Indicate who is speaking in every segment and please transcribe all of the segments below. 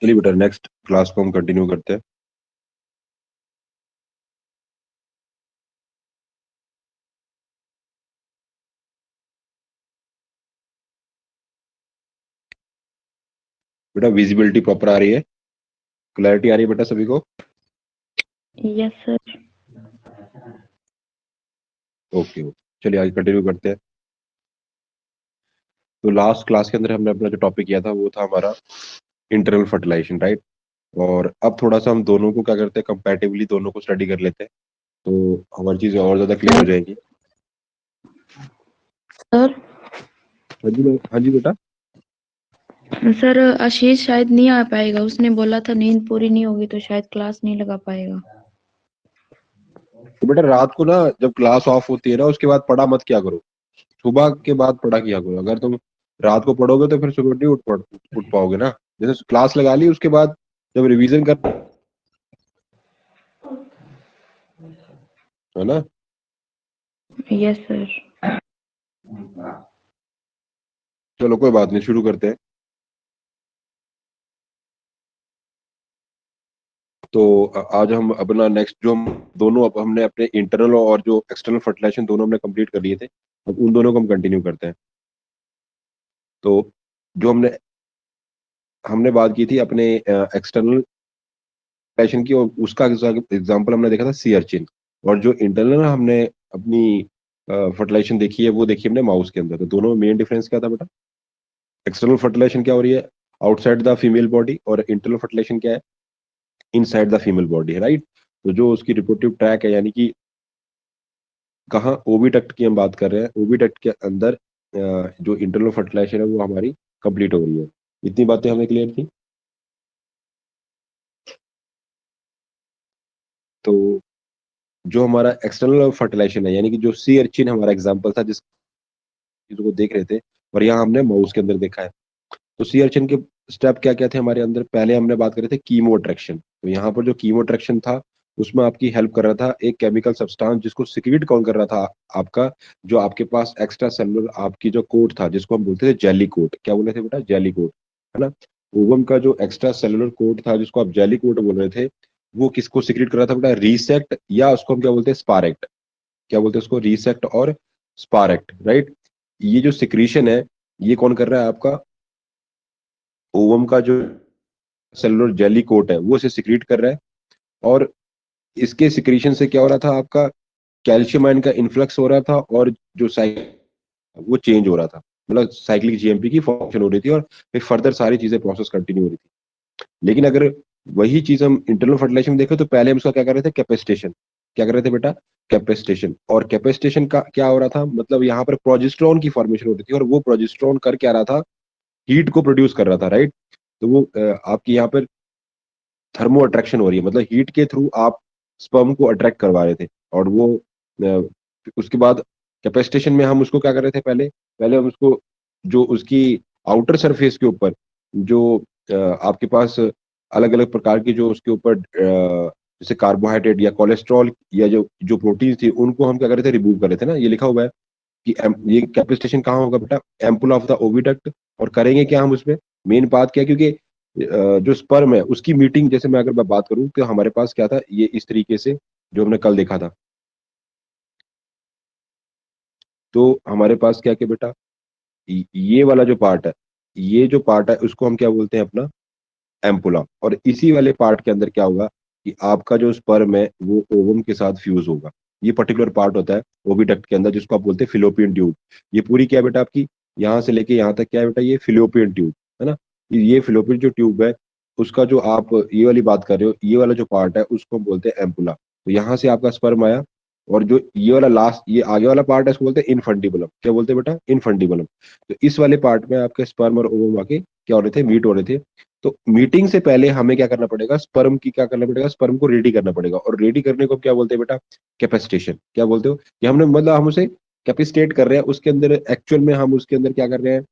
Speaker 1: चलिए बेटा next class को हम कंटिन्यू करते हैं। बेटा विजिबिलिटी प्रॉपर आ रही है, क्लैरिटी आ रही है बेटा सभी को?
Speaker 2: Yes sir.
Speaker 1: ओके ओके, चलिए आगे कंटिन्यू करते हैं। तो लास्ट क्लास के अंदर हमने अपना जो टॉपिक किया था वो था हमारा इंटरनल फर्टिलाइजेशन, राइट। और अब थोड़ा सा हम दोनों को क्या करते हैं, कंपैरेटिवली दोनों को स्टडी कर लेते हैं, तो हमारी चीजें और ज्यादा क्लियर हो जाएंगी।
Speaker 2: सर
Speaker 1: हाँ जी बेटा।
Speaker 2: सर आशीष शायद नहीं आ पाएगा, उसने बोला था नींद पूरी नहीं होगी तो शायद क्लास नहीं लगा पाएगा।
Speaker 1: तो बेटा रात को ना जब क्लास ऑफ होती है ना उसके बाद पढ़ा मत किया करो, सुबह के बाद पढ़ा किया करो। अगर तुम रात को पढ़ोगे तो फिर सुबह नहीं उठ पाओगे ना। जैसे क्लास लगा ली उसके बाद जब रिवीजन कर, है ना।
Speaker 2: Yes sir.
Speaker 1: चलो कोई बात नहीं, शुरू करते हैं। तो आज हम अपना नेक्स्ट जो हम दोनों अब हमने अपने इंटरनल और जो एक्सटर्नल फर्टिलाइजेशन दोनों हमने कंप्लीट कर लिए थे, अब उन दोनों को हम कंटिन्यू करते हैं। तो जो हमने हमने बात की थी अपने एक्सटर्नल फर्टिलाइजेशन की, और उसका एग्जांपल हमने देखा था सी अर्चिन। और जो इंटरनल हमने अपनी फर्टिलाइजेशन देखी है वो देखी हमने माउस के अंदर। तो दोनों में मेन डिफरेंस क्या था बेटा? एक्सटर्नल फर्टिलाइजेशन क्या हो रही है आउटसाइड द फीमेल बॉडी, और इंटरनल फर्टिलाइजेशन क्या है इनसाइड द फीमेल बॉडी है, राइट। तो जो उसकी रिप्रोडक्टिव ट्रैक है, यानी कि कहाँ ओविडक्ट की हम बात कर रहे हैं, ओविडक्ट के अंदर जो इंटरनल फर्टिलाइजेशन है वो हमारी कंप्लीट हो रही है। इतनी बातें हमें क्लियर थी। तो जो हमारा एक्सटर्नल फर्टिलाइजेशन है, यानी कि जो सी अर्चिन हमारा एग्जांपल था जिस चीजों को देख रहे थे, और यहाँ हमने माउस के अंदर देखा है। तो सी अर्चिन के स्टेप क्या क्या थे हमारे अंदर? पहले हमने बात करी थी कीमो अट्रैक्शन। तो यहाँ पर जो कीमो अट्रैक्शन था उसमें आपकी हेल्प कर रहा था एक केमिकल सब्सटेंस जिसको सिक्रीट कौन कर रहा था? आपका जो आपके पास एक्स्ट्रा सेलुलर आपकी जो कोट था जिसको हम बोलते थे जेली कोट। क्या बोले थे बेटा? जेली कोट, है ना। ओवम का जो एक्स्ट्रा सेलुलर कोट था जिसको आप जेली कोट बोल रहे थे, वो किसको सिक्रीट कर रहा था बेटा? रीसेक्ट, या उसको हम क्या बोलते हैं स्पारेक्ट। क्या बोलते हैं उसको? रीसेक्ट और स्पारेक्ट, राइट। ये जो सिक्रीशन है ये कौन कर रहा है? आपका ओवम का जो सेलुलर जेली कोट है वो इसे सिक्रीट कर रहा है। और इसके सिक्रीशन से क्या हो रहा था? आपका कैल्शियम आयन का इन्फ्लक्स हो रहा था, और जो साइकिल वो चेंज हो रहा था, मतलब साइक्लिक जीएमपी की फॉर्मेशन हो रही थी, और फिर फर्दर सारी चीजें प्रोसेस कंटिन्यू हो रही थी। लेकिन अगर वही चीज हम इंटरनल फर्टिलाइजेशन में देखें तो पहले हम उसका क्या कर रहे थे? कैपेसिटेशन। क्या कर रहे थे बेटा? कैपेसिटेशन। और कैपेसिटेशन का क्या हो रहा था? मतलब यहाँ पर प्रोजेस्टेरोन की फॉर्मेशन हो रही थी, और वो प्रोजेस्टेरोन कर क्या रहा था? हीट को प्रोड्यूस कर रहा था, राइट। तो वो आपकी यहाँ पर थर्मो अट्रैक्शन हो रही है, मतलब हीट के थ्रू आप स्पर्म को अट्रैक्ट करवा रहे थे। और वो उसके बाद कैपेसिटेशन में हम उसको क्या कर रहे थे? पहले पहले हम उसको जो उसकी आउटर सरफेस के ऊपर जो आपके पास अलग अलग प्रकार की जो उसके ऊपर जैसे कार्बोहाइड्रेट या कोलेस्ट्रॉल या जो जो प्रोटीन थी उनको हम क्या कर रहे थे? रिमूव कर रहे थे ना। ये लिखा हुआ है कि ये कैपेसिटेशन कहाँ होगा बेटा? Ampoule of the oviduct. और करेंगे क्या हम उसमें? मेन बात क्या है, क्योंकि जो स्पर्म है उसकी मीटिंग, जैसे मैं अगर मैं बात करूं तो हमारे पास क्या था, ये इस तरीके से जो हमने कल देखा था। तो हमारे पास क्या क्या बेटा? ये वाला जो पार्ट है, ये जो पार्ट है उसको हम क्या बोलते हैं? अपना एम्पुला। और इसी वाले पार्ट के अंदर क्या होगा कि आपका जो स्पर्म है वो ओवम के साथ फ्यूज होगा। ये पर्टिकुलर पार्ट होता है ओविडक्ट के अंदर जिसको आप बोलते हैं फिलोपियन ट्यूब। ये पूरी क्या है बेटा आपकी? यहाँ से लेके यहाँ तक क्या है बेटा? ये फिलोपियन ट्यूब, है ना। ये फिलोपियन जो ट्यूब है उसका जो आप ये वाली बात कर रहे हो, ये वाला जो पार्ट है उसको हम बोलते हैं एम्पुला। तो यहाँ से आपका स्पर्म आया, और जो ये वाला लास्ट ये आगे वाला पार्ट है इसको बोलते हैं इनफंडिबुलम। क्या बोलते हैं बेटा? इनफंडिबुलम। तो इस वाले पार्ट में आपके स्पर्म और ओवम आके क्या हो रहे थे? मीट हो रहे थे। तो मीटिंग से पहले हमें क्या करना पड़ेगा? स्पर्म की क्या करना पड़ेगा? स्पर्म को रेडी करना पड़ेगा। और रेडी करने को क्या बोलते हैं बेटा? कैपेसिटेशन। क्या बोलते हो? कि हमने मतलब हम उसे कैपेसिटेट कर रहे हैं, उसके अंदर एक्चुअल में हम उसके अंदर क्या कर रहे हैं?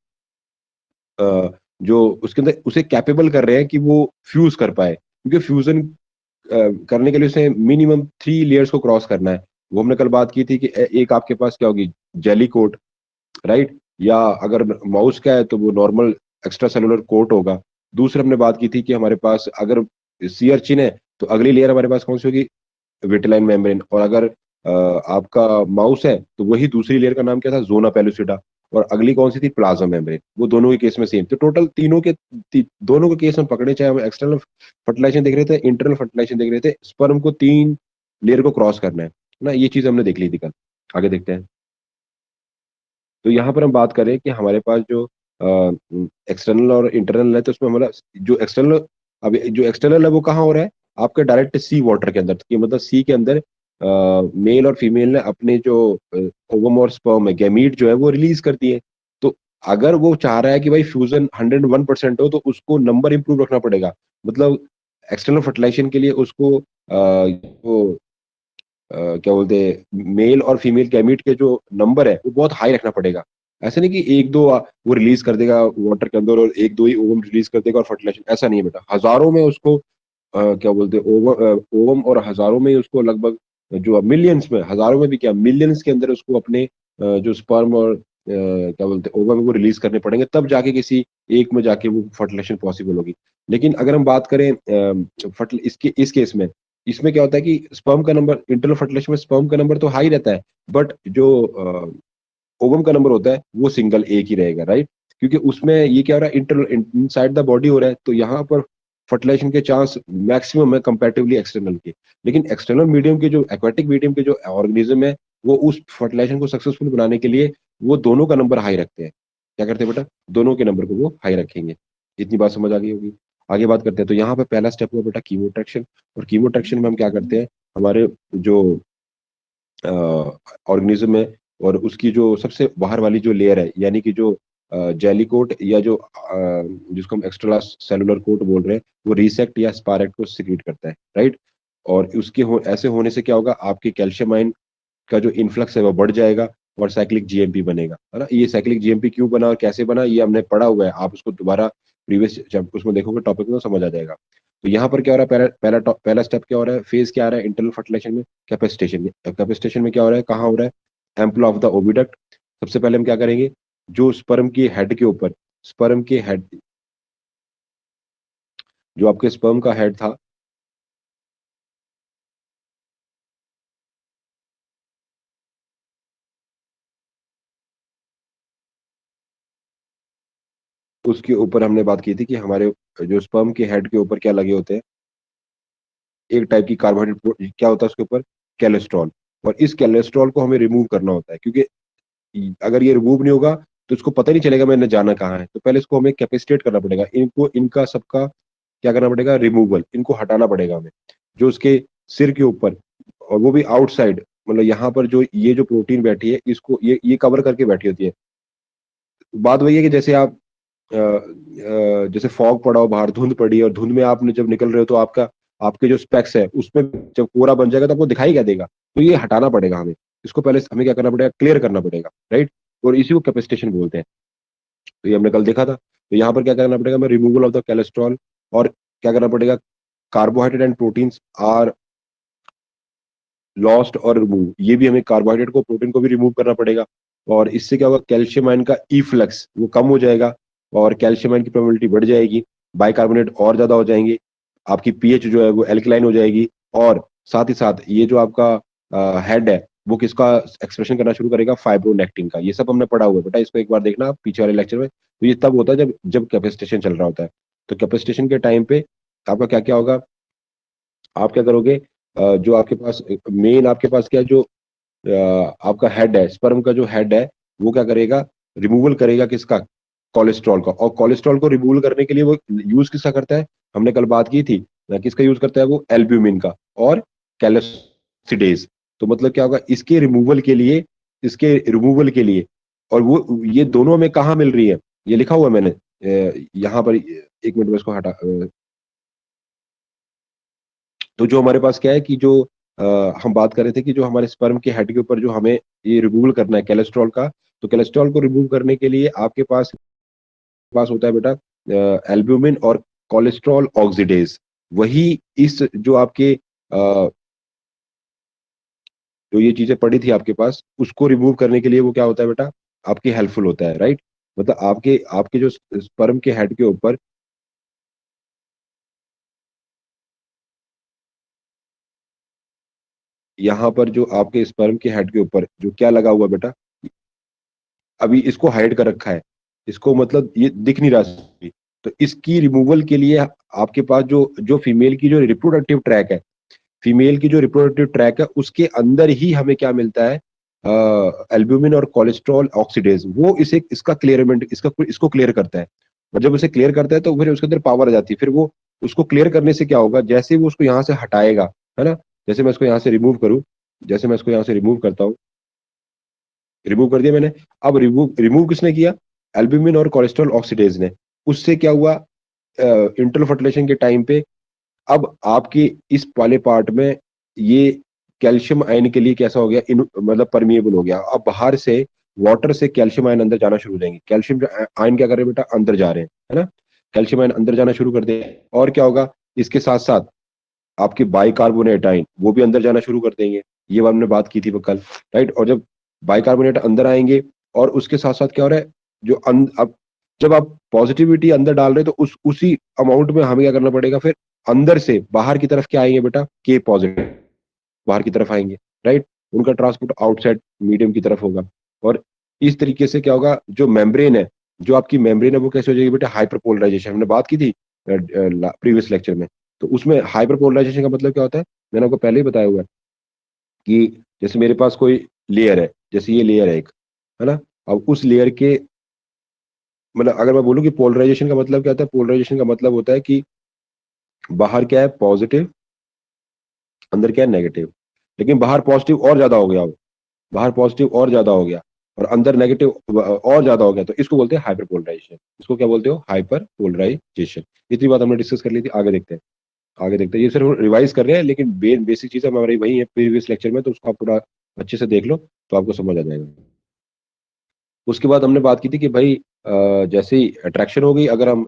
Speaker 1: जो उसके अंदर उसे कैपेबल कर रहे हैं कि वो फ्यूज कर पाए, क्योंकि फ्यूजन करने के लिए उसे मिनिमम 3 लेयर्स को क्रॉस करना है। वो हमने कल बात की थी कि एक आपके पास क्या होगी? Jelly coat, right. या अगर माउस का है तो वो नॉर्मल एक्स्ट्रा सेलुलर कोट होगा। दूसरा हमने बात की थी कि हमारे पास अगर सी अर्चिन है तो अगली लेयर हमारे पास कौन सी होगी, विटिलाइन मेम्ब्रेन। और अगर आपका माउस है तो वही दूसरी लेयर का नाम क्या था, जोना पेलुसिडा। और अगली कौन सी थी, प्लाज्मा मेम्ब्रेन। वो दोनों के केस में सेम। तो टोटल तीनों के दोनों के केस में पकड़े, चाहे हम एक्सटर्नल फर्टिलाइजेशन देख रहे थे, इंटरनल फर्टिलाइजेशन देख रहे थे, स्पर्म को 3 लेयर को क्रॉस करना है ना। ये चीज हमने देख ली थी कल। आगे देखते हैं। तो यहाँ पर हम बात करें कि हमारे पास जो एक्सटर्नल और इंटरनल है, तो उसमें हमारा जो एक्सटर्नल, अब जो एक्सटर्नल है वो कहाँ हो रहा है, आपके डायरेक्ट सी वाटर के अंदर। कि मतलब सी के अंदर मेल और फीमेल ने अपने जो ओवम और स्पर्म है, गैमीट जो है वो रिलीज कर दिए। तो अगर वो चाह रहा है कि भाई फ्यूजन 101% हो, तो उसको नंबर इंप्रूव रखना पड़ेगा। मतलब एक्सटर्नल फर्टिलाइजेशन के लिए उसको वो क्या बोलते हैं, मेल और फीमेल गैमीट के जो नंबर है वो बहुत हाई रखना पड़ेगा। ऐसा नहीं कि एक दो वो रिलीज कर देगा वाटर के अंदर और एक दो ही ओवम रिलीज कर देगा और फर्टिलाइजेशन, ऐसा नहीं है बेटा। हजारों में उसको क्या बोलते हैं, ओवम और हजारों में ही उसको लगभग, जो मिलियंस में, हजारों में भी क्या, मिलियंस के अंदर उसको अपने जो स्पर्म और क्या बोलते हैं ओवम, वो रिलीज करने पड़ेंगे, तब जाके किसी एक में जाके वो फर्टिलाइजेशन पॉसिबल होगी। लेकिन अगर हम बात करें इसके इस केस में, इसमें क्या होता है कि स्पर्म का नंबर, इंटरनल फर्टिलाइजेशन में स्पर्म का नंबर तो हाई रहता है, बट जो ओवम का नंबर होता है वो सिंगल एक ही रहेगा, राइट। क्योंकि उसमें ये क्या हो रहा है, इंटरनल इनसाइड द बॉडी हो रहा है, तो यहाँ पर फर्टिलाइजेशन के चांस मैक्सिमम है कंपैरेटिवली एक्सटर्नल के। लेकिन एक्सटर्नल मीडियम के जो एक्वाटिक मीडियम के जो ऑर्गेनिज्म है, वो उस फर्टिलाइजेशन को सक्सेसफुल बनाने के लिए वो दोनों का नंबर हाई रखते हैं। क्या करते हैं बेटा, दोनों के नंबर को वो हाई रखेंगे। इतनी बात समझ आ गई होगी। आगे बात करते हैं। तो यहाँ पे पहला स्टेप हुआ बेटा कीमोट्रैक्शन। और कीमोट्रैक्शन में हम क्या करते हैं, हमारे जो ऑर्गेनिज्म है और उसकी जो सबसे बाहर वाली जो लेयर है, यानी कि जो जेली कोट या जो जिसको हम एक्स्ट्रा सेलुलर कोट बोल रहे हैं, वो रिसेक्ट या स्पारेक्ट को सिक्रीट करता है, राइट। और उसके ऐसे होने से क्या होगा, आपके कैल्शियम आयन का जो इन्फ्लक्स है वो बढ़ जाएगा और साइक्लिक जीएमपी बनेगा, है ना। ये साइक्लिक जीएमपी क्यों बना और कैसे बना, ये हमने पढ़ा हुआ है। आप उसको दोबारा प्रीवियस जब उसमें देखोगे टॉपिक में, तो समझ आ जाएगा। तो यहाँ पर क्या हो रहा है, पहला स्टेप क्या हो रहा है, फेज क्या आ रहा है इंटरनल फर्टिलाइजेशन में, कैपेसिटेशन में। कैपेसिटेशन में क्या हो रहा है, कहाँ हो रहा है, एम्पल ऑफ द ओविडक्ट। सबसे पहले हम क्या करेंगे, जो स्पर्म की हेड के ऊपर, स्पर्म के हेड, जो आपके स्पर्म का हेड था, उसके ऊपर हमने बात की थी कि हमारे जो स्पर्म के हेड के ऊपर क्या लगे होते हैं, एक टाइप की कार्बोहाइड्रेट, क्या होता है उसके ऊपर, कैलेस्ट्रॉल। और इस कैलेस्ट्रॉल को हमें रिमूव करना होता है, क्योंकि अगर ये रिमूव नहीं होगा तो इसको पता ही नहीं चलेगा मैंने जाना कहाँ है। तो पहले इसको हमें कैपेसिटेट करना पड़ेगा, इनको, इनका सबका क्या करना पड़ेगा, रिमूवल, इनको हटाना पड़ेगा हमें। जो उसके सिर के ऊपर, और वो भी आउटसाइड, मतलब यहाँ पर जो ये जो इसको ये कवर करके बैठी होती है। बात वही है कि जैसे आप जैसे फॉग पड़ा हो बाहर, धुंध पड़ी है, और धुंध में आपने जब निकल रहे हो तो आपका, आपके जो स्पेक्स है उसमें जब कोहरा बन जाएगा तो आपको दिखाई क्या देगा। तो ये हटाना पड़ेगा हमें। इसको पहले हमें क्या करना पड़ेगा, क्लियर करना पड़ेगा, राइट। और इसी को कैपेसिटेशन बोलते हैं। तो ये हमने कल देखा था। तो यहाँ पर क्या करना पड़ेगा, हमें रिमूवल ऑफ द कोलेस्ट्रॉल। और क्या करना पड़ेगा, carbohydrate and proteins are lost और रिमूव। ये भी हमें कार्बोहाइड्रेट को, प्रोटीन को भी रिमूव करना पड़ेगा। और इससे क्या होगा, कैल्शियम आयन का इफ्लक्स वो कम हो जाएगा और कैल्शियम आयन की प्रोबेबिलिटी बढ़ जाएगी, बाइकार्बोनेट और ज्यादा हो जाएंगे, आपकी पीएच जो है वो एल्कलाइन हो जाएगी। और साथ ही साथ ये जो आपका हेड है वो किसका एक्सप्रेशन करना शुरू करेगा, फाइब्रोनेक्टिन का। ये सब हमने पढ़ा हुआ है बेटा, इसको एक बार देखना आप पीछे वाले लेक्चर में। तो ये तब होता है जब जब कैपेसिटेशन चल रहा होता है। तो कैपेसिटेशन के टाइम पे आपका क्या क्या होगा, आप क्या करोगे, जो आपके पास मेन, आपके पास क्या है, जो आपका हेड है, स्पर्म का जो हेड है, वो क्या करेगा, रिमूवल करेगा किसका, कोलेस्ट्रॉल का। और कोलेस्ट्रॉल को रिमूवल करने के लिए वो यूज किसका करता है, हमने कल बात की थी, किसका यूज करता है वो, एल्ब्यूमिन का और कैल्सिडेज। तो मतलब क्या होगा, इसके रिमूवल के लिए, और वो ये दोनों में कहाँ मिल रही है, ये लिखा हुआ है मैंने यहाँ पर, एक मिनट में इसको हटा। तो जो हमारे पास क्या है कि जो हम बात कर रहे थे कि जो हमारे स्पर्म के हेड के ऊपर जो हमें ये रिमूवल करना है कोलेस्ट्रॉल का। तो कोलेस्ट्रॉल को रिमूव करने के लिए आपके पास पास होता है बेटा एल्ब्यूमिन और कोलेस्ट्रॉल ऑक्सीडेज। वही इस जो आपके जो ये चीजें पड़ी थी आपके पास, उसको रिमूव करने के लिए वो क्या होता है बेटा, आपकी हेल्पफुल होता है, राइट। मतलब आपके आपके जो स्पर्म के हेड के ऊपर यहाँ पर जो आपके स्पर्म के हेड के ऊपर जो क्या लगा हुआ बेटा, अभी इसको हाइड कर रखा है, इसको मतलब ये दिख नहीं रहा। तो इसकी रिमूवल के लिए आपके पास जो जो फीमेल की जो रिप्रोडक्टिव ट्रैक है, फीमेल की जो रिप्रोडक्टिव ट्रैक है उसके अंदर ही हमें क्या मिलता है, एल्ब्यूमिन और कोलेस्ट्रॉल ऑक्सीडेज, वो इसे इसका क्लियरमेंट इसको क्लियर करता है। और जब उसे क्लियर करता है तो फिर उसके अंदर पावर आ जाती है। फिर वो उसको क्लियर करने से क्या होगा, जैसे वो उसको यहाँ से हटाएगा, है ना, जैसे मैं इसको यहाँ से रिमूव करूँ, जैसे मैं इसको यहाँ से रिमूव करता हूँ, रिमूव कर दिया मैंने। अब रिमूव रिमूव किसने किया, एल्ब्यूमिन और कोलेस्ट्रॉल ऑक्सीडेज ने। उससे क्या हुआ, इंटरनल फर्टिलाइजेशन के टाइम पे अब आपके इस वाले पार्ट में ये कैल्शियम आयन के लिए कैसा हो गया, मतलब परमिएबल हो गया। अब बाहर से वाटर से कैल्शियम आयन अंदर जाना शुरू हो जाएंगे। कैल्शियम आयन क्या कर रहे हैं बेटा, अंदर जा रहे हैं, है ना, कैल्शियम आयन अंदर जाना शुरू कर दे। और क्या होगा, इसके साथ साथ आपके बाइकार्बोनेट आयन वो भी अंदर जाना शुरू कर देंगे। ये हमने बात की थी कल, राइट। और जब बाइकार्बोनेट अंदर आएंगे और उसके साथ साथ क्या हो रहा है, जो अब जब आप पॉजिटिविटी अंदर डाल रहे हैं तो उसी अमाउंट में हमें क्या करना पड़ेगा, फिर अंदर से बाहर की तरफ क्या आएंगे बेटा, के पॉजिटिव बाहर की तरफ आएंगे, राइट। उनका ट्रांसपोर्ट आउटसाइड मीडियम की तरफ होगा। और इस तरीके से क्या होगा, जो मेम्ब्रेन है, जो आपकी मेम्ब्रेन है वो कैसे हो जाएगी बेटा, हाइपरपोलराइजेशन। हमने बात की थी प्रीवियस लेक्चर में। तो उसमें हाइपरपोलराइजेशन का मतलब क्या होता है, मैंने आपको पहले ही बताया हुआ है कि जैसे मेरे पास कोई लेयर है, जैसे ये लेयर है एक, है ना। अब उस लेयर के मतलब अगर मैं बोलूँ कि पोलराइजेशन का मतलब क्या होता है, पोलराइजेशन का मतलब होता है कि बाहर क्या है पॉजिटिव, अंदर क्या है नेगेटिव। लेकिन बाहर पॉजिटिव और ज्यादा हो गया हो, बाहर पॉजिटिव और ज्यादा हो गया और अंदर नेगेटिव और ज्यादा हो गया, तो इसको बोलते हैं हाइपर पोलराइजेशन। इसको क्या बोलते हो, हाइपर पोलराइजेशन। इतनी बात हमने डिस्कस कर ली थी। आगे देखते हैं, आगे देखते हैं। ये सिर्फ रिवाइज कर रहे हैं, लेकिन बेसिक चीज हमारी वही है प्रीवियस लेक्चर में, तो उसको आप पूरा अच्छे से देख लो तो आपको समझ आ जाएगा। उसके बाद हमने बात की थी कि भाई जैसे ही अट्रैक्शन हो गई, अगर हम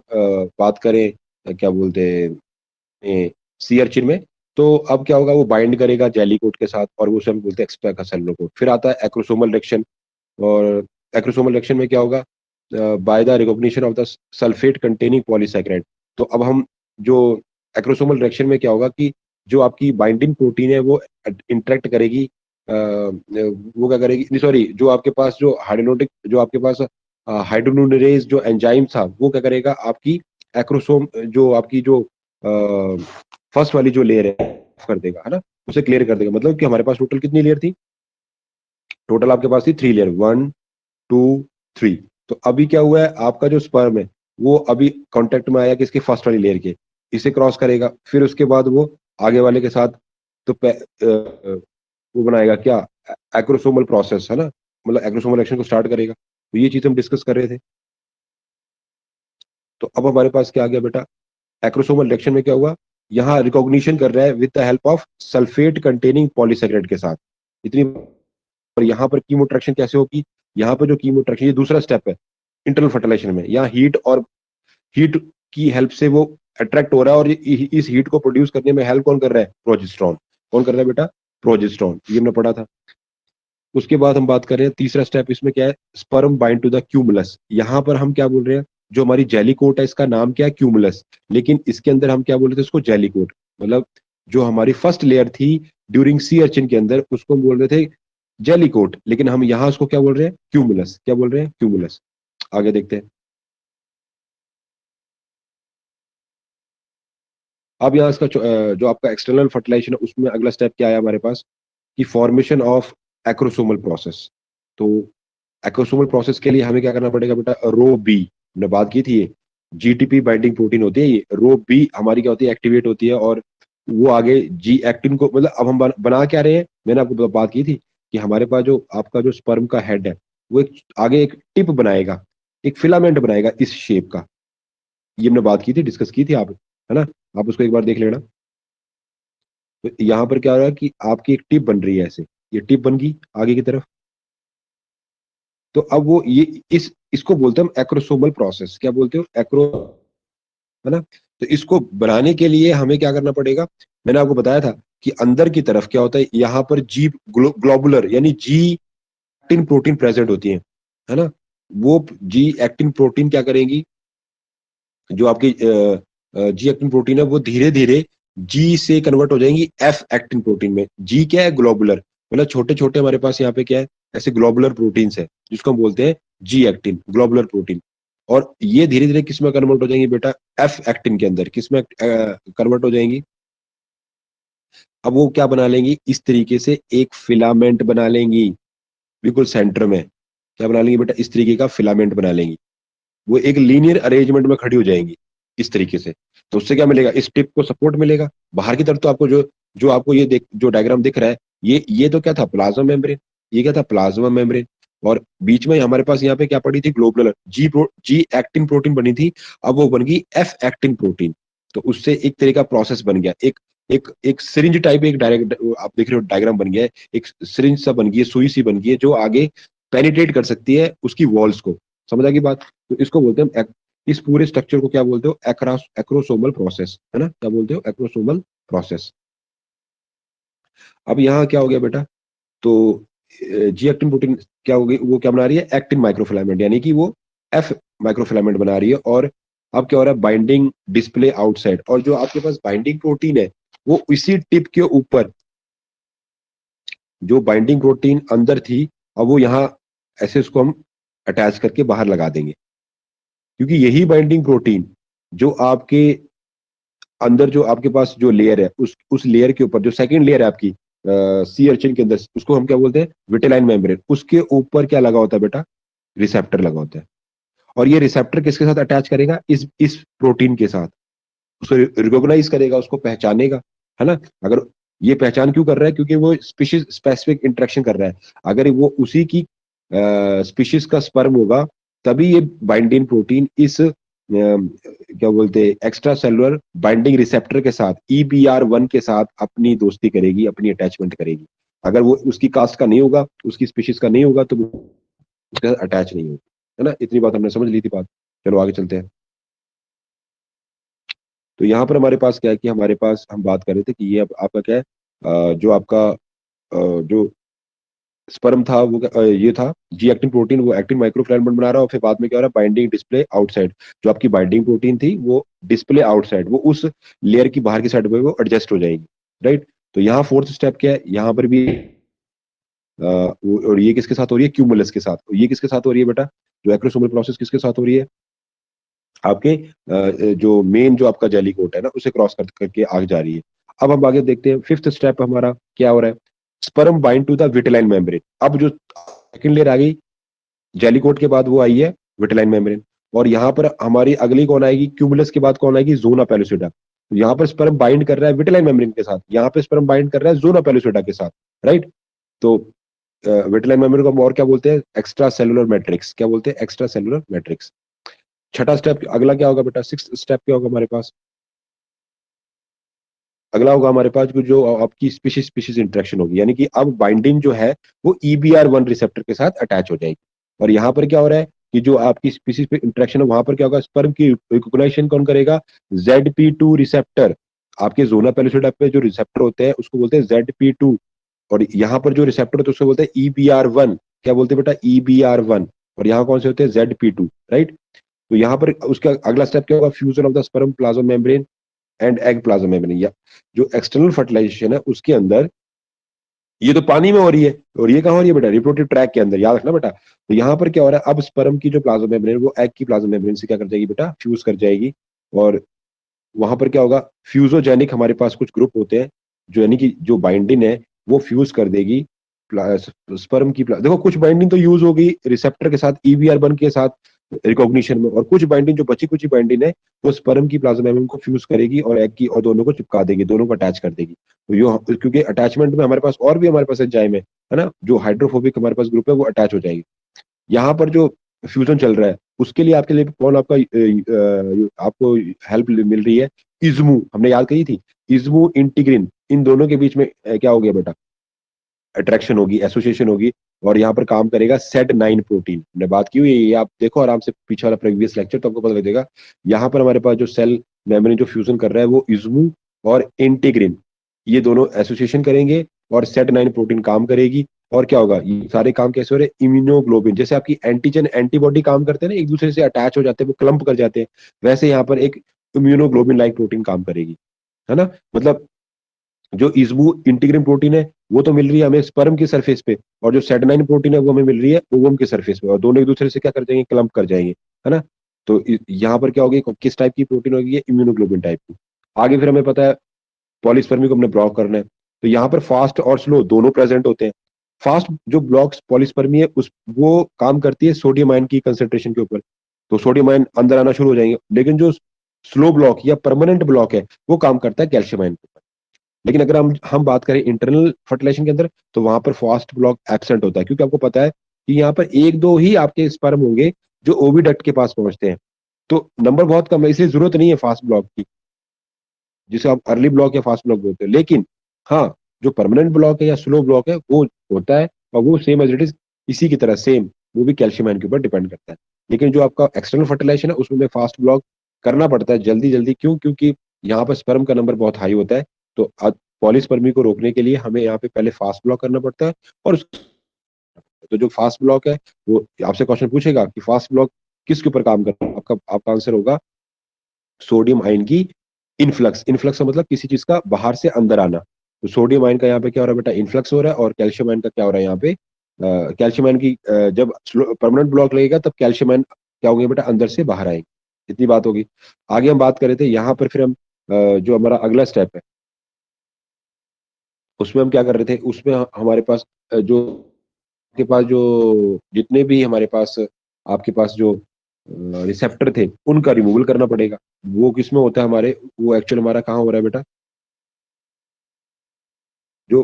Speaker 1: बात करें क्या बोलते हैं सी अर्चिन में, तो अब क्या होगा, वो बाइंड करेगा जेली कोट के साथ और वो उसे हम बोलते हैं एक्स्ट्रा सेलुलर कोट। फिर आता है एक्रोसोमल रिएक्शन, और एक्रोसोमल रिएक्शन में क्या होगा, by the recognition of the sulphate containing polysaccharide. तो अब हम जो एक्रोसोमल रिएक्शन में क्या होगा कि जो आपकी बाइंडिंग प्रोटीन है वो इंटरेक्ट करेगी, वो क्या करेगी, सॉरी, जो आपके पास जो हाइड्रोनोटिक जो आपके पास हाइड्रोनुरेज जो एंजाइम था वो क्या करेगा, आपकी एक्रोसोम जो आपकी जो फर्स्ट वाली जो लेयर है कर देगा, है ना, उसे क्लियर कर देगा। मतलब कि हमारे पास टोटल कितनी लेयर थी, टोटल आपके पास थी 3 लेयर, 1 2 3। तो अभी क्या हुआ है, आपका जो स्पर्म है वो अभी कांटेक्ट में आया किसके, फर्स्ट वाली लेयर के, इसे क्रॉस करेगा, फिर उसके बाद वो आगे वाले के साथ तो वो बनाएगा क्या, एक्रोसोमल प्रोसेस, है ना, मतलब एक्रोसोमल एक्शन को स्टार्ट करेगा। तो ये चीज हम डिस्कस कर रहे थे। तो अब हमारे पास क्या आ गया बेटा, एक्रोसोमल रिएक्शन में क्या हुआ, यहाँ रिकॉग्निशन कर रहा है with the help of sulphate containing polysaccharide के साथ, इतनी। और यहाँ पर कीमोट्रैक्शन कैसे होगी, यहाँ पर जो कीमोट्रैक्शन, ये दूसरा स्टेप है इंटरनल फर्टिलाइजेशन में। यहाँ हीट की हेल्प से वो अट्रैक्ट हो रहा है, और इस हीट को प्रोड्यूस करने में हेल्प कौन कर रहा है, प्रोजेस्टेरॉन। कौन कर रहा है बेटा, प्रोजेस्टेरॉन, ये हमने पढ़ा था। उसके बाद हम बात कर रहे हैं तीसरा स्टेप, इसमें क्या है, sperm bind to the cumulus. यहाँ पर हम क्या बोल रहे हैं, जो हमारी जेली कोट है इसका नाम क्या है, क्यूमुलस, लेकिन इसके अंदर हम क्या बोल रहे थे, इसको जेली कोट। मतलब जो हमारी फर्स्ट लेयर थी ड्यूरिंग सी अर्चिन के अंदर, उसको हम बोल रहे थे जेली कोट, लेकिन हम यहाँ उसको क्या बोल रहे हैं, क्यूमुलस। क्या बोल रहे हैं, क्यूमुलस। आगे देखते हैं। अब यहाँ इसका जो आपका एक्सटर्नल फर्टिलाइजेशन है उसमें अगला स्टेप क्या है हमारे पास, कि फॉर्मेशन ऑफ एक्रोसोमल प्रोसेस। तो एक्रोसोमल प्रोसेस के लिए हमें क्या करना पड़ेगा बेटा, रो बी, हमने बात की थी, ये जीटीपी बाइंडिंग प्रोटीन होती है, ये रो बी हमारी क्या होती है, एक्टिवेट होती है, और वो आगे जी एक्टिन को, मतलब अब हम बना क्या रहे हैं, मैंने आपको बात की थी कि हमारे पास जो आपका जो स्पर्म का हेड है वो एक आगे एक टिप बनाएगा, एक फिलामेंट बनाएगा इस शेप का। ये हमने बात की थी, डिस्कस की थी आप, है ना, आप उसको एक बार देख लेना। तो यहाँ पर क्या हो रहा है कि आपकी एक टिप बन रही है ऐसे, ये टिप बन गई आगे की तरफ। तो अब वो ये इसको बोलते हैं हम एक्रोसोमल प्रोसेस। क्या बोलते हो, एक्रो, है ना। तो इसको बनाने के लिए हमें क्या करना पड़ेगा, मैंने आपको बताया था कि अंदर की तरफ क्या होता है, यहाँ पर जी ग्लोबुलर यानी जी एक्टिन प्रोटीन प्रेजेंट होती है ना। वो जी एक्टिन प्रोटीन क्या करेंगी, जो आपकी जी एक्टिन प्रोटीन है वो धीरे धीरे जी से कन्वर्ट हो जाएंगी एफ एक्टिन प्रोटीन में। जी क्या है? ग्लोबुलर, मतलब छोटे छोटे हमारे पास यहाँ पे क्या है, ऐसे ग्लोबुलर प्रोटीन्स है जिसको हम बोलते हैं जी एक्टिन, ग्लोबुलर प्रोटीन। और ये धीरे धीरे किस में कन्वर्ट हो जाएंगी बेटा? एफ एक्टिन के अंदर। किस में कन्वर्ट हो जाएंगी? अब वो क्या बना लेंगी? इस तरीके से एक फिलामेंट बना लेंगी, बिल्कुल सेंटर में। क्या बना लेंगी बेटा? इस तरीके का फिलामेंट बना लेंगी। वो एक लीनियर अरेंजमेंट में खड़ी हो जाएंगी इस तरीके से। तो उससे क्या मिलेगा? इस टिप को सपोर्ट मिलेगा। बाहर की तरफ तो आपको जो जो आपको ये देख जो डायग्राम दिख रहा है, ये तो क्या था? Plasma membrane. ये क्या था? Plasma membrane. और बीच में हमारे पास यहाँ पे क्या पड़ी थी? ग्लोबुलर जी एक्टिन प्रोटीन बनी थी। अब वो बन गई एफ एक्टिन प्रोटीन। तो उससे एक तरह का प्रोसेस बन गया, एक एक एक सिरिंज टाइप, एक डायरेक्ट आप देख रहे हो डायग्राम बन गया है, एक सिरिंज सा बन गई है, सुई सी बन गई है, जो आगे पेनिट्रेट कर सकती है उसकी वॉल्स को। समझ आ गई बात? तो इसको बोलते हैं इस पूरे स्ट्रक्चर को क्या बोलते हो? एक्रोसोमल प्रोसेस, है ना? क्या बोलते हो? Acrosomal process. अब यहाँ क्या हो गया बेटा? तो जी एक्टिन प्रोटीन क्या हो गई? वो क्या बना रही है? एक्टिन माइक्रोफिलामेंट, यानी कि वो एफ माइक्रोफिलामेंट बना रही है। और अब क्या हो रहा है? Binding display outside. और जो आपके पास बाइंडिंग प्रोटीन है, वो इसी टिप के ऊपर, जो बाइंडिंग प्रोटीन अंदर थी, अब वो यहाँ ऐसे उसको हम अटैच करके बाहर लगा देंगे। क्योंकि यही बाइंडिंग प्रोटीन जो आपके अंदर, जो आपके पास जो लेयर है, उस लेयर के ऊपर जो सेकंड लेयर है आपकी सी अर्चिन के अंदर, उसको हम क्या बोलते हैं? Vitelline membrane. उसके ऊपर क्या लगा होता है बेटा? रिसेप्टर लगा होता है। और ये रिसेप्टर किसके साथ अटैच करेगा? इस प्रोटीन के साथ। उसको रिकॉग्नाइज करेगा, उसको पहचानेगा, है ना? अगर ये पहचान क्यों कर रहा है? क्योंकि वो स्पीशीज स्पेसिफिक इंटरेक्शन कर रहा है। अगर वो उसी की स्पीशीज का स्पर्म होगा, तभी ये बाइंडिंग प्रोटीन इस क्या बोलते हैं, एक्स्ट्रा सेलुलर बाइंडिंग रिसेप्टर के साथ, EBR1 के साथ अपनी दोस्ती करेगी, अपनी अटैचमेंट करेगी। अगर वो उसकी कास्ट का नहीं होगा, उसकी स्पीशीज का नहीं होगा, तो वो उसके साथ अटैच नहीं होगी, है ना? इतनी बात हमने समझ ली थी बात। चलो आगे चलते हैं। तो यहाँ पर हमारे पास क्या है कि हमारे पास हम बात कर रहे थे कि ये अब आपका क्या है, जो आपका जो स्पर्म था वो ये था जी एक्टिन प्रोटीन, वो एक्टिन माइक्रोफिलामेंट बना रहा है। और फिर बाद में क्या हो रहा है? Binding display outside. जो आपकी बाइंडिंग प्रोटीन थी वो डिस्प्ले आउटसाइड, वो उस लेयर की बाहर की साइड पे वो एडजस्ट हो जाएगी, राइट? तो यहाँ फोर्थ स्टेप क्या है? यहाँ पर भी और ये किसके साथ हो रही है? क्यूमुलस के साथ। ये किसके साथ हो रही है बेटा? जो एक्रोसोमल प्रोसेस किसके साथ हो रही है? आपके जो मेन जो आपका जेली कोट है ना, उसे क्रॉस करके आगे जा रही है। अब हम आगे देखते हैं, फिफ्थ स्टेप हमारा क्या हो रहा है? Sperm bind to the vitelline membrane. अब जो सेकंड लेयर आ गई जेली कोट के बाद, वो आई है विटेलाइन मेम्ब्रेन। और यहाँ पर हमारी अगली कौन आएगी? क्यूमुलस के बाद कौन आएगी? Zona pellucida. तो यहाँ पर स्पर्म बाइंड कर रहा है विटेलाइन मेम्ब्रेन के साथ, यहाँ पे स्पर्म बाइंड कर रहा है जोना पेलुसिडा के साथ, राइट? तो विटेलाइन मेम्ब्रेन को हम और क्या बोलते हैं? Extra cellular matrix. क्या बोलते हैं? Extra cellular matrix. छठा स्टेप अगला क्या होगा बेटा? सिक्स स्टेप क्या होगा हमारे पास? अगला होगा हमारे पास कि जो आपकी स्पीशीज स्पीशीज इंटरेक्शन होगी, यानी कि अब बाइंडिंग जो है वो EBR1 रिसेप्टर के साथ अटैच हो जाएगी। और यहाँ पर क्या हो रहा है कि जो आपकी स्पीशीज पे इंटरेक्शन है, वहां पर क्या होगा? स्पर्म की रिकॉग्निशन कौन करेगा? ZP2 receptor. आपके जोना पेलिसिडा पे जो रिसेप्टर होते हैं उसको बोलते हैं ZP2। और यहाँ पर जो रिसेप्टर होते हैं उसको बोलते हैं EBR1। क्या बोलते हैं बेटा? EBR1। और यहाँ कौन से होते हैं? ZP2, right? तो यहाँ पर उसका अगला स्टेप क्या होगा? Fusion of the sperm plasma membrane and egg plasma membrane. या जो एक्सटर्नल फर्टिलाइजेशन है उसके अंदर, ये तो पानी में हो रही है, और ये कहाँ हो रही है बेटा? रिप्रोडक्टिव ट्रैक के अंदर, याद रखना बेटा। तो यहाँ पर क्या हो रहा है? अब स्पर्म की जो प्लाज्मा मेम्ब्रेन, वो एग की प्लाज्मा मेम्ब्रेन से क्या कर जाएगी बेटा? फ्यूज कर जाएगी। और वहां पर क्या होगा? फ्यूजोजेनिक हमारे पास कुछ ग्रुप होते हैं, जो यानी कि जो बाइंडिंग है वो फ्यूज कर देगी स्पर्म की देखो, कुछ बाइंडिंग तो यूज हो गई रिसेप्टर के साथ, EBR1 के साथ रिकॉग्निशन में, और कुछ बाइंडिंग जो बची कुछ बाइंडिंग है वो स्पर्म की प्लाज्मा मेम्ब्रेन को फ्यूज करेगी और एग की, और दोनों को चिपका देगी, दोनों को अटैच कर देगी। तो ये क्योंकि अटैचमेंट में हमारे पास और भी हमारे पास एंजाइम है ना? जो हाइड्रोफोबिक हमारे पास ग्रुप है वो अटैच हो जाएगी। यहाँ पर जो फ्यूजन चल रहा है उसके लिए आपके लिए कौन आपका आपको हेल्प मिल रही है? इज्मू, हमने याद कही थी, इज्मू इंटीग्रिन। इन दोनों के बीच में क्या हो गया बेटा? अट्रैक्शन होगी, एसोसिएशन होगी। और यहाँ पर काम करेगा SED9 प्रोटीन। हमने बात की हुई है, ये आप देखो आराम से पीछे वाला प्रीवियस लेक्चर, तो आपको पता लगेगा। यहाँ पर हमारे पास जो सेल मेम्ब्रेन जो फ्यूजन कर रहा है वो इज्मू और इंटीग्रिन, ये दोनों एसोसिएशन करेंगे और SED9 प्रोटीन काम करेगी। और क्या होगा? ये सारे काम कैसे हो रहे हैं? इम्यूनोग्लोबिन, जैसे आपकी एंटीजन एंटीबॉडी काम करते हैं ना, एक दूसरे से अटैच हो जाते हैं, वो क्लम्प कर जाते हैं, वैसे यहाँ पर एक इम्यूनोग्लोबिन लाइक प्रोटीन काम करेगी। है ना। मतलब जो इस्मू इंटीग्रिन प्रोटीन है वो तो मिल रही है हमें स्पर्म की सरफेस पे, और जो सेडेनाइन प्रोटीन है वो हमें मिल रही है ओवम के सरफेस पे, और दोनों एक दूसरे से क्या कर जाएंगे, क्लम्प कर जाएंगे, है ना। तो यहाँ पर क्या होगी, किस टाइप की प्रोटीन होगी, ये इम्यूनोग्लोबिन टाइप की। आगे फिर हमें पता है पॉलीस्पर्मी को हमने ब्लॉक करना है, तो यहाँ पर फास्ट और स्लो दोनों प्रेजेंट होते हैं। फास्ट जो ब्लॉक्स पॉलीस्पर्मी है उस वो काम करती है सोडियम आयन की कंसेंट्रेशन के ऊपर, तो सोडियम आयन अंदर आना शुरू हो जाएंगे। लेकिन जो स्लो ब्लॉक या परमानेंट ब्लॉक है वो काम करता है कैल्शियम आयन के ऊपर। लेकिन अगर हम बात करें इंटरनल फर्टिलाइजेशन के अंदर, तो वहां पर फास्ट ब्लॉक एब्सेंट होता है, क्योंकि आपको पता है कि यहाँ पर एक दो ही आपके स्पर्म होंगे जो ओविडक्ट के पास पहुंचते हैं, तो नंबर बहुत कम है, इसलिए जरूरत नहीं है फास्ट ब्लॉक की, जिसे आप अर्ली ब्लॉक या फास्ट ब्लॉक बोलते हैं। लेकिन हाँ, जो परमानेंट ब्लॉक है या स्लो ब्लॉक है वो होता है, और वो सेम एज इट इज इसी की तरह सेम, वो भी कैल्शियम आयन के ऊपर डिपेंड करता है। लेकिन जो आपका एक्सटर्नल फर्टिलाइजेशन है उसमें हमें फास्ट ब्लॉक करना पड़ता है जल्दी जल्दी, क्यों, क्योंकि यहाँ पर स्पर्म का नंबर बहुत हाई होता है। तो पॉलीस्पर्मी को रोकने के लिए हमें यहाँ पे पहले फास्ट ब्लॉक करना पड़ता है, और तो जो फास्ट ब्लॉक है वो आपसे क्वेश्चन पूछेगा कि फास्ट ब्लॉक किसके ऊपर काम करता है, आपका आंसर होगा सोडियम आयन की इनफ्लक्स। इनफ्लक्स का मतलब किसी चीज का बाहर से अंदर आना। तो सोडियम आयन का यहाँ पे क्या हो रहा है बेटा, इनफ्लक्स हो रहा है, और कैल्शियम आयन का क्या हो रहा है यहाँ पे, कैल्शियम आयन की जब परमानेंट ब्लॉक लगेगा तब कैल्शियम आयन क्या होंगे बेटा, अंदर से बाहर आएंगे। इतनी बात होगी। आगे हम बात कर रहे थे यहाँ पर, फिर हम जो हमारा अगला स्टेप है उसमें हम क्या कर रहे थे, उसमें हमारे पास जो के पास जो जितने भी हमारे पास आपके पास जो रिसेप्टर थे उनका रिमूवल करना पड़ेगा। वो किसमें होता है हमारे, वो एक्चुअल हमारा कहाँ हो रहा है बेटा, जो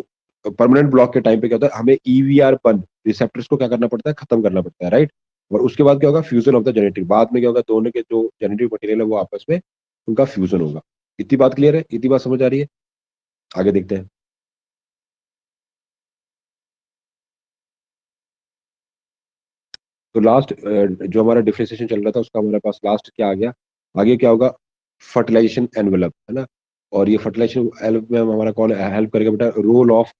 Speaker 1: परमानेंट ब्लॉक के टाइम पे क्या होता है, हमें EVR1 रिसेप्टर्स को क्या करना पड़ता है, खत्म करना पड़ता है, राइट। और उसके बाद क्या होगा, फ्यूजन ऑफ द जेनेटिक, बाद में क्या होगा, दोनों के जो जेनेटिक मटेरियल है वो आपस में उनका फ्यूजन होगा। इतनी बात क्लियर है, इतनी बात समझ आ रही है। आगे देखते हैं। तो लास्ट जो हमारा डिफरेंशिएशन चल रहा था उसका हमारे पास लास्ट क्या आ गया, आगे क्या होगा, फर्टिलाइजेशन एनवेलप, है ना। और ये फर्टिलाइजेशन एनवेलप में हमारा कौन हेल्प करेगा बेटा, रोल ऑफ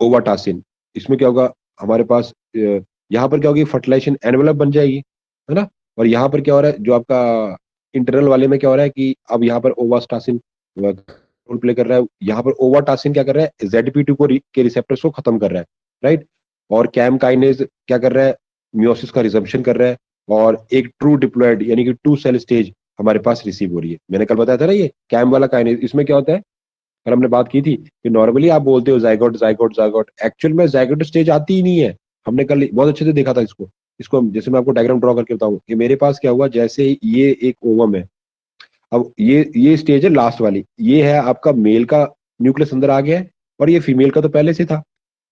Speaker 1: ओवाटासिन। इसमें क्या होगा हमारे पास, यहाँ पर क्या होगी, फर्टिलाइजेशन एनवेलप बन जाएगी, है ना। और यहाँ पर क्या हो रहा है, जो आपका इंटरनल वाले में क्या हो रहा है कि अब यहाँ पर ओवास्टासिन रोल प्ले कर रहा है, यहाँ पर ओवाटासिन क्या कर रहा है, ZP2 के रिसेप्टर्स को खत्म कर रहा है, राइट। और कैम काइनेज क्या कर रहा है, मियोसिस का रिजम्पशन कर रहा है, और एक ट्रू डिप्लॉयड यानी कि 2 सेल स्टेज हमारे पास रिसीव हो रही है। मैंने कल बताया था ना, ये कैम वाला काइनेज, इसमें क्या होता है, कल हमने बात की थी कि नॉर्मली आप बोलते हो जाइगोट जाइगोट जाइगोट, एक्चुअल में जाइगोट स्टेज आती ही नहीं है। हमने कल बहुत अच्छे से देखा था इसको। इसको जैसे मैं आपको डायग्राम ड्रॉ करके बताऊं कि मेरे पास क्या हुआ, जैसे ये एक ओवम है, अब ये स्टेज है लास्ट वाली, ये है आपका मेल का न्यूक्लियस अंदर आ गया है, और ये फीमेल का तो पहले से था।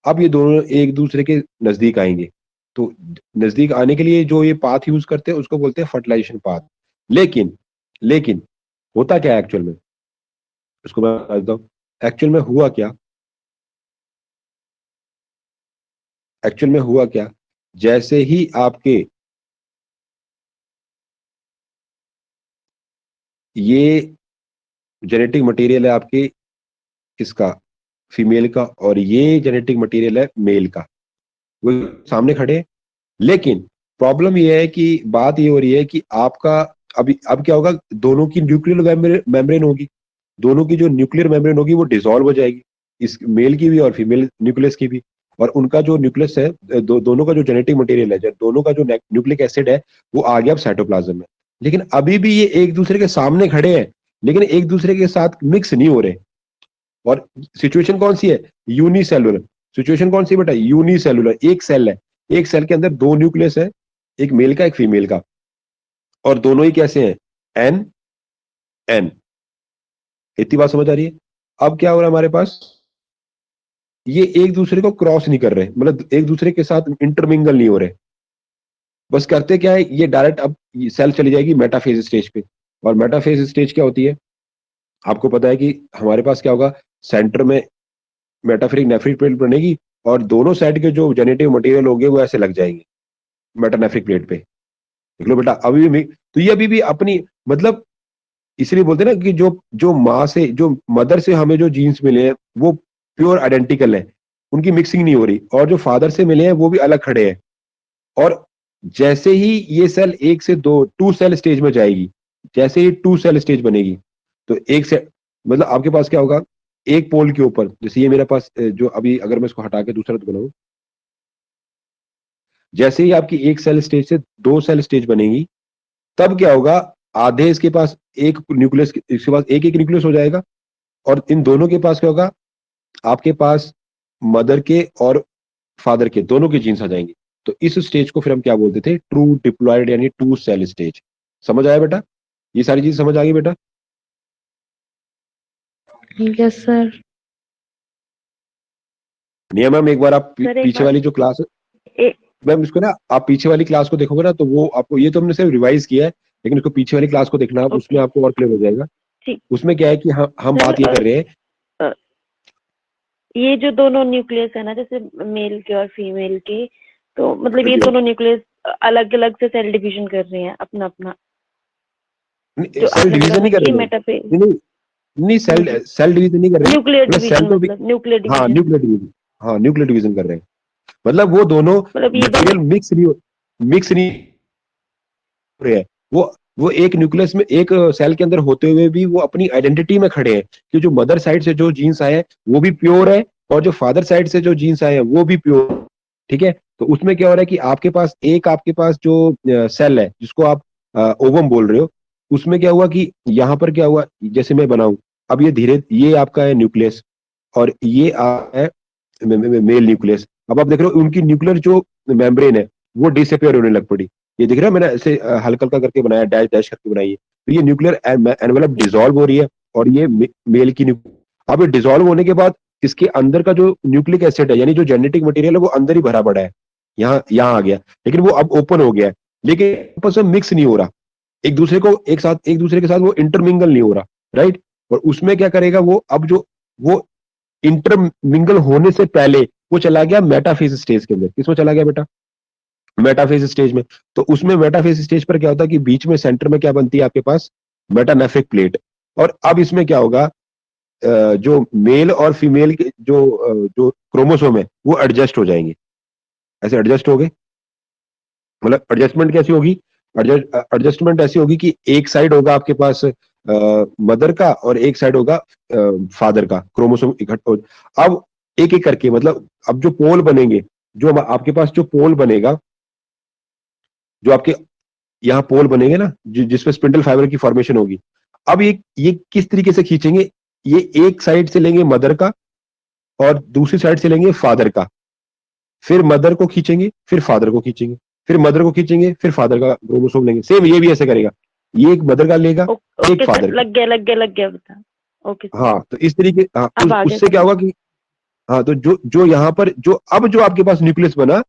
Speaker 1: अब ये दोनों एक दूसरे के नजदीक आएंगे, तो नजदीक आने के लिए जो ये पाथ यूज करते हैं उसको बोलते हैं फर्टिलाइजेशन पाथ। लेकिन लेकिन होता क्या है एक्चुअल में, उसको मैं बताता हूँ। एक्चुअल में हुआ क्या, एक्चुअल में हुआ क्या, जैसे ही आपके ये जेनेटिक मटेरियल है आपके किसका, फीमेल का, और ये जेनेटिक मटेरियल है मेल का, वो सामने खड़े हैं। लेकिन प्रॉब्लम ये है कि बात ये हो रही है कि आपका अभी अब क्या होगा, दोनों की न्यूक्लियर मेम्ब्रेन होगी, दोनों की जो न्यूक्लियर मेम्ब्रेन होगी वो डिसॉल्व हो जाएगी, इस मेल की भी और फीमेल न्यूक्लियस की भी। और उनका जो न्यूक्लियस है, दोनों का जो जेनेटिक मटेरियल है, दोनों का जो न्यूक्लिक एसिड है वो आ गया अब साइटोप्लाज्म में। लेकिन अभी भी ये एक दूसरे के सामने खड़े हैं, लेकिन एक दूसरे के साथ मिक्स नहीं हो रहे। और सिचुएशन कौन सी है, यूनिसेलुलर। सिचुएशन कौन सी है बेटा, यूनिसेलुलर, एक सेल है, एक सेल के अंदर दो न्यूक्लियस है, एक मेल का एक फीमेल का, और दोनों ही कैसे हैं, एन एन। इतनी बात समझ आ रही है। अब क्या हो रहा है हमारे पास, ये एक दूसरे को क्रॉस नहीं कर रहे, मतलब एक दूसरे के साथ इंटरमिंगल नहीं हो रहे। बस करते क्या है, ये डायरेक्ट अब सेल चली जाएगी मेटाफेज स्टेज पे। और मेटाफेज स्टेज क्या होती है, आपको पता है कि हमारे पास क्या होगा, सेंटर में मेटाफेरिक नेफ्रिक प्लेट बनेगी, और दोनों साइड के जो जेनेटिक मटेरियल होंगे वो ऐसे लग जाएंगे मेटानेफ्रिक प्लेट पे। देख लो बेटा, अभी भी तो ये अभी भी अपनी, मतलब इसलिए बोलते हैं ना कि जो जो माँ से, जो मदर से हमें जो जीन्स मिले हैं वो प्योर आइडेंटिकल है, उनकी मिक्सिंग नहीं हो रही, और जो फादर से मिले हैं वो भी अलग खड़े हैं। और जैसे ही ये सेल एक से दो 2 सेल स्टेज में जाएगी, जैसे ही 2 सेल स्टेज बनेगी, तो एक से मतलब आपके पास क्या होगा, एक पोल के ऊपर, जैसे ये मेरे पास जो अभी अगर मैं इसको हटा के दूसरा तो बनाऊं, जैसे ही आपकी एक सेल स्टेज से दो सेल स्टेज बनेगी, तब क्या होगा, आधे इसके पास एक न्यूक्लियस, इसके पास एक एक न्यूक्लियस हो जाएगा, और इन दोनों के पास क्या होगा, आपके पास मदर के और फादर के दोनों के जीन्स आ जाएंगे। तो इस स्टेज को फिर हम क्या बोलते थे, ट्रू डिप्लॉयड यानी टू सेल स्टेज। समझ आया बेटा, ये सारी चीज समझ आ गई बेटा?
Speaker 2: Yes sir.
Speaker 1: नियम मैम, एक बार आप
Speaker 2: सर एक
Speaker 1: पीछे
Speaker 2: बात
Speaker 1: वाली जो क्लास
Speaker 2: ए,
Speaker 1: मैम, इसको ना आप पीछे वाली क्लास को देखोगे ना, तो वो आपको, ये तो हमने सिर्फ रिवाइज किया है, लेकिन उसको पीछे वाली क्लास को देखना आप, उसमें
Speaker 2: ओके
Speaker 1: आपको और क्लियर हो जाएगा।
Speaker 2: ठीक।
Speaker 1: उसमें क्या है कि हम
Speaker 2: सर
Speaker 1: बात ये कर रहे हैं,
Speaker 2: अ, ये जो दोनों न्यूक्लियस है ना, जैसे मेल के और फीमेल के, तो मतलब
Speaker 1: हाँ
Speaker 2: ये
Speaker 1: जी,
Speaker 2: दोनों न्यूक्लियस अलग अलग से सेल डिवीजन कर रहे हैं अपना अपना, जो
Speaker 1: सेल
Speaker 2: आपने बोला
Speaker 1: डिवीजन
Speaker 2: था
Speaker 1: नहीं कर
Speaker 2: कि
Speaker 1: रहे मैम,
Speaker 2: मेटाफेज।
Speaker 1: नहीं नहीं नहीं,
Speaker 2: हाँ
Speaker 1: सेल
Speaker 2: जी,
Speaker 1: सेल डिवीजन नहीं कर रहे हैं,
Speaker 2: न्यूक्लियर
Speaker 1: मतलब
Speaker 2: डिवीजन,
Speaker 1: सेल तो
Speaker 2: मतलब न्यूक्लियर
Speaker 1: हाँ
Speaker 2: डिवीजन,
Speaker 1: न्यूक्लियर डिवीजन, हाँ न्यूक्लियर डिवीजन कर रहे हैं, मतलब वो दोनों
Speaker 2: मतलब ये दोनों।
Speaker 1: मटेरियल मिक्स नहीं हो रहे हैं, वो एक न्यूक्लियस में, एक सेल के अंदर होते हुए भी वो अपनी आइडेंटिटी में खड़े हैं, कि जो मदर साइड से जो जीन्स आए हैं वो भी प्योर है, और जो फादर साइड से जो जीन्स आए हैं वो भी प्योर। ठीक है, तो उसमें क्या हो रहा है कि आपके पास जो सेल है जिसको आप ओवम बोल रहे हो, उसमें क्या हुआ कि यहाँ पर क्या हुआ, जैसे मैं बनाऊं, अब ये आपका है न्यूक्लियस, और ये है मेल न्यूक्लियस। अब आप देख रहे हो उनकी न्यूक्लियर जो मेम्ब्रेन है वो डिसअपियर होने लग पड़ी। ये दिख रहा है, मैंने ऐसे हल्का हल्का करके बनाया, डैश डैश करके बनाई है, तो ये न्यूक्लियर एनवेलप
Speaker 2: ठीक है।
Speaker 1: डिसॉल्व हो रही है, और ये मेल की अब ये डिसॉल्व होने के बाद इसके अंदर का जो न्यूक्लिक एसिड है, यानी जो जेनेटिक मटेरियल है, वो अंदर ही भरा पड़ा है, यहाँ आ गया, लेकिन वो अब ओपन हो गया है, लेकिन आपस में मिक्स नहीं हो रहा, एक दूसरे के साथ वो इंटरमिंगल नहीं हो रहा, राइट। और उसमें क्या करेगा वो, अब जो वो इंटरमिंगल होने से पहले वो चला गया मेटाफेज स्टेज के अंदर। किसमें चला गया बेटा? मेटाफेज स्टेज में। तो उसमें मेटाफेज स्टेज पर क्या होता है कि बीच में सेंटर में क्या बनती है आपके पास, मेटानेफ्रिक प्लेट। और अब इसमें क्या होगा, जो मेल और फीमेल के जो क्रोमोसोम है वो एडजस्ट हो जाएंगे, ऐसे एडजस्ट हो गए। मतलब एडजस्टमेंट कैसी होगी, एडजस्टमेंट ऐसी होगी कि एक साइड होगा आपके पास मदर का, और एक साइड होगा फादर का, क्रोमोसोम इकट्ठा अब एक एक करके, मतलब अब जो पोल बनेंगे, जो आपके पास जो पोल बनेगा, जो आपके यहाँ पोल बनेंगे ना, जिसमें स्पिंडल फाइबर की फॉर्मेशन होगी, अब ये किस तरीके से खींचेंगे, ये एक साइड से लेंगे मदर का, और दूसरी साइड से लेंगे फादर का, फिर मदर को खींचेंगे, फिर फादर को खींचेंगे, फिर मदर को खींचेंगे, फिर फादर का क्रोमोसोम लेंगे। सेम ये भी ऐसे करेगा, ये एक मदर का लेगा, एक
Speaker 2: ओके सर,
Speaker 1: फादर का।
Speaker 2: लग गया बता। ओके सर,
Speaker 1: हाँ, तो इस तरीके, हाँ,
Speaker 2: अब आ गया
Speaker 1: उससे क्या
Speaker 2: समझ।
Speaker 1: होगा कि, हाँ, तो जो जो यहाँ पर जो आपके पास न्यूक्लियस बना,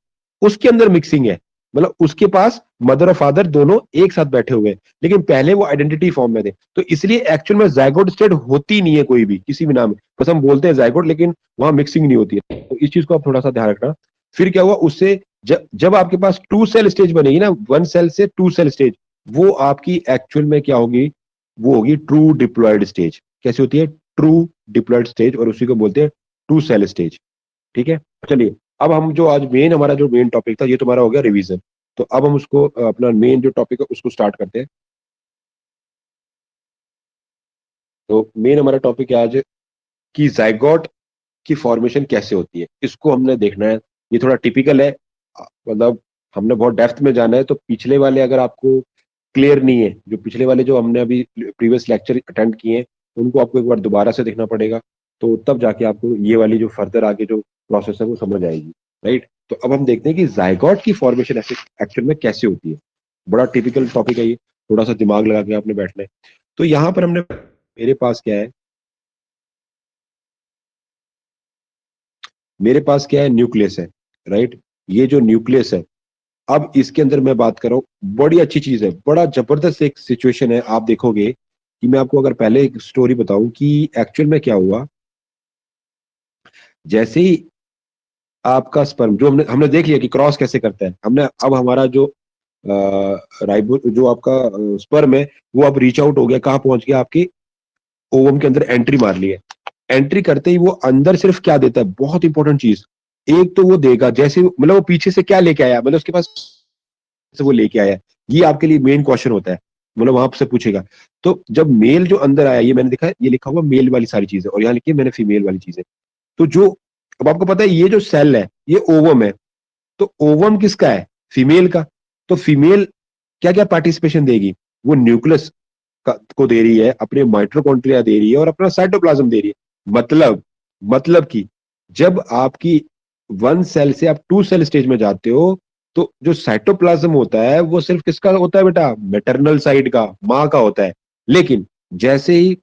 Speaker 1: उसके अंदर मिक्सिंग है, मतलब उसके पास मदर और फादर दोनों एक साथ बैठे हुए हैं, लेकिन पहले वो आइडेंटिटी फॉर्म में थे, तो इसलिए एक्चुअल में जायगोट स्टेट होती नहीं है कोई भी, किसी भी नाम में, बस हम बोलते हैं जायगोट, लेकिन वहां मिक्सिंग नहीं होती है। तो इस चीज को आप थोड़ा सा ध्यान रखना। फिर क्या हुआ उससे, जब आपके पास टू सेल स्टेज बनेगी ना, वन सेल से टू सेल स्टेज, वो आपकी एक्चुअल में क्या होगी, वो होगी ट्रू डिप्लॉयड स्टेज। कैसी होती है? ट्रू डिप्लॉयड स्टेज, और उसी को बोलते हैं टू सेल स्टेज। ठीक है, चलिए, अब हम जो आज हमारा जो मेन टॉपिक था, ये तुम्हारा हो गया रिवीजन। तो अब हम उसको अपना मेन जो टॉपिक है उसको स्टार्ट करते हैं। तो मेन हमारा टॉपिक है आज कि जाइगोट की फॉर्मेशन कैसे होती है, इसको हमने देखना है। ये थोड़ा टिपिकल है, मतलब हमने बहुत डेप्थ में जाना है, तो पिछले वाले अगर आपको क्लियर नहीं है, जो पिछले वाले जो हमने अभी प्रीवियस लेक्चर अटेंड किए हैं, उनको आपको एक बार दोबारा से देखना पड़ेगा, तो तब जाके आपको ये वाली जो फर्दर आगे जो प्रोसेस है वो समझ आएगी, राइट। तो अब हम देखते हैं कि जाइगोट की फॉर्मेशन एक्चुअल में कैसे होती है। बड़ा टिपिकल टॉपिक है ये, थोड़ा सा दिमाग लगा के आपने बैठना है। तो यहाँ पर मेरे पास क्या है, न्यूक्लियस है, राइट। ये जो न्यूक्लियस है, अब इसके अंदर मैं बात कर रहा हूँ, बड़ी अच्छी चीज है, बड़ा जबरदस्त एक सिचुएशन है। आप देखोगे कि मैं आपको अगर पहले एक स्टोरी बताऊं कि एक्चुअल में क्या हुआ, जैसे ही आपका स्पर्म, जो हमने हमने देख लिया कि क्रॉस कैसे करता है, हमने अब हमारा जो राइबो जो आपका स्पर्म है, वो अब रीच आउट हो गया, कहाँ पहुंच गया, आपके ओवम के अंदर एंट्री मार ली है। एंट्री करते ही वो अंदर सिर्फ क्या देता है, बहुत इंपॉर्टेंट चीज, एक तो वो देगा, जैसे मतलब वो पीछे से क्या लेके आया, मतलब उसके पास से वो लेके आया, ये आपके लिए मेन क्वेश्चन होता है। मतलब वहां से पूछेगा। तो जब मेल जो अंदर आया, ये मैंने देखा, ये लिखा हुआ मेल वाली सारी चीजें, और यहाँ लिखी है मैंने फीमेल वाली चीजें। तो जो, अब आपको पता है ये जो सेल है ये ओवम है, तो ओवम किसका है? फीमेल का। तो फीमेल क्या क्या पार्टिसिपेशन देगी? वो न्यूक्लियस को दे रही है, अपने माइटोकॉन्ड्रिया दे रही है, और अपना साइटोप्लाज्म दे रही है। मतलब कि जब आपकी वन सेल से आप टू सेल स्टेज में जाते हो, तो जो साइटोप्लाज्म होता है वो सिर्फ किसका होता है बेटा? मैटरनल साइड का, माँ का होता है। लेकिन जैसे ही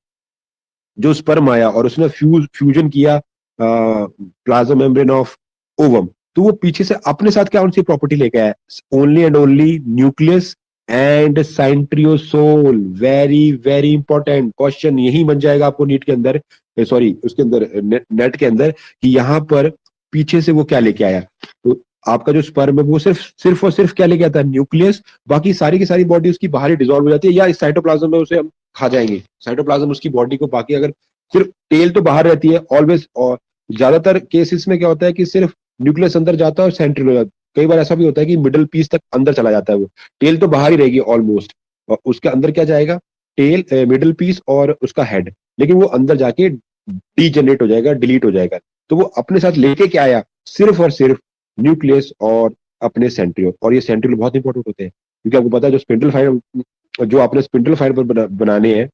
Speaker 1: जो स्पर्म आया और उसने फ्यूजन किया प्लाज्मा मेम्ब्रेन ऑफ ओवम, तो वो पीछे से अपने साथ क्या उनकी प्रॉपर्टी लेके आया? Only and only nucleus and centriole. Very very important question यही बन जाएगा आपको नीट के अंदर, सॉरी उसके अंदर, नेट के अंदर, कि यहाँ पर पीछे से वो क्या लेके आया। तो आपका जो स्पर्म है वो सिर्फ और सिर्फ क्या लेके आता है? न्यूक्लियस। बाकी सारी की सारी बॉडी उसकी बाहर ही डिजोल्व हो जाती है, या इस साइटोप्लाज्म में उसे हम खा जाएंगे। साइटोप्लाज्म उसकी बॉडी को, बाकी अगर सिर्फ टेल तो बाहर रहती है ऑलवेज, और ज्यादातर केसेस में क्या होता है कि सिर्फ न्यूक्लियस अंदर जाता है और सेंट्रल हो जाता है। कई बार ऐसा भी होता है कि मिडल पीस तक अंदर चला जाता है वो, टेल तो बाहर ही रहेगी ऑलमोस्ट, और उसके अंदर क्या जाएगा? टेल, मिडल पीस और उसका हेड, लेकिन वो अंदर जाके डीजनरेट हो जाएगा, डिलीट हो जाएगा। तो वो अपने साथ लेके क्या आया? सिर्फ और सिर्फ न्यूक्लियस और अपने सेंट्रियोल। और ये सेंट्रियोल बहुत इंपॉर्टेंट होते हैं, क्योंकि आपको पता है जो स्पिंडल फाइबर, जो आपने स्पिंडल फाइबर बनाने हैं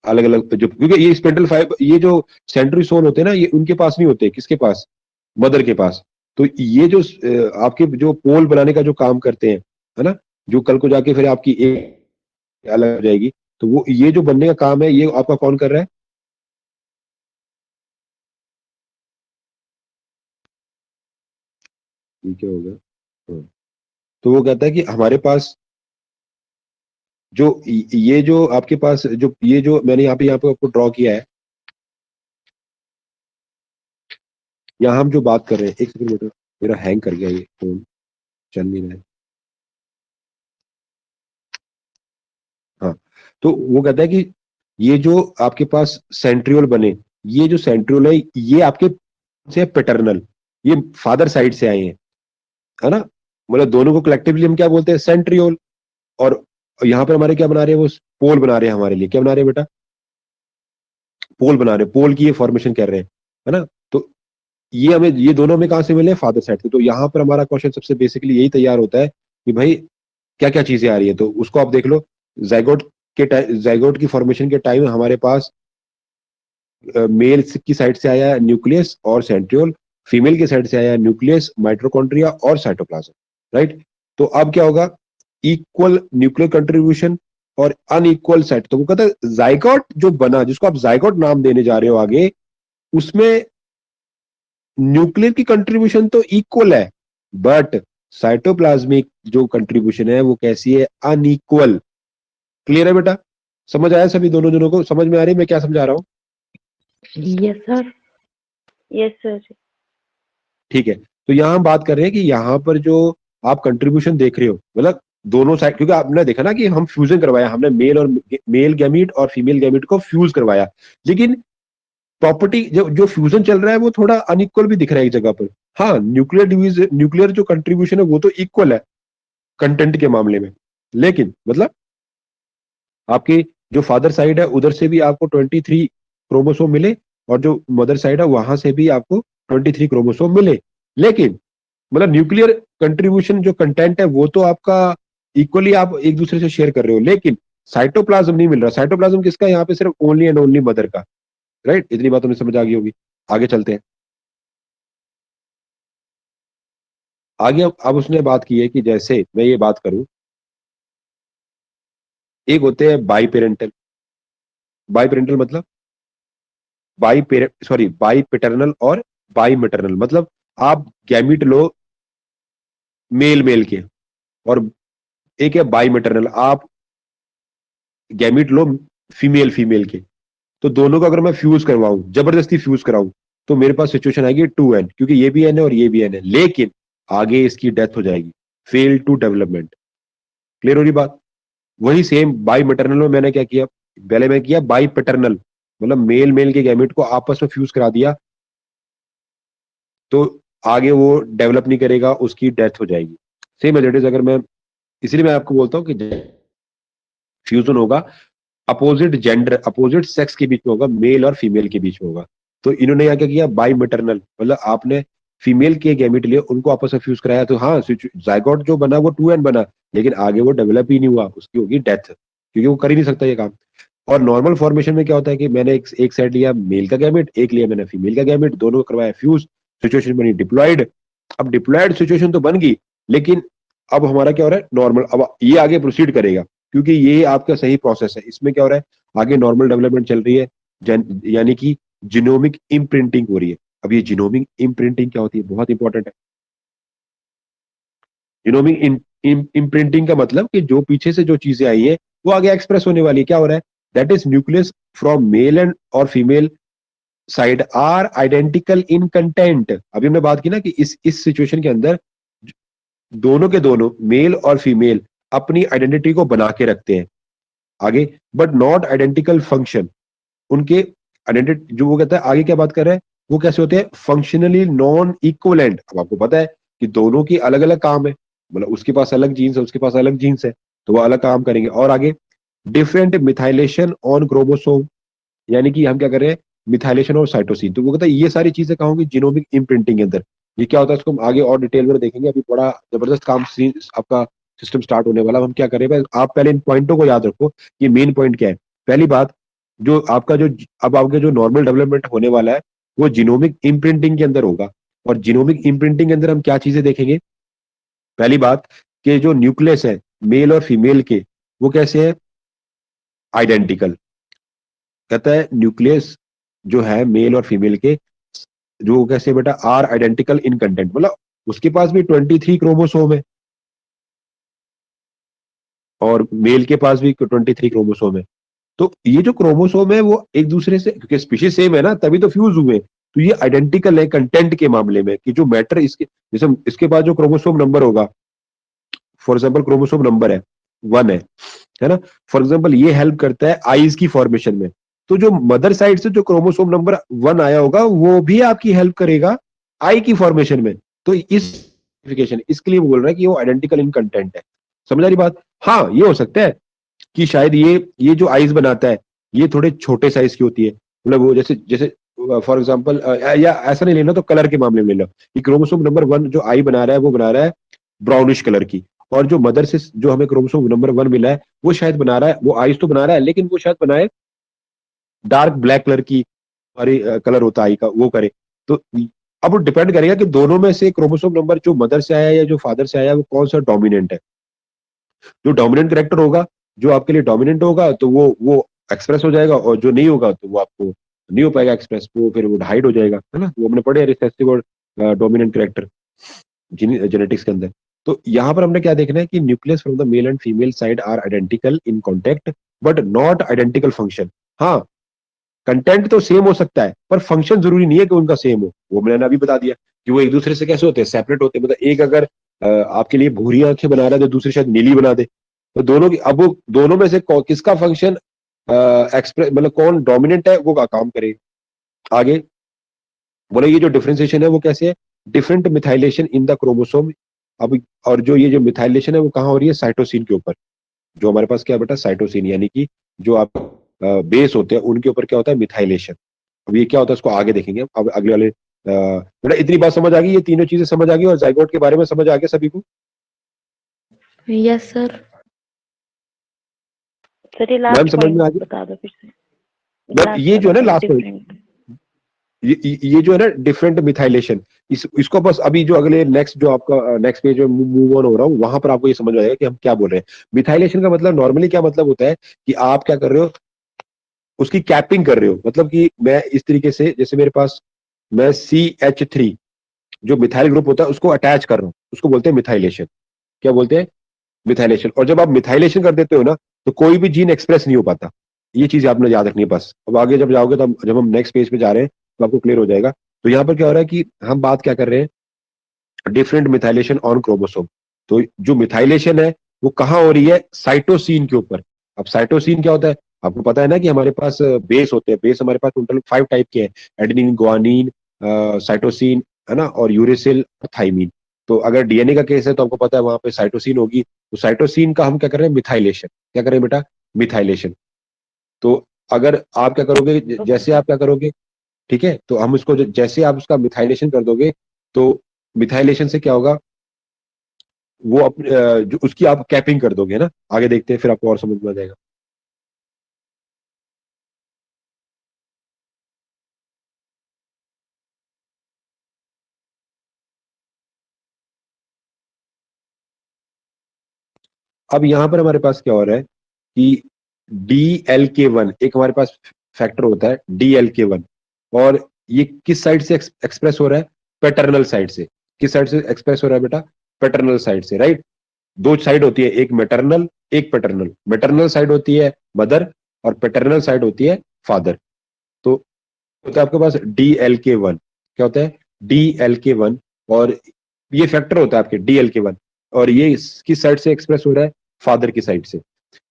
Speaker 1: अलग अलग, जो क्योंकि ये स्पिंडल फाइबर, ये जो सेंट्रियोल होते हैं ना, ये उनके पास नहीं होते। किसके पास? मदर के पास। तो ये जो आपके जो पोल बनाने का जो काम करते हैं, है ना, जो कल को जाके फिर आपकी एक अलग हो जाएगी, तो वो ये जो बनने का काम है ये आपका कौन कर रहा है? ये क्या हो गया? हाँ। तो वो कहता है कि हमारे पास जो ये जो आपके पास जो ये जो मैंने यहाँ पे आपको ड्रॉ किया है, यहाँ हम जो बात कर रहे हैं, एक सेकंड बेटा, मेरा हैंग कर गया ये फोन, चल नहीं रहा है। हाँ। तो वो कहता है कि ये जो आपके पास सेंट्रियोल बने, ये जो सेंट्रियोल है ये आपके से पैटर्नल, ये फादर साइड से आए हैं, है ना। मतलब दोनों को कलेक्टिवली हम क्या बोलते हैं? सेंट्रियोल। और यहाँ पर हमारे क्या बना रहे हैं? वो पोल बना रहे हैं हमारे लिए। क्या बना रहे हैं बेटा? पोल बना रहे हैं, पोल की ये फॉर्मेशन कर रहे हैं, है ना। तो ये दोनों हमें कहाँ से मिले? फादर साइड से। तो यहाँ पर हमारा क्वेश्चन सबसे बेसिकली यही तैयार होता है कि भाई क्या क्या चीजें आ रही है, तो उसको आप देख लो। जाइगोट जाइगोट की फॉर्मेशन के टाइम हमारे पास मेल की साइड से आया न्यूक्लियस और सेंट्रियोल, फीमेल की साइड से आया न्यूक्लियस, माइटोकॉन्ड्रिया और साइटोप्लाज्म, राइट। तो अब क्या होगा? इक्वल न्यूक्लियर कंट्रीब्यूशन और अनइक्वल साइट। तो वो कहता है जाइगोट जो बना, जिसको आप जाइगोट नाम देने जा रहे हो आगे, उसमें न्यूक्लियर की कंट्रीब्यूशन तो इक्वल है, बट साइटोप्लाज्मिक जो कंट्रीब्यूशन है वो कैसी है? अनइक्वल। क्लियर है बेटा? समझ आया सभी दोनों जनों को? समझ में आ रही है मैं क्या समझा रहा हूँ?
Speaker 2: Yes sir.
Speaker 3: Yes sir.
Speaker 1: ठीक है। तो यहाँ हम बात कर रहे हैं कि यहाँ पर जो आप कंट्रीब्यूशन देख रहे हो, मतलब दोनों साइड, क्योंकि आपने देखा ना कि हम फ्यूजन करवाया, हमने मेल गैमीट और फीमेल गैमीट को फ्यूज करवाया, लेकिन प्रॉपर्टी जो फ्यूजन चल रहा है वो थोड़ा अनइक्वल भी दिख रहा है एक जगह पर। हाँ, न्यूक्लियर जो कंट्रीब्यूशन है वो तो इक्वल है कंटेंट के मामले में, लेकिन मतलब आपकी जो फादर साइड है उधर से भी आपको 23 क्रोमोसोम मिले, और जो मदर साइड है वहां से भी आपको 23 क्रोमोसोम मिले, लेकिन मतलब न्यूक्लियर कंट्रीब्यूशन जो कंटेंट है वो तो आपका इक्वली आप एक दूसरे से शेयर कर रहे हो, लेकिन साइटोप्लाज्म नहीं मिल रहा। साइटोप्लाज्म किसका? यहाँ पे सिर्फ ओनली एंड ओनली मदर का, राइट। इतनी बात तुम्हें समझ आ गई होगी। आगे चलते हैं। आगे अब उसने बात की है कि जैसे मैं ये बात करूं, एक होते हैं बाई पेरेंटल। बाई पेरेंटल मतलब बाई पेटर्नल और बाई मैटरनल। मतलब आप गैमीट लो मेल मेल के, और एक है बाई मैटरनल, आप गैमीट लो फीमेल फीमेल के। तो दोनों को अगर मैं फ्यूज करवाऊं, जबरदस्ती फ्यूज कराऊं, तो मेरे पास सिचुएशन आएगी 2n, क्योंकि ये भी n है और ये भी n है, लेकिन आगे इसकी डेथ हो जाएगी, फेल टू डेवलपमेंट। क्लियर हो रही बात? वही सेम बाई मैटरनल में मैंने क्या किया? पहले मैं किया बाई पैटर्नल, मतलब मेल मेल के गैमेट को आपस में फ्यूज करा दिया, तो आगे वो डेवलप नहीं करेगा, उसकी डेथ हो जाएगी। सेम एज इट इज, अगर मैं, इसलिए मैं आपको बोलता हूँ कि फ्यूजन होगा अपोजिट जेंडर, अपोजिट सेक्स के बीच में होगा, मेल और फीमेल के बीच में होगा। तो इन्होंने यहाँ क्या किया, बाई मैटरनल, मतलब आपने फीमेल के गैमेट लिए, उनको आपस में फ्यूज कराया, तो हाँ जायगोट जो बना वो 2n बना, लेकिन आगे वो डेवलप ही नहीं हुआ, उसकी होगी डेथ, क्योंकि वो कर ही नहीं सकता ये काम। और नॉर्मल फॉर्मेशन में क्या होता है कि मैंने एक साइड लिया मेल का गैमेट, एक लिया मैंने फीमेल का गैमेट, दोनों को करवाया फ्यूज, सिचुएशन बनी डिप्लॉयड। अब डिप्लॉयड सिचुएशन तो बन गई, लेकिन अब हमारा क्या हो रहा है, नॉर्मल, अब ये आगे प्रोसीड करेगा, क्योंकि ये आपका सही प्रोसेस है। इसमें क्या हो रहा है, आगे नॉर्मल डेवलपमेंट चल रही है, यानी कि जीनोमिक इम्प्रिंटिंग हो रही है। अब ये जीनोमिक इम्प्रिंटिंग क्या होती है, बहुत इंपॉर्टेंट है। जीनोमिक इम्प्रिंटिंग का मतलब कि जो पीछे से जो चीजें आई है वो आगे एक्सप्रेस होने वाली है। क्या हो रहा है, that is nucleus from male and और female side are identical in content. अभी हमने बात की ना कि इस सिचुएशन के अंदर दोनों के दोनों मेल और फीमेल अपनी आइडेंटिटी को बना के रखते हैं आगे, बट नॉट आइडेंटिकल फंक्शन। उनके आइडेंटिटी जो वो कहता है, आगे क्या बात कर रहे हैं, वो कैसे होते हैं, फंक्शनली नॉन इक्वलेंट। अब आपको पता है कि दोनों की अलग अलग काम है, मतलब उसके पास अलग जीन्स है, उसके पास अलग जीन्स है, तो वो अलग काम करेंगे। और आगे डिफरेंट मिथाइलेशन ऑन क्रोमोसोम, यानी कि हम क्या कर रहे हैं, मिथाइलेशन और साइटोसिन। तो वो कहता है ये सारी चीजें कहाँ होंगी, जीनोमिक इम्प्रिंटिंग के अंदर। ये क्या होता है, उसको हम आगे और डिटेल में देखेंगे। अभी बड़ा जबरदस्त काम आपका सिस्टम स्टार्ट होने वाला। हम क्या करें, आप पहले इन पॉइंटों को याद रखो कि मेन पॉइंट क्या है। पहली बात, जो आपका जो अब आपके जो नॉर्मल डेवलपमेंट होने वाला है वो जीनोमिक इम्प्रिंटिंग के अंदर होगा। और जीनोमिक इम्प्रिंटिंग के अंदर हम क्या चीजें देखेंगे, पहली बात कि जो न्यूक्लियस है मेल और फीमेल के, वो कैसे है, आइडेंटिकल। कहता है न्यूक्लियस जो है मेल और फीमेल के, जो कैसे बेटा, आर आइडेंटिकल इन कंटेंट, मतलब उसके पास भी 23 क्रोमोसोम है और मेल के पास भी 23 क्रोमोसोम है। तो ये जो क्रोमोसोम है वो एक दूसरे से, क्योंकि स्पीशीज सेम है ना, तभी तो फ्यूज हुए, तो ये आइडेंटिकल है कंटेंट के मामले में, कि जो मैटर इसके, जैसे इसके पास जो क्रोमोसोम नंबर होगा, फॉर एग्जाम्पल क्रोमोसोम नंबर है 1 है ना, फॉर एग्जाम्पल ये हेल्प करता है आईज की फॉर्मेशन में। तो जो मदर साइड से जो क्रोमोसोम नंबर 1 आया होगा वो भी आपकी हेल्प करेगा आई की फॉर्मेशन में। तो इस इसके लिए बोल रहा है कि वो आइडेंटिकल इन कंटेंट है। समझ आ रही बात। हाँ ये हो सकता है कि शायद ये जो आईज बनाता है ये थोड़े छोटे साइज की होती है, मतलब वो जैसे जैसे फॉर एग्जाम्पल, या ऐसा नहीं लेना तो कलर के मामले में ले लो कि क्रोमोसोम नंबर 1 जो आई बना रहा है वो बना रहा है ब्राउनिश कलर की, और जो मदर से जो हमें क्रोमोसोम नंबर 1 मिला है वो शायद बना रहा है, वो आइज तो बना रहा है लेकिन वो शायद बनाए डार्क ब्लैक कलर की, हमारी कलर होता है आई का, वो करे। तो अब वो डिपेंड करेगा कि दोनों में से क्रोमोसोम नंबर जो मदर से आया है या जो फादर से आया है वो कौन सा डोमिनेंट है। जो डोमिनेंट करेक्टर होगा, जो आपके लिए डोमिनेंट होगा तो वो एक्सप्रेस हो जाएगा, और जो नहीं होगा तो वो आपको नहीं हो पाएगा एक्सप्रेस, वो फिर वो हाइड हो जाएगा, है ना। वो हमने पढ़े रिसेसिव और डोमिनेंट करेक्टर जेनेटिक्स के अंदर। तो यहाँ पर हमने क्या देखना है कि nucleus from the male and female side are identical in contact but not identical function. हाँ कंटेंट तो सेम हो सकता है पर फंक्शन जरूरी नहीं है कि उनका सेम हो। वो मैंने अभी बता दिया कि वो एक दूसरे से कैसे होते हैं, सेपरेट होते हैं। मतलब एक अगर आपके लिए भूरी आंखें बना रहा है तो दूसरी शायद नीली बना दे, तो दोनों की, अब वो दोनों में से किसका फंक्शन एक्सप्रेस, मतलब कौन डोमिनेंट है वो का काम करेगा। आगे बोले ये जो डिफरेंशिएशन है वो कैसे है, different methylation in the chromosome. अब और जो ये जो मिथाइलेशन है वो कहाँ हो रही है, साइटोसिन के ऊपर। जो हमारे पास क्या बेटा, साइटोसिन, यानी कि जो आप बेस होते हैं उनके ऊपर क्या होता है, मिथाइलेशन। अब ये क्या होता है उसको आगे देखेंगे अब अगले वाले। बेटा इतनी बात समझ आ गई, ये तीनों चीजें समझ आ गई और जाइगोट के बारे में समझ आ गया सभी को।
Speaker 2: Yes sir.
Speaker 3: सर ये
Speaker 1: मैम
Speaker 3: लास्ट
Speaker 1: समझ में आ
Speaker 3: पॉइंट
Speaker 1: गई
Speaker 3: बता दो फिर से।
Speaker 1: मैम,
Speaker 3: लास्ट
Speaker 1: ये जो है ना
Speaker 3: वाला
Speaker 1: लास्ट पॉइंट,
Speaker 3: डिफरेंट।
Speaker 1: ये जो है ना डिफरेंट मिथाइलेशन, इसको बस अभी जो अगले नेक्स्ट जो आपका नेक्स्ट पेज में मूव ऑन हो रहा हूँ वहां पर आपको ये समझ आएगा कि हम क्या बोल रहे हैं। मिथाइलेशन का मतलब नॉर्मली क्या मतलब होता है कि आप क्या कर रहे हो, उसकी कैपिंग कर रहे हो। मतलब कि मैं इस तरीके से, जैसे मेरे पास मैं CH3 जो मिथाइल ग्रुप होता है उसको अटैच कर रहा हूँ, उसको बोलते हैं मिथाइलेशन। क्या बोलते हैं, मिथाइलेशन। और जब आप मिथाइलेशन कर देते हो ना तो कोई भी जीन एक्सप्रेस नहीं हो पाता। ये चीज आपने याद रखनी है बस। अब आगे जब जाओगे तो जब हम नेक्स्ट पेज पे जा रहे हैं तो आपको क्लियर हो जाएगा। तो यहाँ पर क्या हो रहा है कि हम बात क्या कर रहे हैं, डिफरेंट मिथाइलेशन ऑन क्रोमोसोम। तो जो मिथाइलेशन है वो कहाँ हो रही है, साइटोसिन के ऊपर। अब साइटोसिन क्या होता है, आपको पता है ना कि हमारे पास बेस होते हैं। बेस हमारे पास टोटल 5 टाइप के हैं, एडेनिन, गुआनिन, साइटोसिन, है ना, और यूरेसिल, थाइमिन। तो अगर DNA का केस है तो आपको पता है वहां पे साइटोसिन होगी। तो साइटोसिन का हम क्या कर रहे हैं, मिथाइलेशन। क्या करें बेटा, मिथाइलेशन। तो अगर आप क्या करोगे, जैसे आप क्या करोगे, ठीक है, तो हम इसको जैसे आप उसका मिथाइलेशन कर दोगे, तो मिथाइलेशन से क्या होगा, वो अपने जो उसकी आप कैपिंग कर दोगे ना, आगे देखते हैं फिर आपको और समझ में आ जाएगा। अब यहां पर हमारे पास क्या हो रहा है कि DLK1 एक हमारे पास फैक्टर होता है DLK1, और ये किस साइड से एक्सप्रेस हो रहा है, पैटर्नल साइड से। किस साइड से एक्सप्रेस हो रहा है बेटा, पैटर्नल साइड से, राइट। दो साइड होती है, एक मैटरनल एक पैटर्नल। मैटरनल साइड होती है मदर और पैटर्नल साइड होती है फादर। तो होता है आपके पास DLK1, क्या होता है DLK1, और ये फैक्टर होता है आपके DLK1, और ये किस साइड से एक्सप्रेस हो रहा है, फादर की साइड से।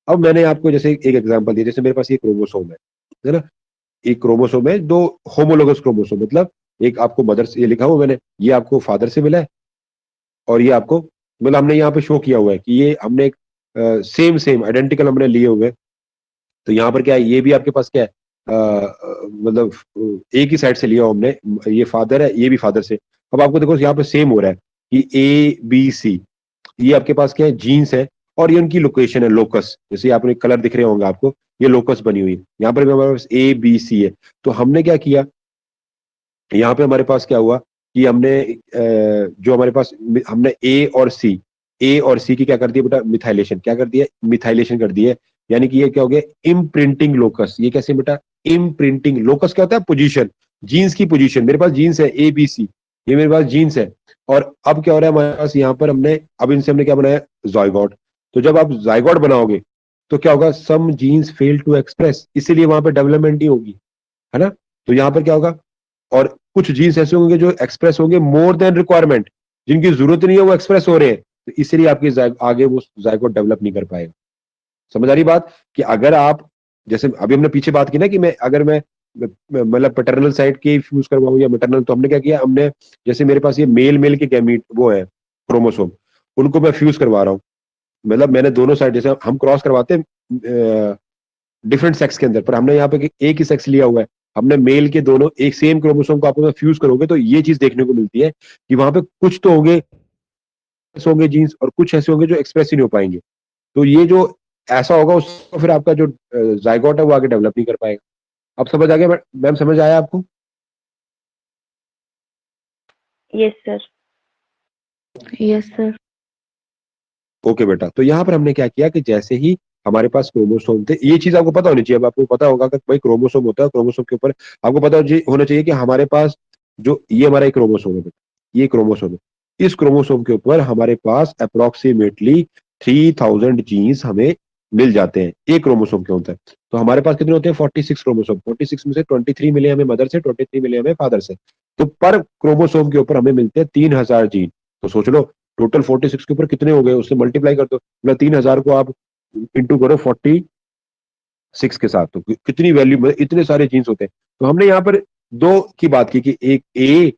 Speaker 1: अब मैंने आपको जैसे एक एग्जांपल दिया, जैसे मेरे पास ये क्रोमोसोम है ना, एक क्रोमोसोम है, दो होमोलोगस क्रोमोसोम, मतलब एक आपको मदर से, ये लिखा हुआ मैंने, ये आपको फादर से मिला है, और ये आपको, मतलब हमने यहाँ पे शो किया हुआ है कि ये हमने एक सेम सेम आइडेंटिकल हमने लिए हुए हैं। तो यहाँ पर क्या है, ये भी आपके पास क्या है, मतलब एक ही साइड से लिया हमने, ये फादर है, ये भी फादर से। अब आपको देखो यहाँ पे सेम हो रहा है कि ABC, ये आपके पास क्या है, जीन्स है, और ये उनकी लोकेशन है, लोकस, जैसे आपने कलर दिख रहे होंगे आपको, ये लोकस बनी हुई है। यहाँ पर भी हमारे पास ABC है। तो हमने क्या किया, यहाँ पे हमारे पास क्या हुआ कि हमने जो हमारे पास, हमने A और C की क्या कर दिया बेटा, मिथाइलेशन, क्या कर दिया, मिथाइलेशन कर दिया। यानी कि ये क्या हो गया, इम्प्रिंटिंग लोकस। ये कैसे बेटा, इम्प्रिंटिंग लोकस क्या होता है, पोजीशन, जीन्स की पोजीशन। मेरे पास जीन्स है ABC, ये मेरे पास जीन्स है, और अब क्या हो रहा है हमारे पास यहाँ पर, हमने अब इनसे हमने क्या बनाया, जायगोट। तो जब आप जायगोट बनाओगे तो क्या होगा, some genes fail to express, इसीलिए वहां पर डेवलपमेंट ही होगी, है ना। तो यहाँ पर क्या होगा, और कुछ जीन्स ऐसे होंगे जो एक्सप्रेस होंगे मोर देन रिक्वायरमेंट, जिनकी जरूरत नहीं है वो एक्सप्रेस हो रहे हैं, तो इसलिए आपकी आगे वो जायगोट डेवलप नहीं कर पाएगा। समझ आ रही बात, कि अगर आप, जैसे अभी हमने पीछे बात की ना कि मैं अगर मैं मतलब पैटर्नल साइड के फ्यूज करवाऊं या मैटरनल, तो हमने क्या किया, हमने जैसे मेरे पास ये मेल मेल के गैमीट वो है, क्रोमोसोम, उनको मैं फ्यूज करवा रहा हूँ। मतलब मैंने दोनों साइड, जैसे हम क्रॉस करवाते हैं डिफरेंट सेक्स के अंदर, पर हमने यहाँ पे एक ही सेक्स लिया हुआ है, हमने मेल के दोनों एक सेम क्रोमोसोम को आपको फ्यूज करोगे, तो ये चीज देखने को मिलती है कि वहां पे कुछ तो होंगे जीन्स, और कुछ ऐसे होंगे जो एक्सप्रेस ही नहीं हो पाएंगे। तो ये जो ऐसा होगा, उसको फिर आपका जो जायगोट है वो आगे डेवलप नहीं कर पाएगा। अब समझ आ गया मैम, समझ आया आपको?
Speaker 3: Yes, sir.
Speaker 2: Yes sir.
Speaker 1: Okay बेटा, तो यहाँ पर हमने क्या किया कि जैसे ही हमारे पास क्रोमोसोम थे, ये चीज आपको पता होनी चाहिए। अब आपको पता होगा कि भाई क्रोमोसोम होता है, क्रोमोसोम के ऊपर आपको पता होना चाहिए कि हमारे पास जो ये हमारा एक क्रोमोसोम है बेटा, ये क्रोमोसोम है, इस क्रोमोसोम के ऊपर हमारे पास अप्रोक्सीमेटली 3000 जीन्स हमें मिल जाते हैं, एक क्रोमोसोम के होता है। तो हमारे पास कितने होते हैं, 46 क्रोमोसोम। 46 में से 23 मिले हमें मदर से, 23 मिले हमें फादर से। तो पर क्रोमोसोम के ऊपर हमें मिलते हैं 3000 जीन। तो सोच लो टोटल 46 के ऊपर कितने हो गए, उससे मल्टीप्लाई कर दो, मतलब 3000 को आप इंटू करो 46 के साथ, तो कितनी वैल्यू, मतलब इतने सारे जीन्स होते हैं। तो हमने यहाँ पर दो की बात की कि एक A,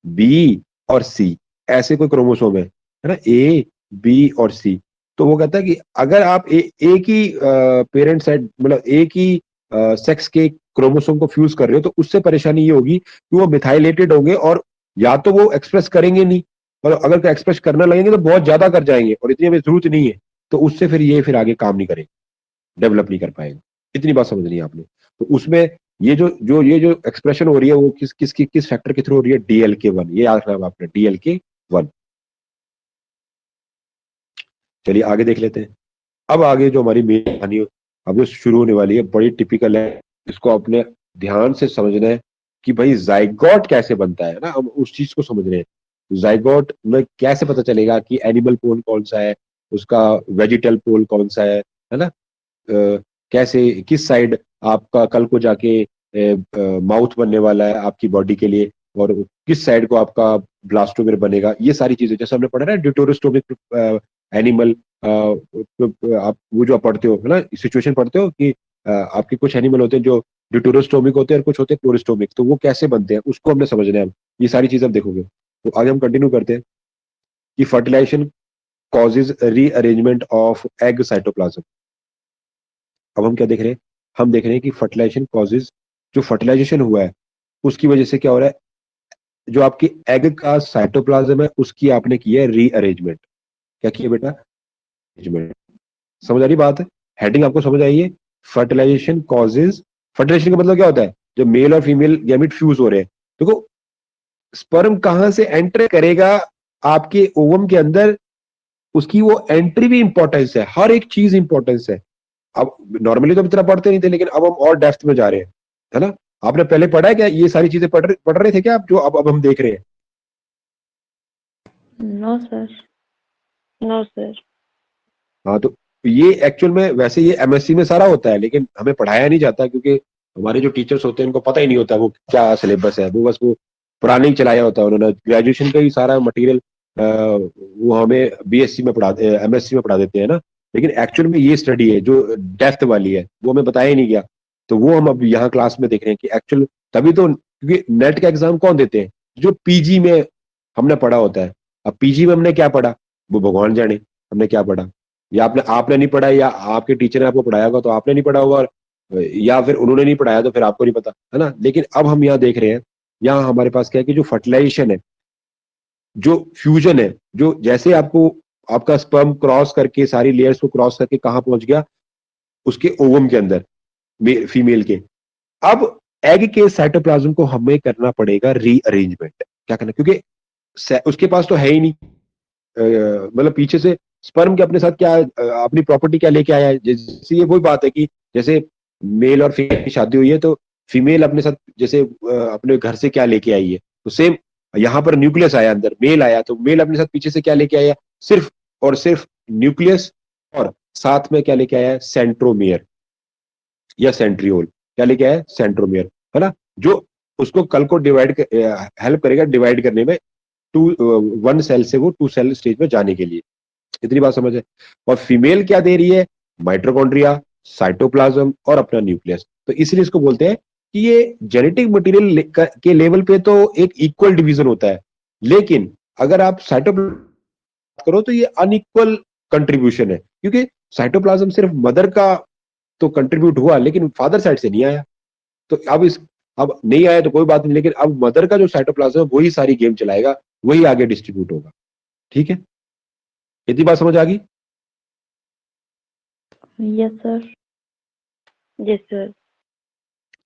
Speaker 1: B और C, ऐसे कोई क्रोमोसोम है ना, A, B और C। तो वो कहता है कि अगर आप एक ही पेरेंट साइड, मतलब एक ही सेक्स के क्रोमोसोम को फ्यूज कर रहे हो, तो उससे परेशानी ये होगी कि वो मिथाइलेटेड होंगे, और या तो वो एक्सप्रेस करेंगे नहीं, और अगर एक्सप्रेस करना लगेंगे तो बहुत ज्यादा कर जाएंगे, और इतनी हमें जरूरत नहीं है। तो उससे फिर ये फिर आगे काम नहीं करेगा, डेवलप नहीं कर पाएगा। इतनी बात समझ ली आपने। तो उसमें ये जो एक्सप्रेशन हो रही है, वो किस फैक्टर के थ्रू हो रही है, DLK1, ये याद रखना आपने, DLK1। चलिए आगे देख लेते हैं। अब आगे जो हमारी मेन कहानी अब जो शुरू होने वाली है, बड़ी टिपिकल है, इसको अपने ध्यान से समझना है कि भाई जाइगोट कैसे बनता है ना, हम उस चीज को समझ रहे हैं। जाइगोट में कैसे पता चलेगा कि एनिमल पोल कौन सा है, उसका वेजिटल पोल कौन सा है ना, कैसे किस साइड आपका कल को जाके माउथ बनने वाला है आपकी बॉडी के लिए, और किस साइड को आपका ब्लास्टोमेर बनेगा, ये सारी चीजें जैसे हमने पढ़ा ना, ड्यूटेरोस्टोमिक एनिमल। आप वो जो आप पढ़ते हो है ना, सिचुएशन पढ़ते हो कि आपके कुछ एनिमल होते हैं जो ड्यूटेरोस्टोमिक होते हैं, और कुछ होते हैं क्लोरिस्टोमिक, तो वो कैसे बनते हैं उसको हमने समझना है। ये सारी चीजें आप देखोगे। तो आगे हम कंटिन्यू करते हैं कि fertilisation causes rearrangement of egg cytoplasm। अब हम क्या देख रहे हैं, हम देख रहे हैं कि फर्टिलाइजेशन कॉजेज, जो फर्टिलाइजेशन हुआ है उसकी वजह से क्या हो रहा है, जो आपकी एग का साइटोप्लाज्म है उसकी आपने की है रीअरेंजमेंट। क्या किया बेटा, अरेंजमेंट। समझ आ रही बात है, हेडिंग आपको समझ आई है, फर्टिलाइजेशन कॉजेज। फर्टिलाइजेशन का मतलब क्या होता है, जब मेल और फीमेल गैमेट फ्यूज हो रहे हैं, देखो स्पर्म कहां से एंटर करेगा आपके ओवम के अंदर, उसकी वो एंट्री भी इंपॉर्टेंस है, हर एक चीज इंपॉर्टेंस है। अब नॉर्मली तो हम इतना पढ़ते नहीं थे, लेकिन अब हम और डेप्थ में जा रहे हैं, है ना। आपने पहले पढ़ा है क्या, ये सारी चीजें पढ़ रहे थे क्या आप, जो अब हम देख रहे हैं?
Speaker 2: No sir.
Speaker 3: No sir.
Speaker 1: हाँ, तो ये एक्चुअल में वैसे ये एमएससी में सारा होता है, लेकिन हमें पढ़ाया नहीं जाता, क्योंकि हमारे जो टीचर्स होते हैं उनको पता ही नहीं होता वो क्या सिलेबस है, वो बस वो पुराने ही चलाया होता है उन्होंने, ग्रेजुएशन का ही सारा मटेरियल वो हमें बीएससी में एमएससी में पढ़ा देते हैं ना। लेकिन एक्चुअल में ये स्टडी है जो डेप्थ वाली है, वो हमें बताया ही नहीं गया। तो वो हम अब यहाँ क्लास में देख रहे हैं कि एक्चुअल, तभी तो, क्योंकि नेट का एग्जाम कौन देते हैं, जो पीजी में हमने पढ़ा होता है। अब पीजी में हमने क्या पढ़ा, वो भगवान जाने हमने क्या पढ़ा, या आपने नहीं पढ़ा, या आपके टीचर ने आपको पढ़ाया होगा तो आपने नहीं पढ़ा होगा, और या फिर उन्होंने नहीं पढ़ाया तो फिर आपको नहीं पता, है ना। लेकिन अब हम यहाँ देख रहे हैं, यहाँ हमारे पास क्या है कि जो फर्टिलाइजेशन है, जो फ्यूजन है, जो जैसे आपको आपका स्पर्म क्रॉस करके सारी लेयर्स को क्रॉस करके कहाँ पहुंच गया, उसके ओवम के अंदर, फीमेल के। अब एग के साइटोप्लाज्म को हमें करना पड़ेगा रीअरेंजमेंट। क्या करना, क्योंकि उसके पास तो है ही नहीं, मतलब पीछे से स्पर्म के अपने साथ क्या अपनी प्रॉपर्टी क्या लेके आया है। जैसे ये वही बात है कि जैसे मेल और फीमेल की शादी हुई है, तो फीमेल अपने साथ जैसे अपने घर से क्या लेके आई है, तो सेम यहाँ पर न्यूक्लियस आया, अंदर मेल आया, तो मेल अपने साथ पीछे से क्या लेके आया, सिर्फ और सिर्फ न्यूक्लियस, और साथ में क्या लेके आया है, सेंट्रोमियर या सेंट्रियोल। क्या लेके आया है, सेंट्रोमियर, है ना, जो उसको कल को हेल्प करेगा डिवाइड करने में, टू वन सेल से वो टू सेल स्टेज में जाने के लिए। इतनी बात समझ है। और फीमेल क्या दे रही है, माइट्रोकॉन्ड्रिया, साइटोप्लाज्म और अपना न्यूक्लियस। तो इसलिए इसको बोलते हैं कि ये जेनेटिक मटेरियल के लेवल पे तो एक इक्वल डिवीजन होता है, लेकिन अगर आप साइटोप्लाज्म करो तो ये अनइक्वल कंट्रीब्यूशन है, क्योंकि साइटोप्लाज्म सिर्फ मदर का तो कंट्रीब्यूट हुआ, लेकिन फादर साइड से नहीं आया। तो अब नहीं आया तो कोई बात नहीं, लेकिन अब मदर का जो साइटोप्लाज्म है वही सारी गेम चलाएगा, वही आगे डिस्ट्रीब्यूट होगा। ठीक है, इतनी बात समझ आ गई?
Speaker 2: Yes sir.
Speaker 3: Yes sir.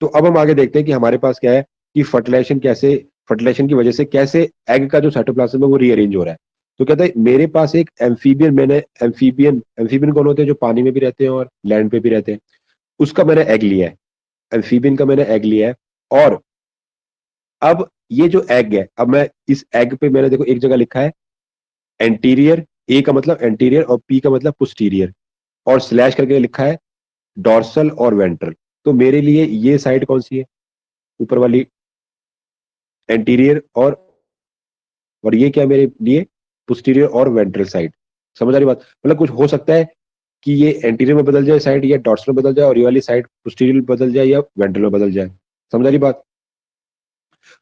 Speaker 1: तो अब हम आगे देखते हैं कि हमारे पास क्या है, कि फर्टिलाइजेशन की वजह से कैसे एग का जो साइटोप्लाज्म है वो रीअरेंज हो रहा है। तो कहता है मेरे पास एक एम्फीबियन कौन होते हैं, जो पानी में भी रहते हैं और लैंड पे भी रहते हैं, उसका मैंने एग लिया है, एम्फीबियन का मैंने एग लिया है। और अब ये जो एग है, अब मैं इस एग पे मैंने देखो एक जगह लिखा है एंटीरियर, ए का मतलब एंटीरियर और पी का मतलब पोस्टीरियर, और स्लैश करके लिखा है डॉर्सल और वेंट्रल। तो मेरे लिए ये साइड कौन सी है, ऊपर वाली एंटीरियर, और ये क्या मेरे लिए, पोस्टीरियर और वेंट्रल साइड। समझ आ रही बात, मतलब कुछ हो सकता है कि ये एंटीरियर में बदल जाए साइड, या डॉर्सल में बदल जाए, और ये वाली साइड पोस्टीरियर में बदल जाए या वेंट्रल में बदल जाए। समझ आ रही बात।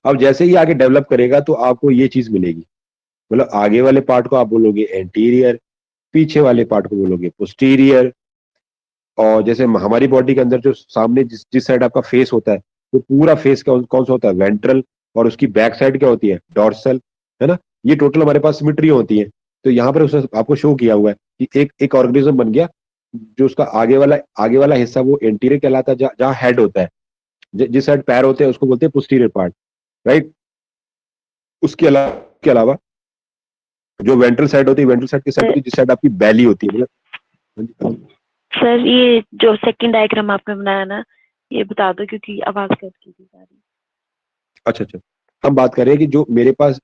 Speaker 1: अब जैसे ही आगे डेवलप करेगा तो आपको ये चीज मिलेगी, मतलब आगे वाले पार्ट को आप बोलोगे एंटीरियर, पीछे वाले पार्ट को बोलोगे पोस्टीरियर। और जैसे हमारी बॉडी के अंदर जो सामने जिस साइड आपका फेस होता है, वो पूरा फेस कौन सा होता है, वेंट्रल, और उसकी बैक साइड क्या होती है, डॉर्सल, है ना। ये टोटल हमारे पास सिमेट्री होती है। तो यहाँ पर उसने आपको शो किया हुआ है कि एक ऑर्गेनिज्म बन गया, जो उसका आगे वाला हिस्सा वो एंटीरियर कहलाता है, जहाँ हेड होता है, जिस साइड पैर होते हैं उसको बोलते हैं पोस्टीरियर पार्ट, राइट। उसके अलावा जो वेंट्रल साइड होती है, वेंट्रल साइड की साइड होती है जिस साइड आपकी बैली होती है, मतलब।
Speaker 3: सर ये जो सेकंड डायग्राम आपने बनाया ना, ये बता दो क्योंकि आवाज कट की थी सारी।
Speaker 1: अच्छा, हम बात कर रहे हैं कि जो मेरे पास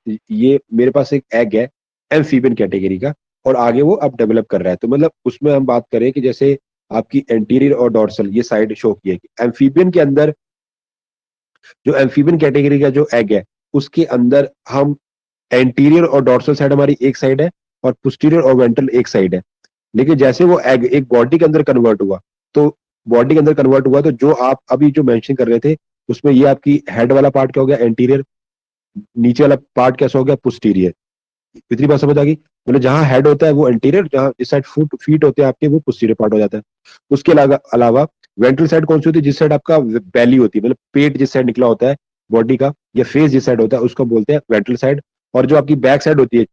Speaker 1: एक एग है एम्फीबियन कैटेगरी का, और आगे वो अब डेवलप कर रहा है। तो मतलब उसमें हम बात करें कि जैसे आपकी एंटीरियर और डॉर्सल ये साइड शो की है कि एम्फीबियन के अंदर, जो एम्फीबियन कैटेगरी का जो एग है उसके अंदर हम एंटीरियर और डॉर्सल साइड हमारी एक साइड है, और पोस्टीरियर और वेंट्रल एक साइड है। लेकिन जैसे वो एग एक बॉडी के अंदर कन्वर्ट हुआ, तो जो आप अभी जो मेंशन कर रहे थे, उसमें ये आपकी हेड वाला पार्ट क्या हो गया, एंटीरियर, नीचे वाला पार्ट कैसा हो गया, पोस्टीरियर। इतनी बात समझ आ गई, मतलब जहां हेड होता है वो एंटीरियर, जहां इस साइड फीट होते हैं आपके, वो पोस्टीरियर पार्ट हो जाता है। उसके अलावा वेंट्रल साइड कौन सी होती है? जिस साइड आपका बेली होती है, मतलब पेट जिस साइड निकला होता है बॉडी का, या फेस जिस साइड होता है, उसको बोलते हैं वेंट्रल साइड। और जो आपकी बैक साइड होती है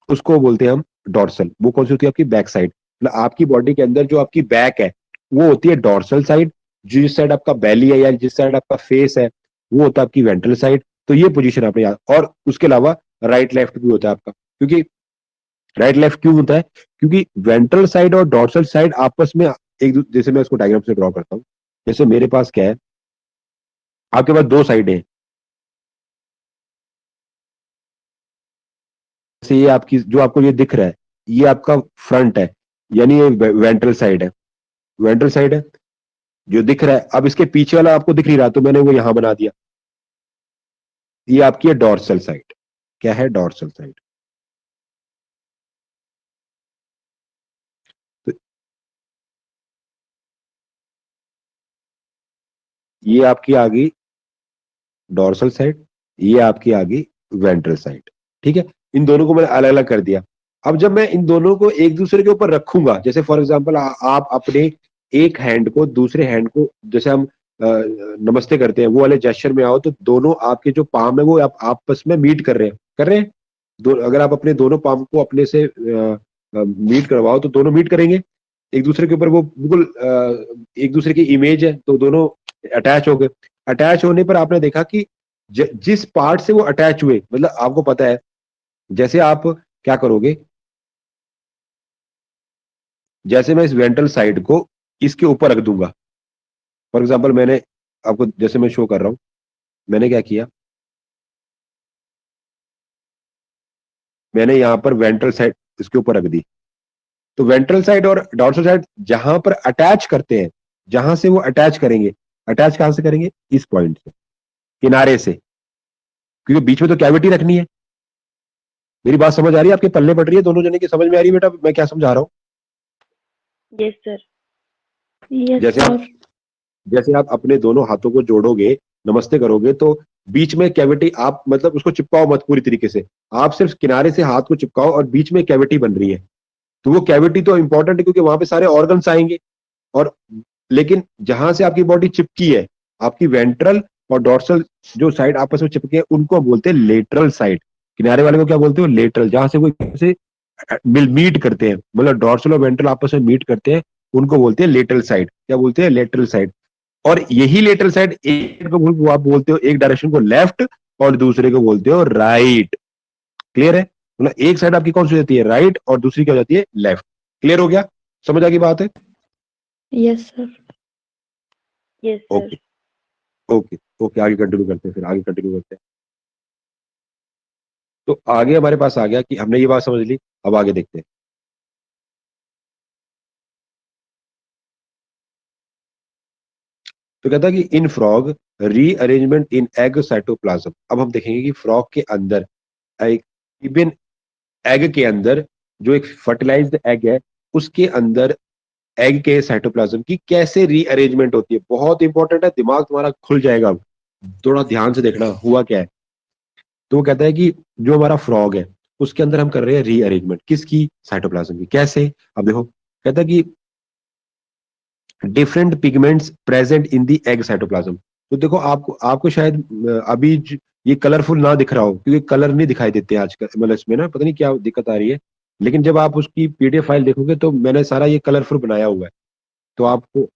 Speaker 1: उसको बोलते हैं हम डॉर्सल। वो कौन सी होती है? आपकी बैक साइड। मतलब आपकी बॉडी के अंदर जो आपकी बैक है वो होती है डॉर्सल साइड, जिस साइड आपका बेली है या जिस साइड आपका फेस है वो होता है आपकी वेंट्रल साइड। तो ये पोजीशन आपने याद, और उसके अलावा राइट लेफ्ट भी होता है आपका। क्योंकि राइट लेफ्ट क्यों होता है? क्योंकि वेंट्रल साइड और डॉर्सल साइड आपस में जैसे मैं इसको डायग्राम से ड्रॉ करता हूँ, जैसे मेरे पास क्या है, आपके पास दो साइड है। जैसे ये आपकी जो आपको ये दिख रहा है ये आपका फ्रंट है, यानी ये वेंट्रल साइड है। वेंट्रल साइड है जो दिख रहा है। अब इसके पीछे वाला आपको दिख नहीं रहा तो मैंने वो यहां बना दिया, ये आपकी है डॉर्सल साइड। क्या है? Dorsal side. तो ये आपकी आ गई डॉर्सल साइड, ये आपकी आ गई वेंट्रल साइड। ठीक है, इन दोनों को मैंने अलग अलग कर दिया। अब जब मैं इन दोनों को एक दूसरे के ऊपर रखूंगा, जैसे फॉर एग्जांपल आप अपने एक हैंड को दूसरे हैंड को, जैसे हम नमस्ते करते हैं वो वाले जेस्चर में आओ, तो दोनों आपके जो पाम है वो आप आपस में मीट कर रहे हैं, कर रहे हैं। अगर आप अपने दोनों पाम को अपने से मीट करवाओ तो दोनों मीट करेंगे एक दूसरे के ऊपर। वो बिल्कुल एक दूसरे की इमेज है तो दोनों अटैच हो गए। अटैच होने पर आपने देखा कि जिस पार्ट से वो अटैच हुए, मतलब आपको पता है, जैसे आप क्या करोगे, जैसे मैं इस वेंट्रल साइड को इसके ऊपर रख दूंगा, फॉर एग्जांपल मैंने आपको जैसे मैं शो कर रहा हूं, मैंने क्या किया, मैंने यहां पर वेंट्रल साइड इसके ऊपर रख दी। तो वेंट्रल साइड और डॉर्सल साइड जहां पर अटैच करते हैं, जहां से वो अटैच करेंगे, अटैच कहां से करेंगे? इस पॉइंट से, किनारे से, क्योंकि बीच में तो कैविटी रखनी है। मेरी बात समझ आ रही है? आपके पल्ले पड़ रही है? दोनों जने की समझ में आ रही है बेटा मैं क्या समझा रहा हूँ?
Speaker 3: Yes sir.
Speaker 2: यस
Speaker 1: जैसे आप
Speaker 2: सर।
Speaker 1: जैसे आप अपने दोनों हाथों को जोड़ोगे, नमस्ते करोगे, तो बीच में कैविटी, आप मतलब उसको चिपकाओ मत पूरी तरीके से, आप सिर्फ किनारे से हाथ को चिपकाओ और बीच में कैविटी बन रही है। तो वो कैविटी तो इंपॉर्टेंट है क्योंकि वहां पे सारे ऑर्गन्स आएंगे। और लेकिन जहां से आपकी बॉडी चिपकी है, आपकी वेंट्रल और डॉर्सल जो साइड आपस में चिपके हैं उनको बोलते हैं लेटरल साइड। किनारे वाले को क्या बोलते हो? लेटरल। जहां से वो से मीट करते हैं, मतलब डॉर्सल और वेंट्रल आपस में मीट करते हैं, उनको बोलते हैं लेटरल साइड। क्या बोलते हैं? Lateral side. और यही लेटरल साइड एक को आप बोलते हो, एक डायरेक्शन को लेफ्ट और दूसरे को बोलते हो राइट। क्लियर है? मतलब एक साइड आपकी कौन सी हो जाती है? राइट, और दूसरी क्या हो जाती है? लेफ्ट। क्लियर हो गया? समझ आ गई बात है?
Speaker 2: Yes sir.
Speaker 3: Yes sir.
Speaker 1: Okay okay okay, आगे कंटिन्यू करते हैं, फिर आगे कंटिन्यू करते हैं। तो आगे हमारे पास आ गया कि हमने ये बात समझ ली, अब आगे देखते हैं। तो कहता है कि इन फ्रॉग रीअरेंजमेंट इन एग साइटोप्लाज्म। अब हम देखेंगे कि फ्रॉग के अंदर, एक इवन एग के अंदर, जो एक फर्टिलाइज्ड एग है उसके अंदर एग के साइटोप्लाज्म की कैसे रीअरेंजमेंट होती है। बहुत इंपॉर्टेंट है, दिमाग तुम्हारा खुल जाएगा अब। थोड़ा ध्यान से देखना हुआ क्या है। तो वो कहता है कि जो हमारा फ्रॉग है उसके अंदर हम कर रहे हैं रीअरेंजमेंट किसकी? साइटोप्लाज्म की। कैसे? अब देखो, कहता है कि different pigments present in the egg cytoplasm. तो देखो, आपको शायद अभी ये कलरफुल ना दिख रहा हो क्योंकि कलर नहीं दिखाई देते आजकल, मतलब इसमें ना पता नहीं क्या दिक्कत आ रही है। लेकिन जब आप उसकी पीडीएफ फाइल देखोगे तो मैंने सारा ये कलरफुल बनाया हुआ है, तो आपको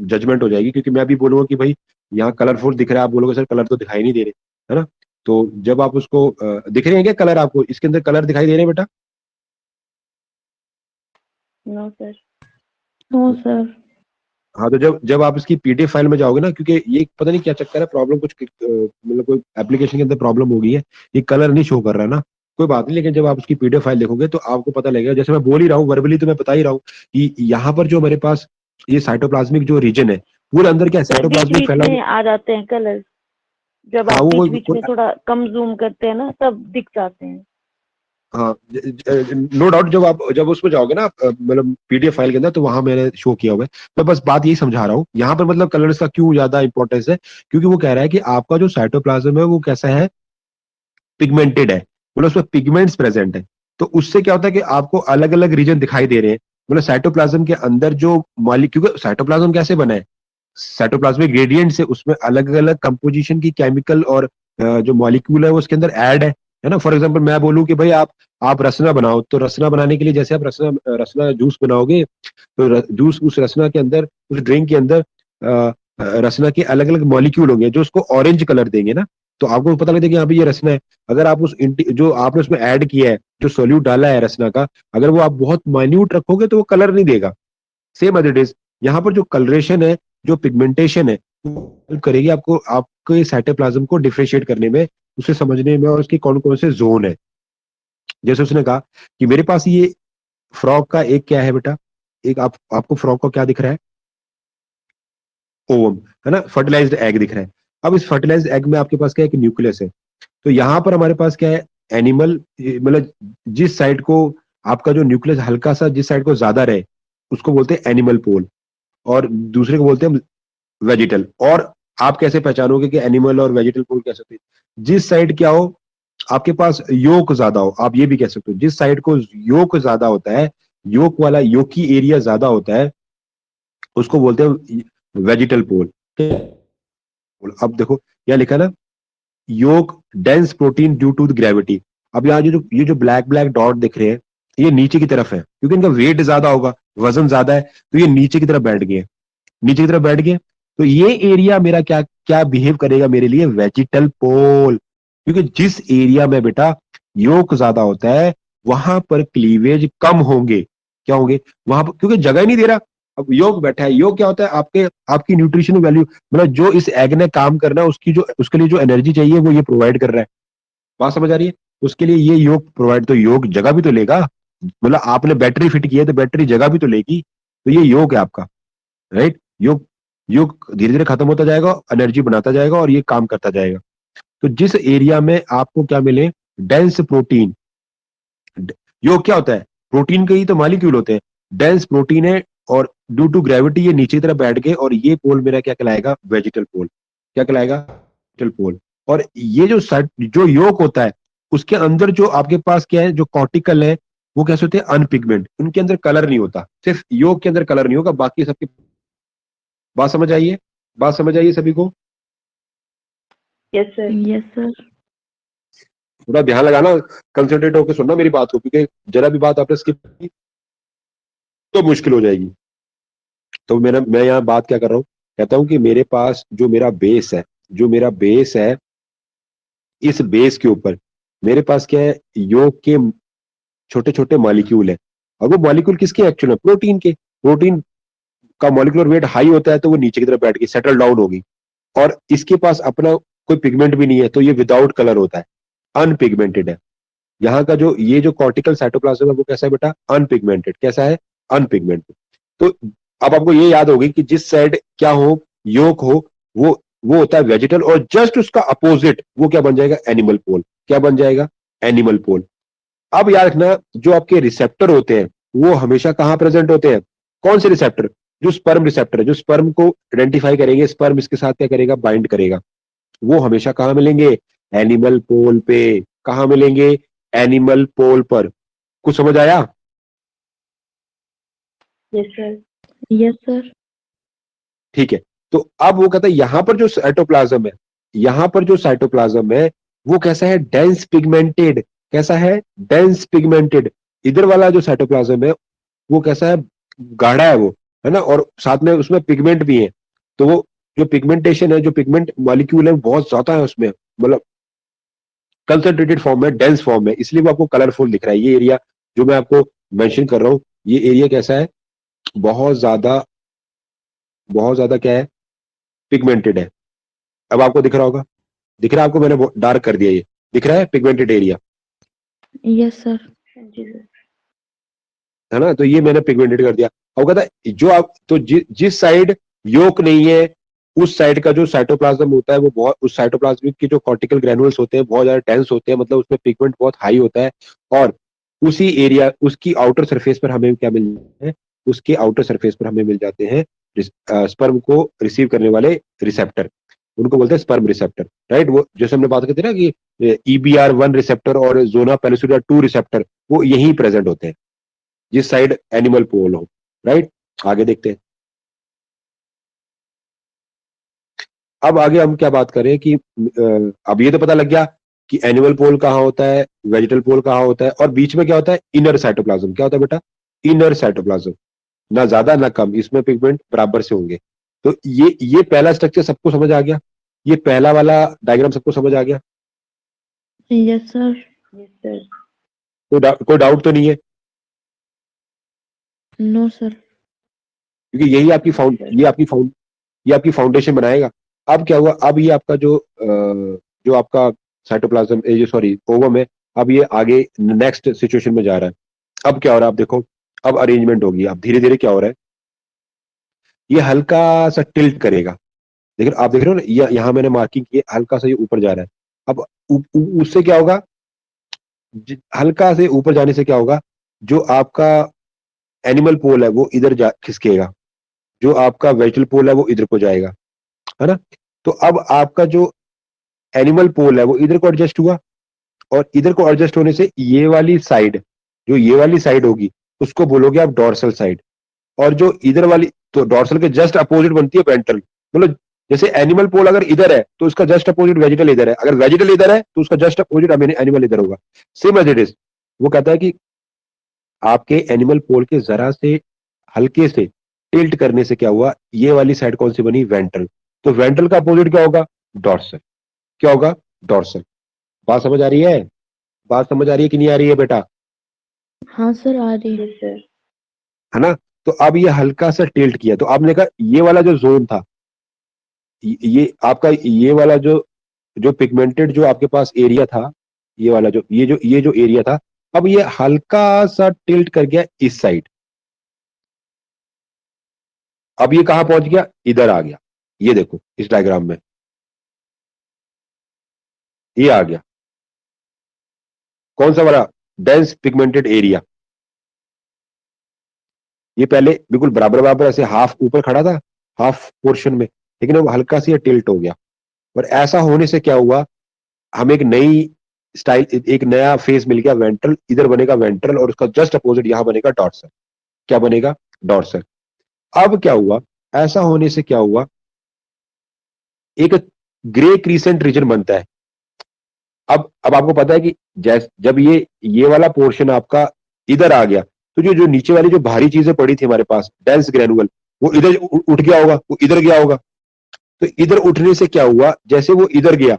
Speaker 1: जजमेंट हो जाएगी। क्योंकि मैं अभी बोलूंगा कि भाई यहाँ कलरफुल दिख रहा है, आप बोलोगे सर कलर तो दिखाई नहीं दे रहे, है ना? तो जब आप उसको दिख रहे हैं क्या कलर? आपको इसके अंदर कलर दिखाई दे रहे हैं बेटा?
Speaker 3: No sir.
Speaker 2: No sir.
Speaker 1: हाँ, तो जब जब आप इसकी पीडीएफ फाइल में जाओगे ना, क्योंकि ये पता नहीं क्या चक्कर है, प्रॉब्लम कुछ मतलब कोई एप्लीकेशन के अंदर प्रॉब्लम हो गई है, ये कलर नहीं शो कर रहा है ना। कोई बात नहीं, लेकिन जब आप उसकी पीडीएफ फाइल देखोगे तो आपको पता लगेगा। जैसे मैं बोल ही रहा हूँ वर्बली, तो मैं बता ही रहा हूँ कि यहाँ पर जो मेरे पास ये साइटोप्लाज्मिक जो रीजन है, पूरे अंदर क्या है,
Speaker 3: सर बीच
Speaker 1: साइटोप्लाज्मिक
Speaker 3: बीच
Speaker 1: फैला
Speaker 3: में आ जाते हैं कलर, जब
Speaker 1: हाँ
Speaker 3: आप
Speaker 1: वो
Speaker 3: बीच बीच में थोड़ा कम जूम करते हैं ना तब दिख जाते हैं।
Speaker 1: हाँ, नो डाउट। जब उसमें जाओगे ना मतलब पीडीएफ फाइल के अंदर, तो वहां मैंने शो किया हुआ है। मैं बस बात यही समझा रहा हूँ यहाँ पर, मतलब कलर्स का क्यों ज्यादा इंपॉर्टेंस है, क्योंकि वो कह रहा है कि आपका जो साइटोप्लाज्म है वो कैसा है? पिगमेंटेड है, मतलब उसमें पिगमेंट्स प्रेजेंट है। तो उससे क्या होता है कि आपको अलग अलग रीजन दिखाई दे रहे हैं। मतलब साइटोप्लाज्म के अंदर जो मॉलिक्यूल, क्योंकि साइटोप्लाज्म कैसे बना है, साइटोप्लाज्मिक ग्रेडियंट से, उसमें अलग अलग कंपोजिशन की केमिकल और जो मॉलिक्यूल है वो उसके अंदर ऐड है ना। फॉर एग्जांपल मैं बोलूं कि भाई आप रसना बनाओ, तो रसना बनाने के लिए जैसे आप रसना रसना जूस बनाओगे, तो जूस उस रसना के अंदर, उस ड्रिंक के अंदर रसना के अलग अलग मॉलिक्यूल होंगे जो उसको ऑरेंज कलर देंगे ना, तो आपको पता लगेगा कि यहाँ पे ये रसना है। अगर आप जो आपने उसमें ऐड किया है, जो सोल्यूट डाला है रसना का, अगर वो आप बहुत माइन्यूट रखोगे तो वो कलर नहीं देगा। सेम एज इट इज, यहाँ पर जो कलरेशन है, जो पिगमेंटेशन है, वो हेल्प करेगी आपको आपके साइटोप्लाज्म को डिफरेंशिएट करने में, उसे समझने में, और उसके कौन कौन से जोन है। जैसे उसने कहा कि मेरे पास ये फ्रॉग का एक क्या है बेटा, एक आपको फ्रॉग का क्या दिख रहा है, ओवम, है ना, फर्टिलाइज्ड एग दिख रहा है। अब इस फर्टिलाइज्ड एग में आपके पास क्या है, कि न्यूक्लियस है। तो यहाँ पर हमारे पास क्या है, एनिमल, मतलब जिस साइड को आपका जो न्यूक्लियस हल्का सा, जिस साइड को ज्यादा रहे, उसको बोलते हैं एनिमल पोल, और दूसरे को बोलते हैं वेजिटल। और आप कैसे पहचानोगे कि एनिमल और वेजिटल पोल कह सकते हैं, जिस साइड क्या हो, आपके पास योक ज्यादा हो, आप ये भी कह सकते हो, जिस साइड को योक ज्यादा होता है, योक वाला योकी एरिया ज्यादा होता है, उसको बोलते हैं वेजिटल पोल। अब देखो यहाँ लिखा ना, yolk dense protein due to the gravity. अब यहाँ ये जो ब्लैक ब्लैक डॉट दिख रहे हैं, ये नीचे की तरफ है, क्योंकि इनका वेट ज्यादा होगा, वजन ज्यादा है, तो ये नीचे की तरफ बैठ गए, नीचे की तरफ बैठ गए। तो ये एरिया मेरा क्या क्या बिहेव करेगा मेरे लिए, वेजिटल पोल। क्योंकि जिस एरिया में बेटा योक ज्यादा होता है, वहां पर क्लीवेज कम होंगे। क्या होंगे वहां पर, क्योंकि जगह ही नहीं दे रहा। अब योग बैठा है, योग क्या होता है, आपकी न्यूट्रिशन वैल्यू, मतलब जो इस एग ने काम करना है, उसकी जो उसके लिए जो एनर्जी चाहिए वो ये प्रोवाइड कर रहा है। बात समझ आ रही है, उसके लिए ये योग प्रोवाइड, तो योग जगह भी तो लेगा। मतलब आपने बैटरी फिट की है तो बैटरी जगह भी तो लेगी, तो ये योग है आपका, राइट। योग योग धीरे धीरे खत्म होता जाएगा, एनर्जी बनाता जाएगा, और ये काम करता जाएगा। तो जिस एरिया में आपको क्या मिले, डेंस प्रोटीन, योग क्या होता है, प्रोटीन के ही तो मॉलिक्यूल होते हैं, डेंस प्रोटीन है, और ड्यू टू ग्रेविटी ये नीचे की तरफ बैठ गए, और ये पोल मेरा क्या कहलाएगा, वेजिटल पोल। क्या कहलाएगा, वेजिटल पोल। और ये जो योग होता है, उसके अंदर जो आपके पास क्या है, जो कॉर्टिकल है, वो कैसे होते हैं, अनपिगमेंट, उनके अंदर कलर नहीं होता। सिर्फ योग के अंदर कलर नहीं होगा, बाकी सबके। बात समझ आई है, बात समझ आई है सभी को।
Speaker 3: Yes sir.
Speaker 2: Yes sir.
Speaker 1: थोड़ा ध्यान लगाना, कंसंट्रेट होकर सुनना मेरी बात को, क्योंकि जरा भी बात आपने स्किप की तो मुश्किल हो जाएगी। तो मैं यहाँ बात क्या कर रहा हूँ, कहता हूँ कि मेरे पास जो मेरा बेस है, जो मेरा बेस है, इस बेस के ऊपर मेरे पास क्या है, योग के छोटे छोटे मॉलिक्यूल है। और वो मॉलिक्यूल किसके एक्चुअल में, प्रोटीन के। प्रोटीन का मॉलिक्यूलर वेट हाई होता है, तो वो नीचे की तरफ बैठ गई, सेटल डाउन होगी। और इसके पास अपना कोई पिगमेंट भी नहीं है, तो ये विदाउट कलर होता है, अनपिगमेंटेड है। यहाँ का जो ये जो कॉर्टिकल साइटोप्लाज्म है, वो कैसा है बेटा, अनपिगमेंटेड। कैसा है, अनपिगमेंटेड। तो अब आपको ये याद होगी कि जिस साइड क्या हो, योग हो, वो होता है वेजिटल, और जस्ट उसका अपोजिट वो क्या बन जाएगा, एनिमल पोल। क्या बन जाएगा, एनिमल पोल। अब याद रखना, जो आपके रिसेप्टर होते हैं, वो हमेशा कहां प्रेजेंट होते हैं, कौन से रिसेप्टर, जो स्पर्म रिसेप्टर है, जो स्पर्म को आइडेंटिफाई करेंगे, स्पर्म इसके साथ क्या करेगा, बाइंड करेगा, वो हमेशा कहां मिलेंगे, एनिमल पोल पे। कहां मिलेंगे, एनिमल पोल पर। कुछ समझ आया,
Speaker 3: यस सर।
Speaker 2: Yes sir.
Speaker 1: ठीक है। तो अब वो कहता है यहां पर जो साइटोप्लाज्म है, यहां पर जो साइटोप्लाज्म है, वो कैसा है, डेंस पिगमेंटेड। कैसा है, डेंस पिगमेंटेड। इधर वाला जो साइटोप्लाज्म है, वो कैसा है, गाढ़ा है वो, है ना, और साथ में उसमें पिगमेंट भी है। तो वो जो पिगमेंटेशन है, जो पिगमेंट मॉलिक्यूल है, वो बहुत ज्यादा है उसमें, मतलब कंसंट्रेटेड फॉर्म में, डेंस फॉर्म में, इसलिए वो आपको कलरफुल दिख रहा है। ये एरिया जो मैं आपको मेंशन कर रहा हूँ, ये एरिया कैसा है, बहुत ज्यादा, बहुत ज्यादा क्या है, पिगमेंटेड है। अब आपको दिख रहा होगा, दिख रहा है आपको, मैंने डार्क कर दिया, ये दिख रहा है पिगमेंटेड एरिया,
Speaker 2: यस सर।
Speaker 3: हाँ जी सर।
Speaker 1: है ना। तो ये मैंने पिगमेंटेड कर दिया। अब कहता है जो आप तो जिस साइड योक नहीं है, उस साइड का जो साइटोप्लाज्म होता है, वो बहुत, उस साइटोप्लाज्मिक के जो कॉर्टिकल ग्रैनुल्स होते हैं, बहुत ज्यादा डेंस होते हैं, मतलब उसमें पिगमेंट बहुत हाई होता है। और उसी एरिया, उसकी आउटर सरफेस पर हमें क्या मिल जाता है, उसके आउटर सरफेस पर हमें मिल जाते हैं स्पर्म को रिसीव करने वाले रिसेप्टर, उनको बोलते हैं स्पर्म रिसेप्टर, राइट। वो जैसे हमने बात करते ना कि EBR1 रिसेप्टर और जोना पेनिसुला 2 रिसेप्टर, वो यहीं प्रेजेंट होते हैं। जिस साइड एनिमल पोल हो, राइट। आगे देखते हैं। अब आगे हम क्या बात करें कि अब ये तो पता लग गया कि एनिमल पोल कहाँ होता है, वेजिटल पोल कहाँ होता है, और बीच में क्या होता है, इनर साइटोप्लाज्म। क्या होता है बेटा, इनर साइटोप्लाज्म। ना ज्यादा ना कम, इसमें पिगमेंट बराबर से होंगे। तो ये पहला स्ट्रक्चर सबको समझ आ गया, ये पहला वाला डायग्राम सबको समझ आ गया।
Speaker 2: Yes sir.
Speaker 3: Yes sir.
Speaker 1: कोई डाउट तो नहीं है,
Speaker 2: नो सर।
Speaker 1: क्योंकि यही आपकी ये आपकी फाउंडेशन बनाएगा। अब क्या हुआ, अब ये आपका जो आपका साइटोप्लाज्म, ये सॉरी ओवम है, अब ये आगे नेक्स्ट सिचुएशन में जा रहा है। अब क्या हो रहा है, आप देखो, अब अरेंजमेंट होगी। अब धीरे धीरे क्या हो रहा है, ये हल्का सा टिल्ट करेगा। देखो, आप देख रहे हो ना, यहाँ मैंने मार्किंग की है, हल्का सा ये ऊपर जा रहा है। अब उससे क्या होगा, हल्का से ऊपर जाने से क्या होगा, जो आपका एनिमल पोल है वो इधर जा खिसकेगा, जो आपका वेजिटल पोल है वो इधर को जाएगा, है ना। तो अब आपका जो एनिमल पोल है वो इधर को एडजस्ट हुआ, और इधर को एडजस्ट होने से ये वाली साइड, जो ये वाली साइड होगी, उसको बोलोगे आप डोर्सल साइड। और जो इधर वाली, तो डोर्सल के जस्ट अपोजिट बनती है वेंट्रल। मतलब जैसे एनिमल पोल अगर इधर है तो उसका जस्ट अपोजिट वेजिटल इधर है, अगर वेजिटल इधर है तो उसका जस्ट अपोजिट एनिमल इधर होगा। Same as it is. वो कहता है कि आपके एनिमल पोल के जरा से हल्के से टिल्ट करने से क्या हुआ, ये वाली साइड कौन सी बनी, वेंट्रल। तो वेंट्रल का अपोजिट क्या होगा, डोर्सल। क्या होगा, डोर्सल। बात समझ आ रही है, बात समझ आ रही है कि नहीं आ रही है बेटा,
Speaker 2: हाँ सर आ रही है।
Speaker 3: Yes sir.
Speaker 1: है ना। तो अब ये हल्का सा टिल्ट किया, तो आपने कहा ये वाला जो जोन था, ये आपका ये वाला जो जो पिगमेंटेड जो आपके पास एरिया था, ये वाला जो ये जो एरिया था, अब ये हल्का सा टिल्ट कर गया इस साइड। अब ये कहां पहुंच गया, इधर आ गया। ये देखो इस डायग्राम में ये आ गया, कौन सा वाला, डेंस पिगमेंटेड एरिया। ये पहले बिल्कुल बराबर बराबर ऐसे हाफ ऊपर खड़ा था, हाफ पोर्शन में, लेकिन अब हल्का सा ये टिल्ट हो गया। और ऐसा होने से क्या हुआ, हमें एक नई स्टाइल, एक नया फेस मिल गया, वेंट्रल। इधर बनेगा वेंट्रल, और उसका जस्ट अपोजिट यहां बनेगा डॉर्सल। क्या बनेगा, डॉर्सल। अब क्या हुआ, ऐसा होने से क्या हुआ, एक ग्रे क्रीसेंट रीजन बनता है। अब आपको पता है कि जब ये वाला पोर्शन आपका इधर आ गया, तो जो जो नीचे वाली जो भारी चीजें पड़ी थी हमारे पास, डेंस ग्रेनुअल, वो इधर उठ गया होगा, वो इधर गया होगा। तो इधर उठने से क्या हुआ, जैसे वो इधर गया,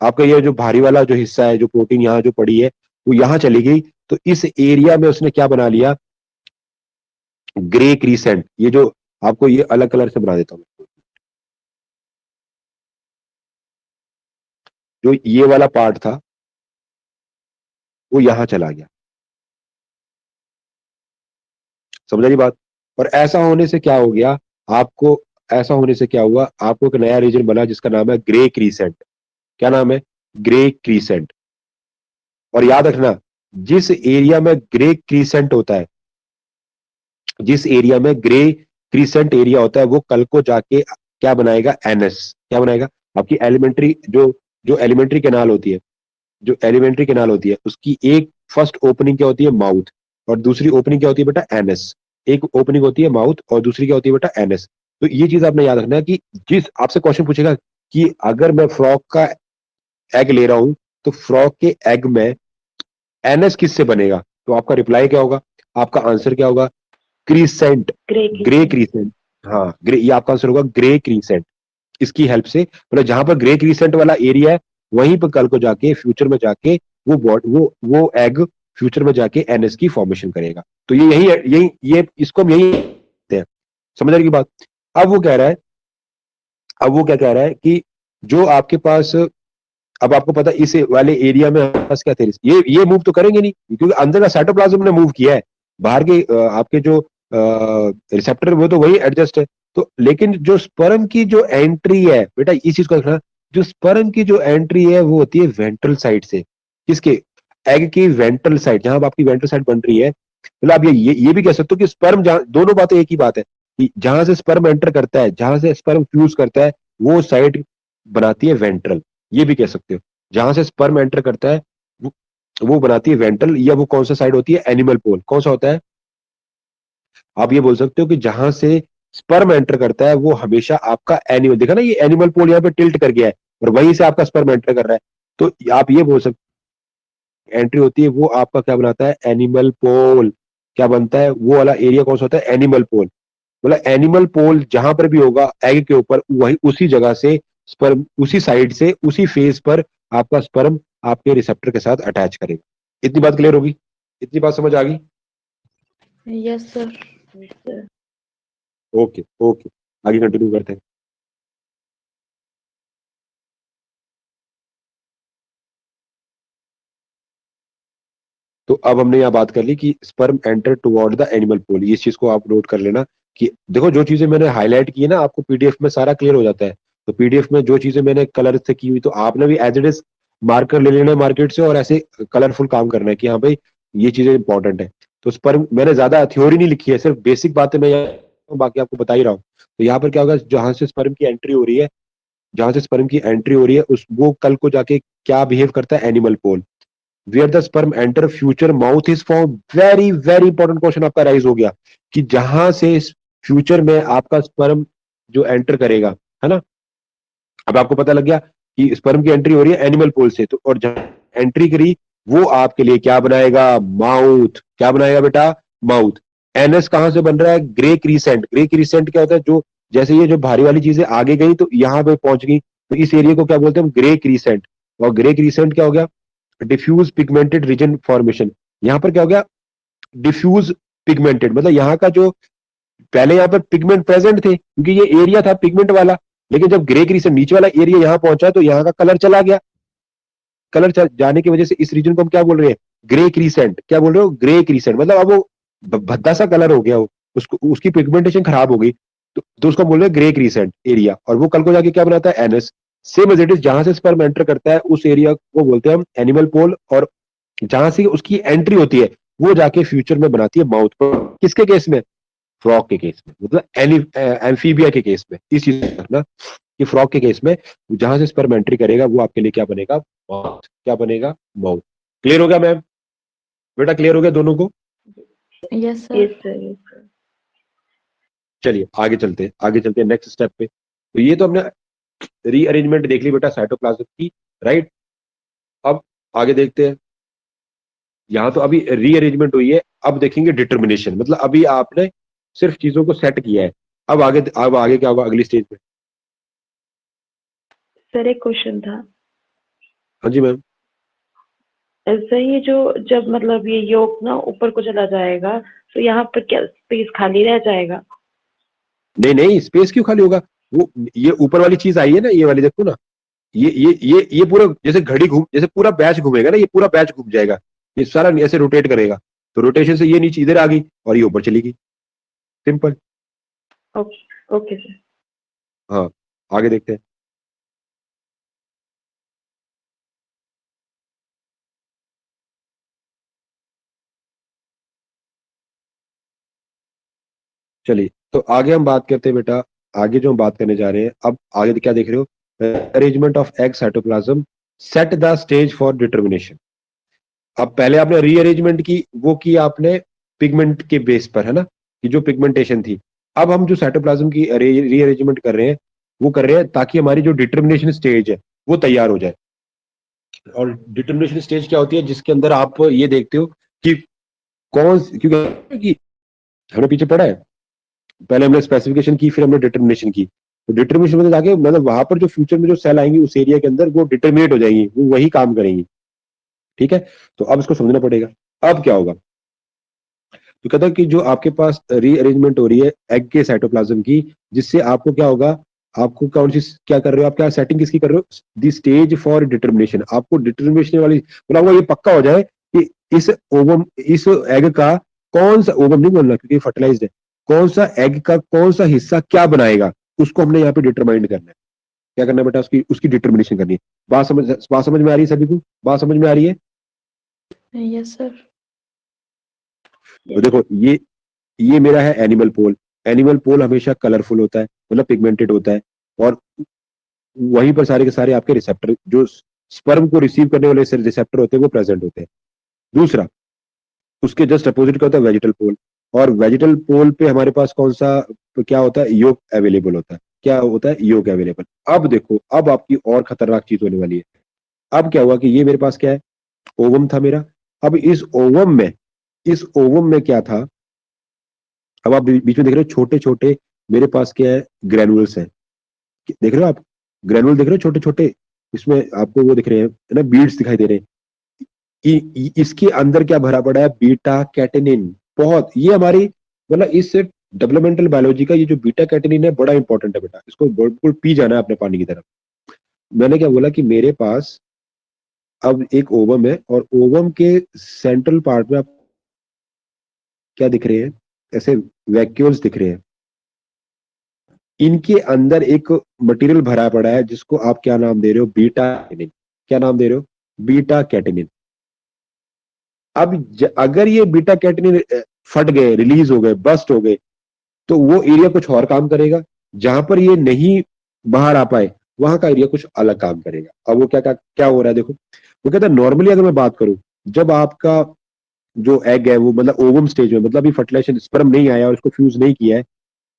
Speaker 1: आपका ये जो भारी वाला जो हिस्सा है, जो प्रोटीन यहाँ जो पड़ी है, वो यहां चली गई। तो इस एरिया में उसने क्या बना लिया, ग्रे क्रीसेंट। ये जो आपको ये अलग कलर से बना देता हूं, जो ये वाला पार्ट था वो यहां चला गया। समझ रही बात। और ऐसा होने से क्या हो गया, आपको ऐसा होने से क्या हुआ, आपको एक नया रीजन बना जिसका नाम है ग्रे क्रीसेंट। क्या नाम है, ग्रे क्रीसेंट। और याद रखना, जिस एरिया में ग्रे क्रीसेंट होता है, जिस एरिया में ग्रे क्रीसेंट एरिया होता है, वो कल को जाके क्या बनाएगा, एनएस। क्या बनाएगा, आपकी एलिमेंट्री जो जो एलिमेंट्री कैनाल होती है, जो एलिमेंट्री कैनाल होती है, उसकी एक फर्स्ट ओपनिंग क्या होती है, माउथ। और दूसरी ओपनिंग क्या होती है बेटा, एनएस। एक ओपनिंग होती है माउथ, और दूसरी क्या होती है बेटा, एनएस। तो ये चीज आपने याद रखना है कि जिस आपसे क्वेश्चन पूछेगा कि अगर मैं फ्रॉग का एग ले रहा हूं, तो फ्रॉग के एग में एनएस किससे बनेगा, तो आपका रिप्लाई क्या होगा, आपका आंसर क्या होगा, क्रीसेंट।
Speaker 3: Grey
Speaker 1: grey crescent. हाँ, ग्रे, ये आपका आंसर होगा, ग्रे क्रीसेंट। इसकी हेल्प से, मतलब जहां पर ग्रे क्रीसेंट वाला एरिया है, वहीं पर कल को जाके फ्यूचर में जाके वो एग फ्यूचर में जाके एनएस की फॉर्मेशन करेगा। तो ये यही यही ये इसको हम यही कहते हैं। समझ रहे की बात। अब वो कह रहा है, अब वो क्या कह रहा है कि जो आपके पास, अब आपको पता है इस वाले एरिया में हमारे पास क्या थे, ये मूव तो करेंगे नहीं, क्योंकि अंदर का साइटोप्लाज्म ने मूव किया है। बाहर के आपके जो रिसेप्टर, वो तो वही एडजस्ट है। तो लेकिन जो स्पर्म की जो एंट्री है बेटा, इस चीज को रखना, जो स्पर्म की जो एंट्री है वो होती है वेंट्रल साइड से। किसके, एग की वेंट्रल साइड, जहां आपकी वेंट्रल साइड बन रही है। मतलब आप ये भी कह सकते हो कि स्पर्म, जहां, दोनों बातें एक ही बात है कि जहां से स्पर्म एंटर करता है, जहां से स्पर्म फ्यूज करता है, वो साइड बनाती है वेंट्रल। ये भी कह सकते हो, जहां से स्पर्म एंटर करता है वो बनाती है वेंट्रल। या वो कौन सा साइड होती है, एनिमल पोल। कौन सा होता है, आप ये बोल सकते हो कि जहां से स्पर्म एंटर करता है वो हमेशा आपका एनिमल, देखा ना ये एनिमल पोल यहाँ पे टिल्ट कर गया है और वहीं से आपका स्पर्म एंटर कर रहा है, तो आप ये बोल सकते एंट्री होती है वो आपका क्या बनाता है, एनिमल पोल। क्या बनता है वो वाला एरिया, कौन सा होता है, एनिमल पोल। मतलब एनिमल पोल जहां पर भी होगा एग के ऊपर, वही उसी जगह से स्पर्म, उसी साइड से, उसी फेज पर आपका स्पर्म आपके रिसेप्टर के साथ अटैच करेगा। इतनी बात क्लियर होगी? इतनी बात समझ आ गई?
Speaker 2: Yes sir.
Speaker 1: ओके ओके, आगे कंटिन्यू करते हैं। तो अब हमने यहाँ बात कर ली कि sperm enter toward the animal pole. इस चीज को आप नोट कर लेना कि देखो जो चीजें मैंने हाईलाइट की है ना, आपको पीडीएफ में सारा क्लियर हो जाता है। तो पीडीएफ में जो चीजें मैंने कलर से की हुई, तो आपने भी एज इट इज मार्कर ले लेना है मार्केट से और ऐसे कलरफुल काम करना है कि हाँ भाई ये चीजें इंपॉर्टेंट है। तो स्पर्म मैंने ज्यादा थ्योरी नहीं लिखी है, सिर्फ बेसिक बातें मैं यहाँ बाकी आपको बता ही रहा हूँ। तो यहाँ पर क्या होगा, जहां से स्पर्म की एंट्री हो रही है, जहां से स्पर्म की एंट्री हो रही है उस वो कल को जाके क्या बिहेव करता है, animal pole. Where the sperm enter future mouth is form. Very very important question आपका राइज हो गया कि जहां से फ्यूचर में आपका स्पर्म जो एंटर करेगा, है ना, अब आपको पता लग गया कि स्पर्म की एंट्री हो रही है एनिमल पोल से, तो और जहां एंट्री करी वो आपके लिए क्या बनाएगा, माउथ। क्या बनाएगा बेटा, माउथ। एनएस कहां से बन रहा है, ग्रे क्रीसेंट। ग्रे क्रीसेंट क्या होता है, जो जैसे ये जो भारी वाली चीजें आगे गई तो यहां पे पहुंच गई, तो इस एरिया को क्या बोलते हैं हम, ग्रे क्रीसेंट। और ग्रे क्रीसेंट क्या हो गया, डिफ्यूज पिगमेंटेड रीजन फॉर्मेशन। यहां पर क्या हो गया, डिफ्यूज पिगमेंटेड, मतलब यहाँ का जो पहले यहाँ पर पिगमेंट प्रेजेंट थे क्योंकि ये एरिया था पिगमेंट वाला, लेकिन जब ग्रे क्रीसेंट नीचे वाला एरिया यहाँ पहुंचा तो यहाँ का कलर चला गया। कलर जाने की वजह से इस रीजन को हम क्या बोल रहे हैं, ग्रे क्रीसेंट। क्या बोल रहे हो, ग्रे क्रीसेंट, मतलब अब वो भद्दा सा कलर हो गया, वो उसको उसकी पिगमेंटेशन खराब हो गई, तो उसको बोल रहे हैं ग्रे क्रीसेंट एरिया। और वो कल को जाके क्या बनाता है, anus. Same as it is, जहां से स्पर्म एंटर करता है उस एरिया को बोलते हैं हम एनिमल पोल, और जहां से उसकी एंट्री होती है वो जाके फ्यूचर में बनाती है माउथ। किसके केस में, फ्रॉग के केस में, मतलब एम्फीबिया के केस में। इस चीज ना कि फ्रॉग के केस में जहां से स्पर्म एंट्री करेगा वो आपके लिए क्या बनेगा, माउथ। क्या बनेगा, माउथ। क्लियर हो गया मैम, बेटा क्लियर हो गया दोनों को?
Speaker 2: Yes sir.
Speaker 3: Yes sir, yes sir.
Speaker 1: चलिए आगे चलते हैं, आगे चलते हैं नेक्स्ट स्टेप पे। तो ये तो हमने रीअरेंजमेंट देख ली बेटा साइटोप्लाज्म की, राइट। अब आगे देखते हैं। यहाँ तो अभी रीअरेंजमेंट हुई है, अब देखेंगे डिटर्मिनेशन। मतलब अभी आपने सिर्फ चीजों को सेट किया है, अब आगे क्या होगा अगली स्टेज में?
Speaker 3: सर एक क्वेश्चन था।
Speaker 1: हाँ जी मैम।
Speaker 3: ऐसा ये जो जब मतलब ये योग ना ऊपर को चला जाएगा तो यहाँ पर क्या स्पेस खाली रह जाएगा?
Speaker 1: नहीं नहीं, स्पेस क्यों खाली होगा, वो ये ऊपर वाली चीज आई है ना, ये वाली देखो ना, ये पूरा जैसे घड़ी घूम, जैसे पूरा बैच घूमेगा ना, ये पूरा बैच घूम जाएगा, ये सारा ऐसे रोटेट करेगा, तो रोटेशन से ये नीचे इधर आ गई और ये ऊपर चली गई। सिंपल।
Speaker 3: Okay okay sir.
Speaker 1: हाँ, आगे देखते हैं। चलिए तो आगे हम बात करते हैं बेटा। आगे जो हम बात करने जा रहे हैं, अब आगे क्या देख रहे हो, arrangement of egg cytoplasm, set the stage for determination. अब पहले आपने रीअरेंजमेंट की, वो की आपने पिगमेंट के बेस पर, है ना, कि जो पिगमेंटेशन थी। अब हम जो साइटोप्लाज्म की रीअरेंजमेंट कर रहे हैं, वो कर रहे हैं ताकि हमारी जो डिटर्मिनेशन स्टेज है वो तैयार हो जाए। और डिटर्मिनेशन स्टेज क्या होती है, जिसके अंदर आप ये देखते हो कि क्योंकि हमने पीछे पढ़ा है, पहले हमने स्पेसिफिकेशन की फिर हमने डिटर्मिनेशन की। तो डिटर्मिनेशन में जाके मतलब वहां पर जो फ्यूचर में जो सेल आएंगी उस एरिया के अंदर वो डिटर्मिनेट हो जाएंगी, वो वही काम करेंगी। ठीक है, तो अब इसको समझना पड़ेगा। अब क्या होगा, तो कहता है कि जो आपके पास रीअरेंजमेंट हो रही है एग के साइटोप्लाज्म की, जिससे आपको क्या होगा, आपको कौन सी क्या कर रहे हो, आप क्या सेटिंग किसकी कर रहे हो, दी स्टेज फॉर डिटर्मिनेशन। आपको डिटर्मिनेशन वाली मतलब ये पक्का हो जाए कि इस एग का कौन सा, ओवम नहीं बोलना क्योंकि फर्टिलाइज्ड है, कौन सा एग का कौन सा हिस्सा क्या बनाएगा, उसको हमने यहाँ पे डिटरमाइन करना है। क्या करना है बेटा, उसकी उसकी डिटर्मिनेशन करनी है। बात समझ में आ रही है सभी को, बात समझ में आ रही है?
Speaker 2: Yes sir.
Speaker 1: तो देखो ये मेरा है एनिमल पोल। एनिमल पोल हमेशा कलरफुल होता है, मतलब पिगमेंटेड होता है, और वहीं पर सारे के सारे आपके रिसेप्टर, जो स्पर्म को रिसीव करने वाले रिसेप्टर होते हैं वो प्रेजेंट होते हैं। दूसरा, उसके जस्ट अपोजिट क्या होता है, वेजिटल पोल। और वेजिटल पोल पे हमारे पास कौन सा क्या होता है, योग अवेलेबल होता है। क्या होता है, योग अवेलेबल। अब देखो, अब आपकी और खतरनाक चीज होने वाली है। अब क्या हुआ कि ये मेरे पास क्या है, ओवम था मेरा। अब इस ओवम में क्या था, अब आप बीच में देख रहे हो छोटे छोटे मेरे पास क्या है, ग्रेनुल्स हैं। देख रहे हो आप, ग्रेनुल देख रहे हो छोटे छोटे, इसमें आपको वो दिख रहे हैं ना, बीड्स दिखाई दे रहे हैं। इसके अंदर क्या भरा पड़ा है, बीटा कैटेनिन। बहुत, ये हमारी मतलब इस डेवलपमेंटल बायोलॉजी का ये जो बीटा कैटेनिन है बड़ा इंपॉर्टेंट है बेटा, इसको बिल्कुल पी जाना है अपने पानी की तरफ। मैंने क्या बोला कि मेरे पास अब एक ओवम है, और ओवम के सेंट्रल पार्ट में आप क्या दिख रहे हैं, ऐसे वैक्यूल्स दिख रहे हैं। इनके अंदर एक मटेरियल भरा पड़ा है जिसको आप क्या नाम दे रहे हो, बीटा कैटेनिन। क्या नाम दे रहे हो, बीटा कैटेनिन। अब अगर ये बीटा कैटेनिन फट गए, रिलीज हो गए, बस्ट हो गए, तो वो एरिया कुछ और काम करेगा। जहां पर ये नहीं बाहर आ पाए, वहां का एरिया कुछ अलग काम करेगा। अब वो क्या हो रहा है, देखो। वो कहता है नॉर्मली अगर मैं बात करूं, जब आपका जो एग है वो मतलब ओवम स्टेज में, मतलब अभी फर्टिलाइजेशन स्पर्म नहीं आया और उसको फ्यूज नहीं किया है,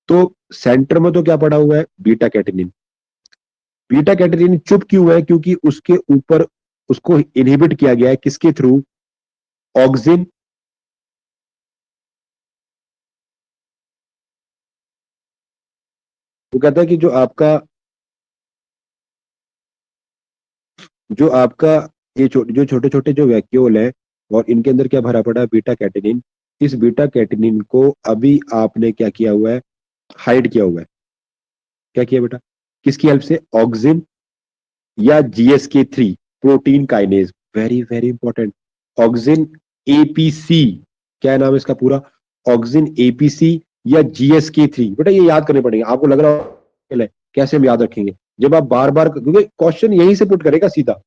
Speaker 1: तो सेंटर में तो क्या पड़ा हुआ है, बीटा कैटेनिन। बीटा कैटेनिन चुप क्यों है, क्योंकि उसके ऊपर उसको इनहिबिट किया गया है, किसके थ्रू, ऑक्सिन। वो कहता है कि जो आपका ये जो छोटे छोटे जो वैक्यूल है, और इनके अंदर क्या भरा पड़ा है, बीटा कैटेनिन। इस बीटा कैटेनिन को अभी आपने क्या किया हुआ है, हाइड किया हुआ है। क्या किया बेटा, किसकी हेल्प से, ऑक्सिन या GSK3 protein kinase. Very very important, auxin APC। क्या नाम है इसका पूरा, ऑक्सिन APC या GSK3। बेटा ये याद करने पड़ेंगे, आपको लग रहा है कैसे हम याद रखेंगे, जब आप बार बार, क्योंकि क्वेश्चन यहीं से पुट करेगा सीधा।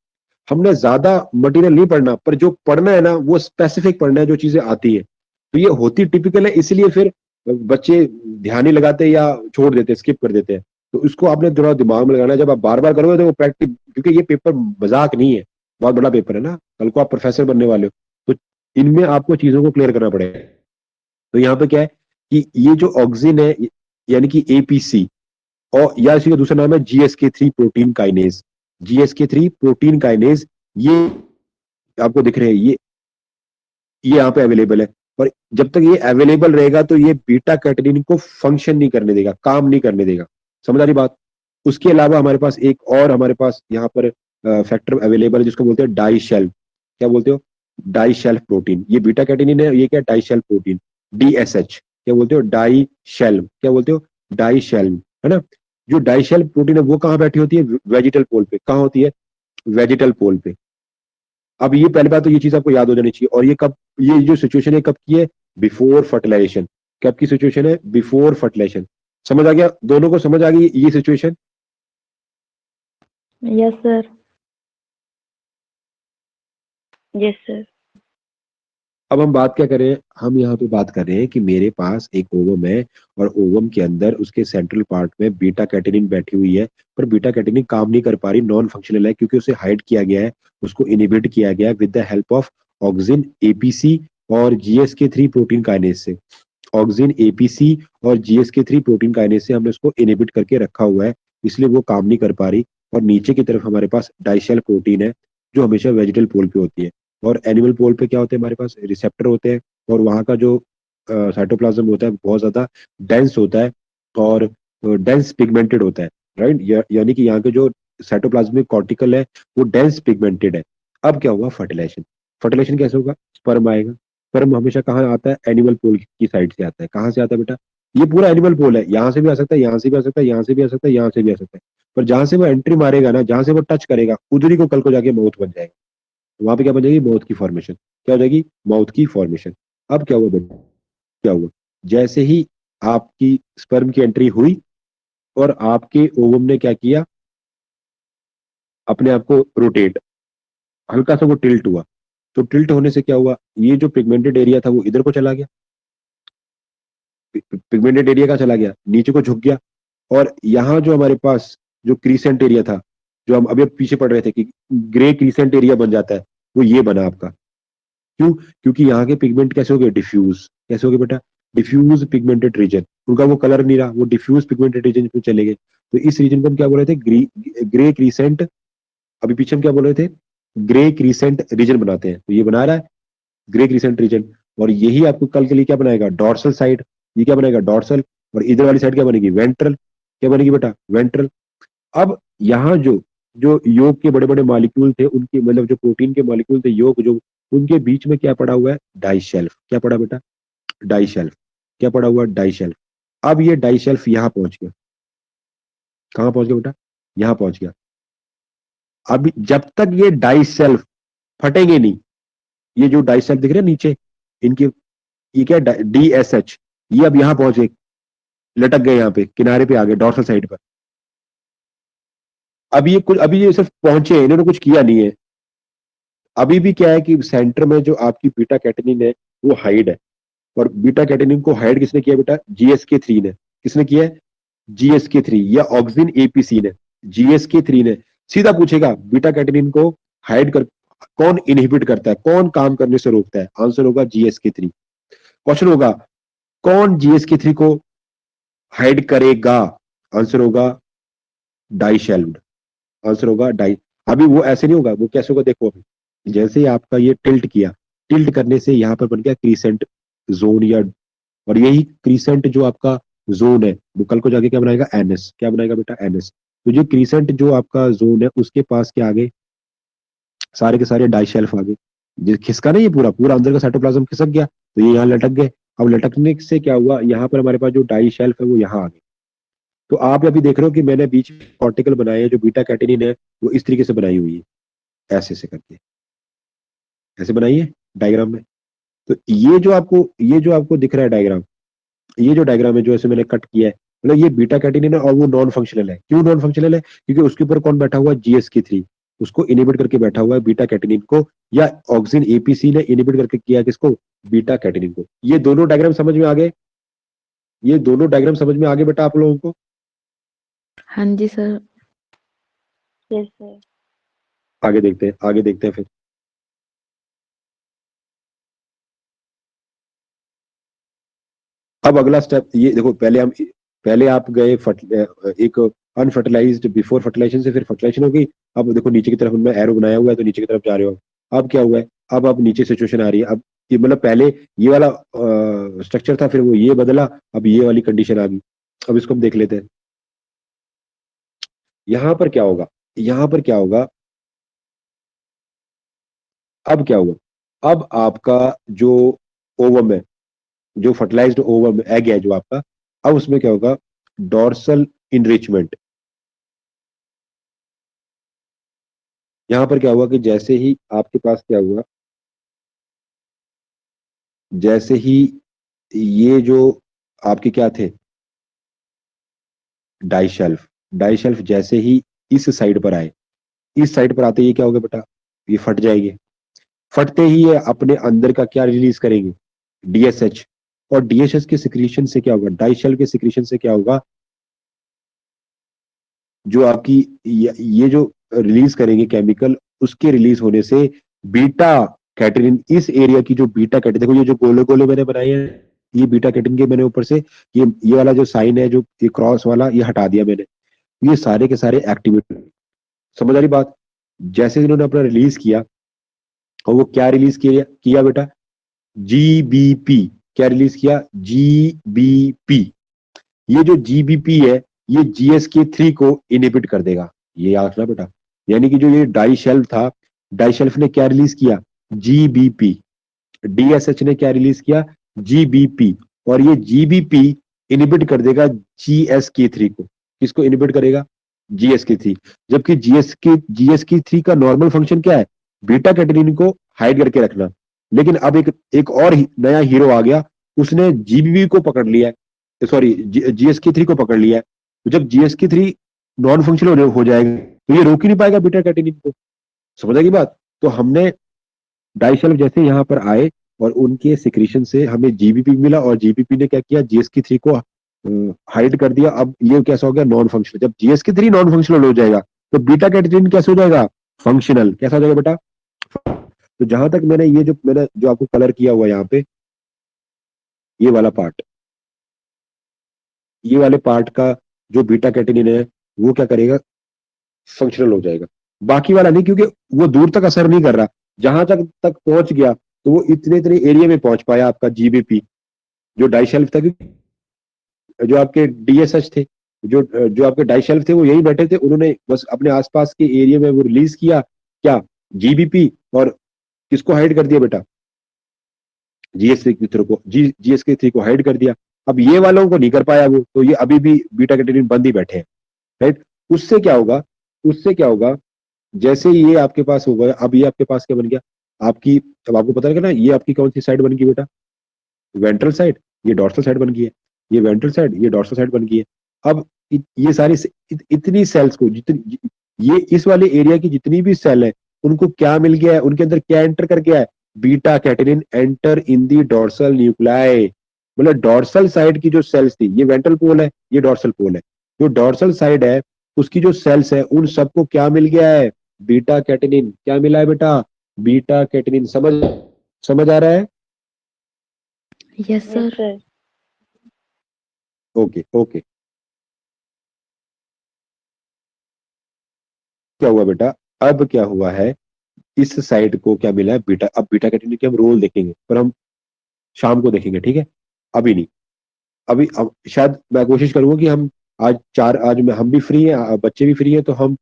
Speaker 1: हमने ज्यादा मटेरियल नहीं पढ़ना, पर जो पढ़ना है ना वो स्पेसिफिक पढ़ना है, जो चीजें आती है। तो ये होती टिपिकल है, इसलिए फिर बच्चे ध्यान नहीं लगाते या छोड़ देते, स्किप कर देते हैं। तो इसको आपने थोड़ा दिमाग में लगाना है, जब आप बार बार करोगे तो वो प्रैक्टिस, क्योंकि ये पेपर मजाक नहीं है, बहुत बड़ा पेपर है ना, कल को आप प्रोफेसर बनने वाले हो, तो इनमें आपको चीजों को क्लियर करना पड़ेगा। तो यहाँ पे क्या है कि ये जो ऑक्सिन है, यानी कि APC, और या इसी का दूसरा नाम है GSK3 protein kinase. GSK3 protein kinase, ये आपको दिख रहे हैं, ये यहाँ पे अवेलेबल है। और जब तक ये अवेलेबल रहेगा तो ये बीटा कैटेनिन को फंक्शन नहीं करने देगा, काम नहीं करने देगा। समझ आ रही बात। उसके अलावा हमारे पास एक और हमारे पास यहाँ पर फैक्टर अवेलेबल है, जिसको बोलते हैं डाई शेल्फ। क्या बोलते हो, डाई शेल्फ प्रोटीन। ये बीटा कैटेनिन है, ये क्या, डाई शेल्फ प्रोटीन, DSH। क्या बोलते हो, डाई शेल्फ। क्या बोलते हो, डाई शेल्फ, है ना। जो डाई शेल्फ प्रोटीन है वो कहाँ बैठी होती है, वेजिटल पोल पे। कहाँ होती है, वेजिटल पोल पे। अब ये पहली बात तो ये चीज आपको याद हो जानी चाहिए। और ये कब, ये जो सिचुएशन है कब की है, बिफोर फर्टिलाइजेशन। कब की सिचुएशन है, बिफोर फर्टिलाइजेशन। समझ आ गया, दोनों को समझ आ गई ये situation.
Speaker 2: Yes sir.
Speaker 3: Yes sir.
Speaker 1: अब हम बात क्या करें, हम यहाँ पे बात कर रहे हैं कि मेरे पास एक ओवम है, और ओवम के अंदर उसके सेंट्रल पार्ट में बीटा कैटेनिन बैठी हुई है। पर बीटा कैटेनिन काम नहीं कर पा रही, नॉन फंक्शनल है, क्योंकि उसे हाइड किया गया है, उसको इनिबिट किया गया है with the help of auxin APC और GSK3 प्रोटीन काइनेज से। ऑक्सिन APC और GSK3 प्रोटीन काइनेज से हमने उसको इनिबिट करके रखा हुआ है, इसलिए वो काम नहीं कर पा रही। और नीचे की तरफ हमारे पास डाइशेल प्रोटीन है, जो हमेशा वेजिटल पोल पे होती है। और एनिमल पोल पे क्या होते हैं, हमारे पास रिसेप्टर होते हैं, और वहाँ का जो साइटोप्लाज्म होता है बहुत ज्यादा डेंस होता है, और डेंस पिगमेंटेड होता है, राइट। यानी कि यहाँ के जो साइटोप्लाज्मिक कॉर्टिकल है वो डेंस पिगमेंटेड है। अब क्या होगा, फर्टिलाइजेशन। फर्टिलाइजेशन कैसे होगा, स्पर्म आएगा। स्पर्म हमेशा कहाँ आता है, एनिमल पोल की साइड से आता है। कहाँ से आता है बेटा, ये पूरा एनिमल पोल है, यहाँ से भी आ सकता है, यहाँ से भी आ सकता है, यहाँ से भी आ सकता है, यहाँ से भी आ सकता है। पर जहां से वो एंट्री मारेगा ना, जहां से वो टच करेगा, उधर ही को कल को जाके माउथ बन जाएगा। वहां पे क्या बन जाएगी, माउथ की फॉर्मेशन। क्या हो जाएगी, माउथ की फॉर्मेशन। अब क्या हुआ बेटा, क्या हुआ, जैसे ही आपकी स्पर्म की एंट्री हुई और आपके ओवम ने क्या किया, अपने आप को रोटेट, हल्का सा वो टिल्ट हुआ। तो टिल्ट होने से क्या हुआ, ये जो पिगमेंटेड एरिया था वो इधर को चला गया, पिगमेंटेड एरिया का चला गया, नीचे को झुक गया। और यहाँ जो हमारे पास जो क्रीसेंट एरिया था, जो हम अभी पीछे पढ़ रहे थे कि ग्रे क्रीसेंट एरिया बन जाता है, वो ये बना आपका। क्यों, क्योंकि यहाँ के पिगमेंट कैसे हो गए, डिफ्यूज। कैसे हो गए बेटा, डिफ्यूज पिगमेंटेड रीजन, उनका वो कलर नहीं रहा, वो डिफ्यूज पिगमेंटेड रीजन पे चले गए। तो इस रीजन को हम क्या बोल रहे थे, ग्रे क्रीसेंट, अभी पीछे हम क्या बोल रहे थे, ग्रे क्रीसेंट रीजन बनाते हैं। तो ये बना रहा है ग्रे क्रीसेंट रीजन, और यही आपको कल के लिए क्या बनाएगा, डॉर्सल साइड, ये क्या बनेगा डॉर्सल, और इधर वाली साइड क्या बनेगी, वेंट्रल, क्या बनेगी बेटा, वेंट्रल। अब यहाँ जो जो योग के बड़े बड़े मॉलिक्यूल थे, उनके मतलब जो प्रोटीन के मॉलिक्यूल थे योग जो, उनके बीच में क्या पड़ा हुआ है, डाई शेल्फ, क्या पड़ा बेटा, डाई शेल्फ, क्या पड़ा हुआ, डाई शेल्फ। अब ये डाई शेल्फ यहाँ पहुंच गया, कहाँ पहुंच गया बेटा, यहाँ पहुंच गया। अभी जब तक ये डाई शेल्फ फटेंगे नहीं, ये जो डाई शेल्फ दिख रहे हैं नीचे इनके, ये क्या DSH, ये अब यहाँ पहुंचे, लटक गए यहाँ पे किनारे पे आ गए डॉर्सल साइड पर। अभी ये सिर्फ पहुंचे, इन्होंने कुछ किया नहीं है। अभी भी क्या है कि सेंटर में जो आपकी बीटा कैटेनिन है वो हाइड है, और बीटा कैटेनिन को हाइड किसने किया बेटा, GSK3 ने। किसने किया है, GSK3 या ऑक्सिन APC ने, GSK3 ने। सीधा पूछेगा बीटा कैटेनिन को हाइड कर कौन इनहिबिट करता है, कौन काम करने से रोकता है, आंसर होगा GSK3। क्वेश्चन होगा कौन GSK3 को हाइड करेगा, आंसर होगा डाई शेल्फ्ड, आंसर होगा डाई। अभी वो ऐसे नहीं होगा, वो कैसे होगा देखो, अभी जैसे ही आपका ये टिल्ट किया, टिल्ट करने से यहाँ पर बन गया क्रीसेंट जोन, या और यही क्रीसेंट जो आपका जोन है वो कल को जाके क्या बनाएगा, NS, क्या बनाएगा बेटा, NS। तो जो क्रीसेंट जो आपका जोन है उसके पास के आगे सारे के सारे डाई शेल्फ आ गए, खिसका नहीं, ये पूरा पूरा अंदर का साइटोप्लाज्म खिसक गया, तो ये यहाँ लटक गए। अब लटकने से क्या हुआ, यहाँ पर हमारे पास जो डाई शेल्फ है वो यहाँ आ गए। तो आप अभी देख रहे हो कि मैंने बीच में कॉर्टिकल बनाए हैं, जो बीटा कैटेनिन है वो इस तरीके से बनाई हुई है, ऐसे से करके ऐसे बनाई है डायग्राम में। तो ये जो आपको दिख रहा है डायग्राम, ये जो डायग्राम है जो ऐसे मैंने कट किया है, मतलब ये बीटा कैटेनिन है और वो नॉन फंक्शनल है। क्यों नॉन फंक्शनल है, क्योंकि उसके ऊपर कौन बैठा हुआ है, GSK3, उसको इनिबिट करके बैठा हुआ है बीटा कैटेनिन को, या ऑक्सिन APC ने इनिबिट करके किया किसको, बीटा कैटेनिन को। ये दोनों डायग्राम समझ में आ गए, ये दोनों डायग्राम समझ में आ गए बेटा आप लोगों को।
Speaker 2: हाँ जी सर।
Speaker 3: Yes sir.
Speaker 1: आगे देखते हैं फिर। अब अगला स्टेप ये देखो, पहले आप गए एक अनफर्टिलाइज्ड बिफोर फर्टिलाइजेशन से, फिर फर्टिलाइजेशन हो गई। अब देखो नीचे की तरफ उनमें एरो बनाया हुआ है, तो नीचे की तरफ जा रहे हो। अब क्या हुआ है, अब नीचे सिचुएशन आ रही है। अब ये मतलब पहले ये वाला स्ट्रक्चर था, फिर वो ये बदला, अब ये वाली कंडीशन आ गई। अब इसको हम देख लेते हैं, यहाँ पर क्या होगा, यहाँ पर क्या होगा, अब क्या हुआ, अब आपका जो ओवम है, जो फर्टिलाइज्ड ओवम एग है जो आपका, अब उसमें क्या होगा, डॉर्सल इनरिचमेंट। यहां पर क्या हुआ कि जैसे ही आपके पास क्या हुआ, जैसे ही ये जो आपके क्या थे, डाई शेल्फ जैसे ही इस साइड पर आए, इस साइड पर आते ही क्या होगा बेटा, ये फट जाएंगे। फटते ही ये अपने अंदर का क्या रिलीज करेंगे, DSH, और DSH के सिक्रीशन से क्या होगा, डाई शेल्फ के सिक्रीशन से क्या होगा, जो आपकी ये जो रिलीज करेंगे केमिकल, उसके रिलीज होने से बीटा कैटेनिन, इस एरिया की जो बीटा कैटेनिन, देखो ये जो गोले गोले मैंने बनाए हैं, ये बीटा कैटेनिन के मैंने ऊपर से ये वाला जो साइन है, जो ये क्रॉस वाला, ये हटा दिया मैंने। ये सारे के सारे एक्टिवेट, समझ आ रही बात। जैसे इन्होंने अपना रिलीज किया, और वो क्या रिलीज किया बेटा, GBP, क्या रिलीज किया, GBP। ये जो GBP है ये GSK3 को इनहिबिट कर देगा, ये याद रखना बेटा। यानी कि जो ये डाई शेल्फ था, डाई शेल्फ ने क्या रिलीज किया, GBP, DSH ने क्या रिलीज किया, GBP, और ये GBP इनहिबिट कर देगा GSK3 को। किसको इनहिबिट करेगा, GSK3। जबकि GSK3 का नॉर्मल फंक्शन क्या है, बीटा कैटेनिन को हाइड करके रखना। लेकिन अब एक और नया हीरो आ गया, उसने GBP को पकड़ लिया है, सॉरी GSK3 को पकड़ लिया है। तो जब GSK3 नॉन फंक्शनल हो जाएगा, तो ये रोक ही नहीं पाएगा बीटा कैटेनिन को, समझ आएगी बात। तो हमने डाई शेल्फ जैसे यहाँ पर आए, और उनके सिक्रीशन से हमें GBP मिला, और GBP ने क्या किया, GSK3 को हाइड कर दिया। अब ये कैसा हो गया, नॉन फंक्शनल। जब GSK3 नॉन फंक्शनल हो जाएगा, तो बीटा कैटेनिन कैसे हो जाएगा, फंक्शनल। कैसा हो जाएगा बेटा, तो जहां तक मैंने जो आपको कलर किया हुआ यहाँ पे, ये वाला पार्ट, ये वाले पार्ट का जो बीटा कैटेनिन है वो क्या करेगा, फंक्शनल हो जाएगा। बाकी वाला नहीं, क्योंकि वो दूर तक असर नहीं कर रहा, जहां तक पहुंच गया तो वो इतने इतने एरिया में पहुंच पाया आपका जीबीपी जो डाइशेल्फ था। जो आपके डीएसएच थे, जो आपके डाइशेल्फ थे वो यही बैठे थे, उन्होंने बस अपने आसपास के एरिया में वो रिलीज किया क्या, जीबीपी, और किसको हाइड कर दिया बेटा, जीएसके को, जीएसके 3 को हाइड कर दिया। अब ये वालों को नहीं कर पाया वो, तो ये अभी भी बीटा कैटेनिन बंद ही बैठे हैं, राइट। उससे क्या होगा, उससे क्या होगा, जैसे ये आपके पास होगा, अब ये आपके पास क्या बन गया आपकी, अब आपको पता लगा ना ये आपकी कौन सी साइड बन गई बेटा, वेंट्रल साइड, ये डॉर्सल साइड बन गई है, ये वेंट्रल साइड, ये डॉर्सल साइड बन गई है। अब ये सारी इतनी सेल्स को, जितनी ये इस वाले एरिया की जितनी भी सेल है उनको क्या मिल गया है, उनके अंदर क्या एंटर कर गया है, beta catenin enter in the dorsal nuclei. मतलब डॉर्सल साइड की जो सेल्स थी, ये वेंट्रल पोल है, ये डॉर्सल पोल है, जो डॉर्सल साइड है उसकी जो सेल्स है उन सबको क्या मिल गया है, बीटा कैटेनिन। क्या मिला है बेटा, बीटा कैटेनिन। समझ आ रहा है?
Speaker 2: Yes sir.
Speaker 1: Okay okay. क्या हुआ बेटा, अब क्या हुआ है, इस साइड को क्या मिला है, बीटा। अब बीटा कैटेनिन के हम रोल देखेंगे, पर हम शाम को देखेंगे, ठीक है, अभी नहीं। अभी अब शायद मैं कोशिश करूंगा कि हम आज हम भी फ्री हैं, बच्चे भी फ्री हैं, तो हम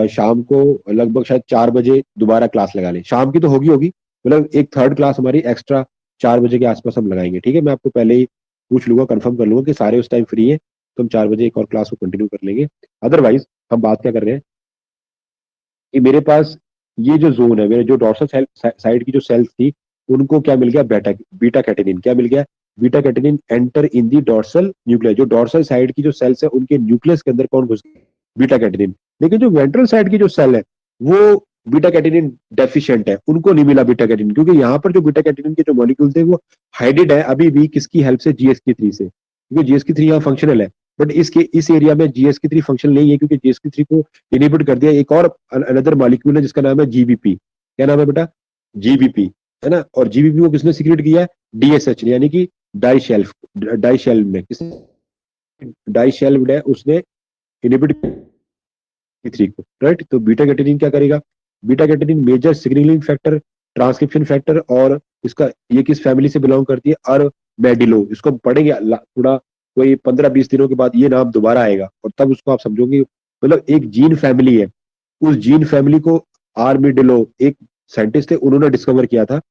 Speaker 1: शाम को लगभग शायद 4 बजे दोबारा क्लास लगा लें। शाम की तो होगी, मतलब एक थर्ड क्लास हमारी एक्स्ट्रा 4 बजे के आसपास हम लगाएंगे, ठीक है। मैं आपको पहले ही पूछ लूंगा, कंफर्म कर लूंगा कि सारे उस टाइम फ्री है, तो हम 4 बजे एक और क्लास को कंटिन्यू कर लेंगे। अदरवाइज हम बात क्या कर रहे हैं कि मेरे पास ये जो जोन है, मेरे जो डॉर्सल साइड की जो सेल्स थी उनको क्या मिल गया, बीटा कैटेनिन। क्या मिल गया, beta catenin enter in the dorsal nucleus. जो डॉर्सल साइड की जो सेल्स है उनके न्यूक्लियस के अंदर कौन घुस गया, बीटा कैटेनिन। लेकिन जो वेंट्रल साइड की जो सेल है वो बीटा कैटेनिन डेफिशिएंट है, उनको नहीं मिला बीटा कैटेनिन, क्योंकि यहाँ पर जो बीटा कैटेनिन के जो मॉलिक्यूल थे वो हाइडेड है अभी भी, किसकी हेल्प से, जीएसके 3 से, क्योंकि जीएसके 3 यहाँ फंक्शनल है। बट इस एरिया में जीएसके 3 फंक्शनल नहीं है, क्योंकि जीएसके 3 को इनिबिट कर दिया एक और अनदर मॉलिक्यूल है जिसका नाम है जीबीपी। क्या नाम है बेटा, जीबीपी, है ना। और जीबीपी को किसने सीक्रेट किया है, डीएसएच ने, यानी कि डाइशेल्फ में, किसने, डाइशेल्फ है, उसने इनिबिट 3 को, राइट। तो बीटा कैटेनिन क्या करेगा, beta catenin major signalling factor, transcription factor, और इसका ये किस फैमिली से बिलोंग करती है, अर्मेडिलो। इसको हम पढ़ेंगे थोड़ा, कोई 15-20 दिनों के बाद ये नाम दोबारा आएगा, और तब उसको आप समझोगे, मतलब एक जीन फैमिली है, उस जीन फैमिली को आर्मिडिलो, एक साइंटिस्ट थे, उन्होंने डिस्कवर किया था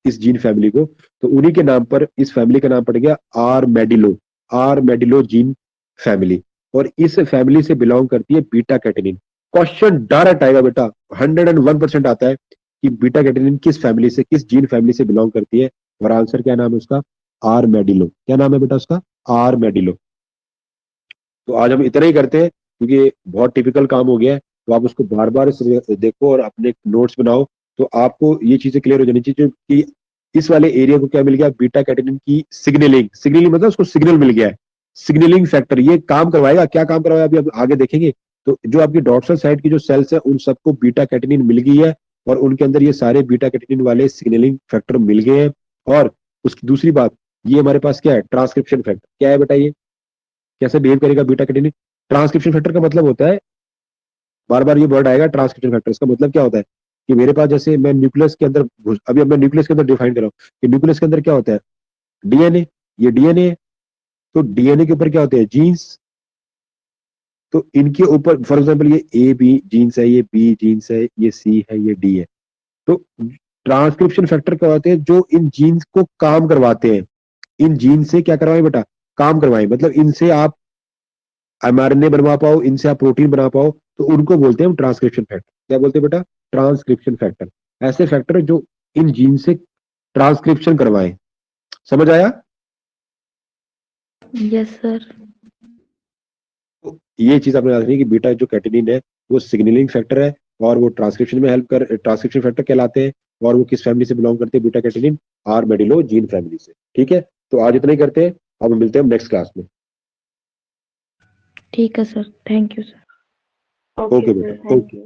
Speaker 1: इस जीन फैमिली को, तो उन्हीं के नाम पर इस फैमिली का नाम पड़ गया आर्मेडिलो जीन फैमिली। और इस फैमिली से बिलोंग करती है बीटा कैटेनिन। क्वेश्चन डायरेक्ट आएगा बेटा, 101% आता है कि बीटा कैटेनिन किस फैमिली से, किस जीन फैमिली से बिलोंग करती है, और आंसर क्या नाम है उसका, आर्मेडिलो। क्या नाम है बेटा उसका, आर्मेडिलो। तो आज हम इतना ही करते हैं, क्योंकि ये बहुत टिपिकल काम हो गया है, तो आप उसको बार बार देखो और अपने नोट्स बनाओ, तो आपको ये चीजें क्लियर हो जानी चाहिए कि इस वाले एरिया को क्या मिल गया, बीटा कैटेनिन की सिग्नलिंग मतलब उसको सिग्नल मिल गया है, सिग्नलिंग फैक्टर ये काम करवाएगा। क्या काम करवाएगा अभी अब आगे देखेंगे। तो जो आपकी डॉर्सल साइड की जो सेल्स है उन सबको बीटा कैटेनिन मिल गई है, और उनके अंदर ये सारे बीटा कैटेनिन वाले सिग्नलिंग फैक्टर मिल गए हैं। और उसकी दूसरी बात, ये हमारे पास क्या है, ट्रांसक्रिप्शन फैक्टर। क्या है बेटा, ये कैसे बिहेव करेगा बीटा कैटेनिन। ट्रांसक्रिप्शन फैक्टर का मतलब होता है, बार बार ये वर्ड आएगा ट्रांसक्रिप्शन फैक्टर, इसका मतलब क्या होता है कि मेरे पास, जैसे मैं न्यूक्लियस के अंदर अभी अब मैं न्यूक्लियस के अंदर डिफाइन कर रहा हूँ कि न्यूक्लियस के अंदर क्या होता है, डीएनए, ये डीएनए है। तो डीएनए के ऊपर क्या होते हैं, जीन्स। तो इनके ऊपर फॉर एग्जांपल ये ए बी जीन्स है, ये बी जीन्स है, ये सी है, ये डी है। तो ट्रांसक्रिप्शन फैक्टर क्या होते हैं, जो इन जीन्स को काम करवाते हैं। इन जीन से क्या करवाएं बेटा, काम करवाएं, मतलब इनसे आप एमआरएनए बनवा पाओ, इनसे आप प्रोटीन बना पाओ, तो उनको बोलते हैं हम ट्रांसक्रिप्शन फैक्टर। क्या बोलते हैं बेटा, ट्रांसक्रिप्शन फैक्टर। ऐसे फैक्टर जो इन जीन से ट्रांसक्रिप्शन करवाएं। समझ आया?
Speaker 2: Yes sir.
Speaker 1: तो ये चीज आपने याद रखनी कि बीटा जो कैटेनिन है वो सिग्नलिंग फैक्टर है, और वो ट्रांसक्रिप्शन में हेल्प कर, ट्रांसक्रिप्शन फैक्टर कहलाते हैं। और वो किस फैमिली से बिलोंग करते हैं, बीटा कैटेनिन आर्मेडिलो जीन फैमिली से। ठीक है, तो आज इतना ही करते हैं, अब मिलते हैं नेक्स्ट क्लास में।
Speaker 2: ठीक है sir, thank you sir.
Speaker 3: Okay
Speaker 1: okay
Speaker 3: sir,
Speaker 1: बेटा,
Speaker 3: थैंक
Speaker 1: ओके।
Speaker 3: यू।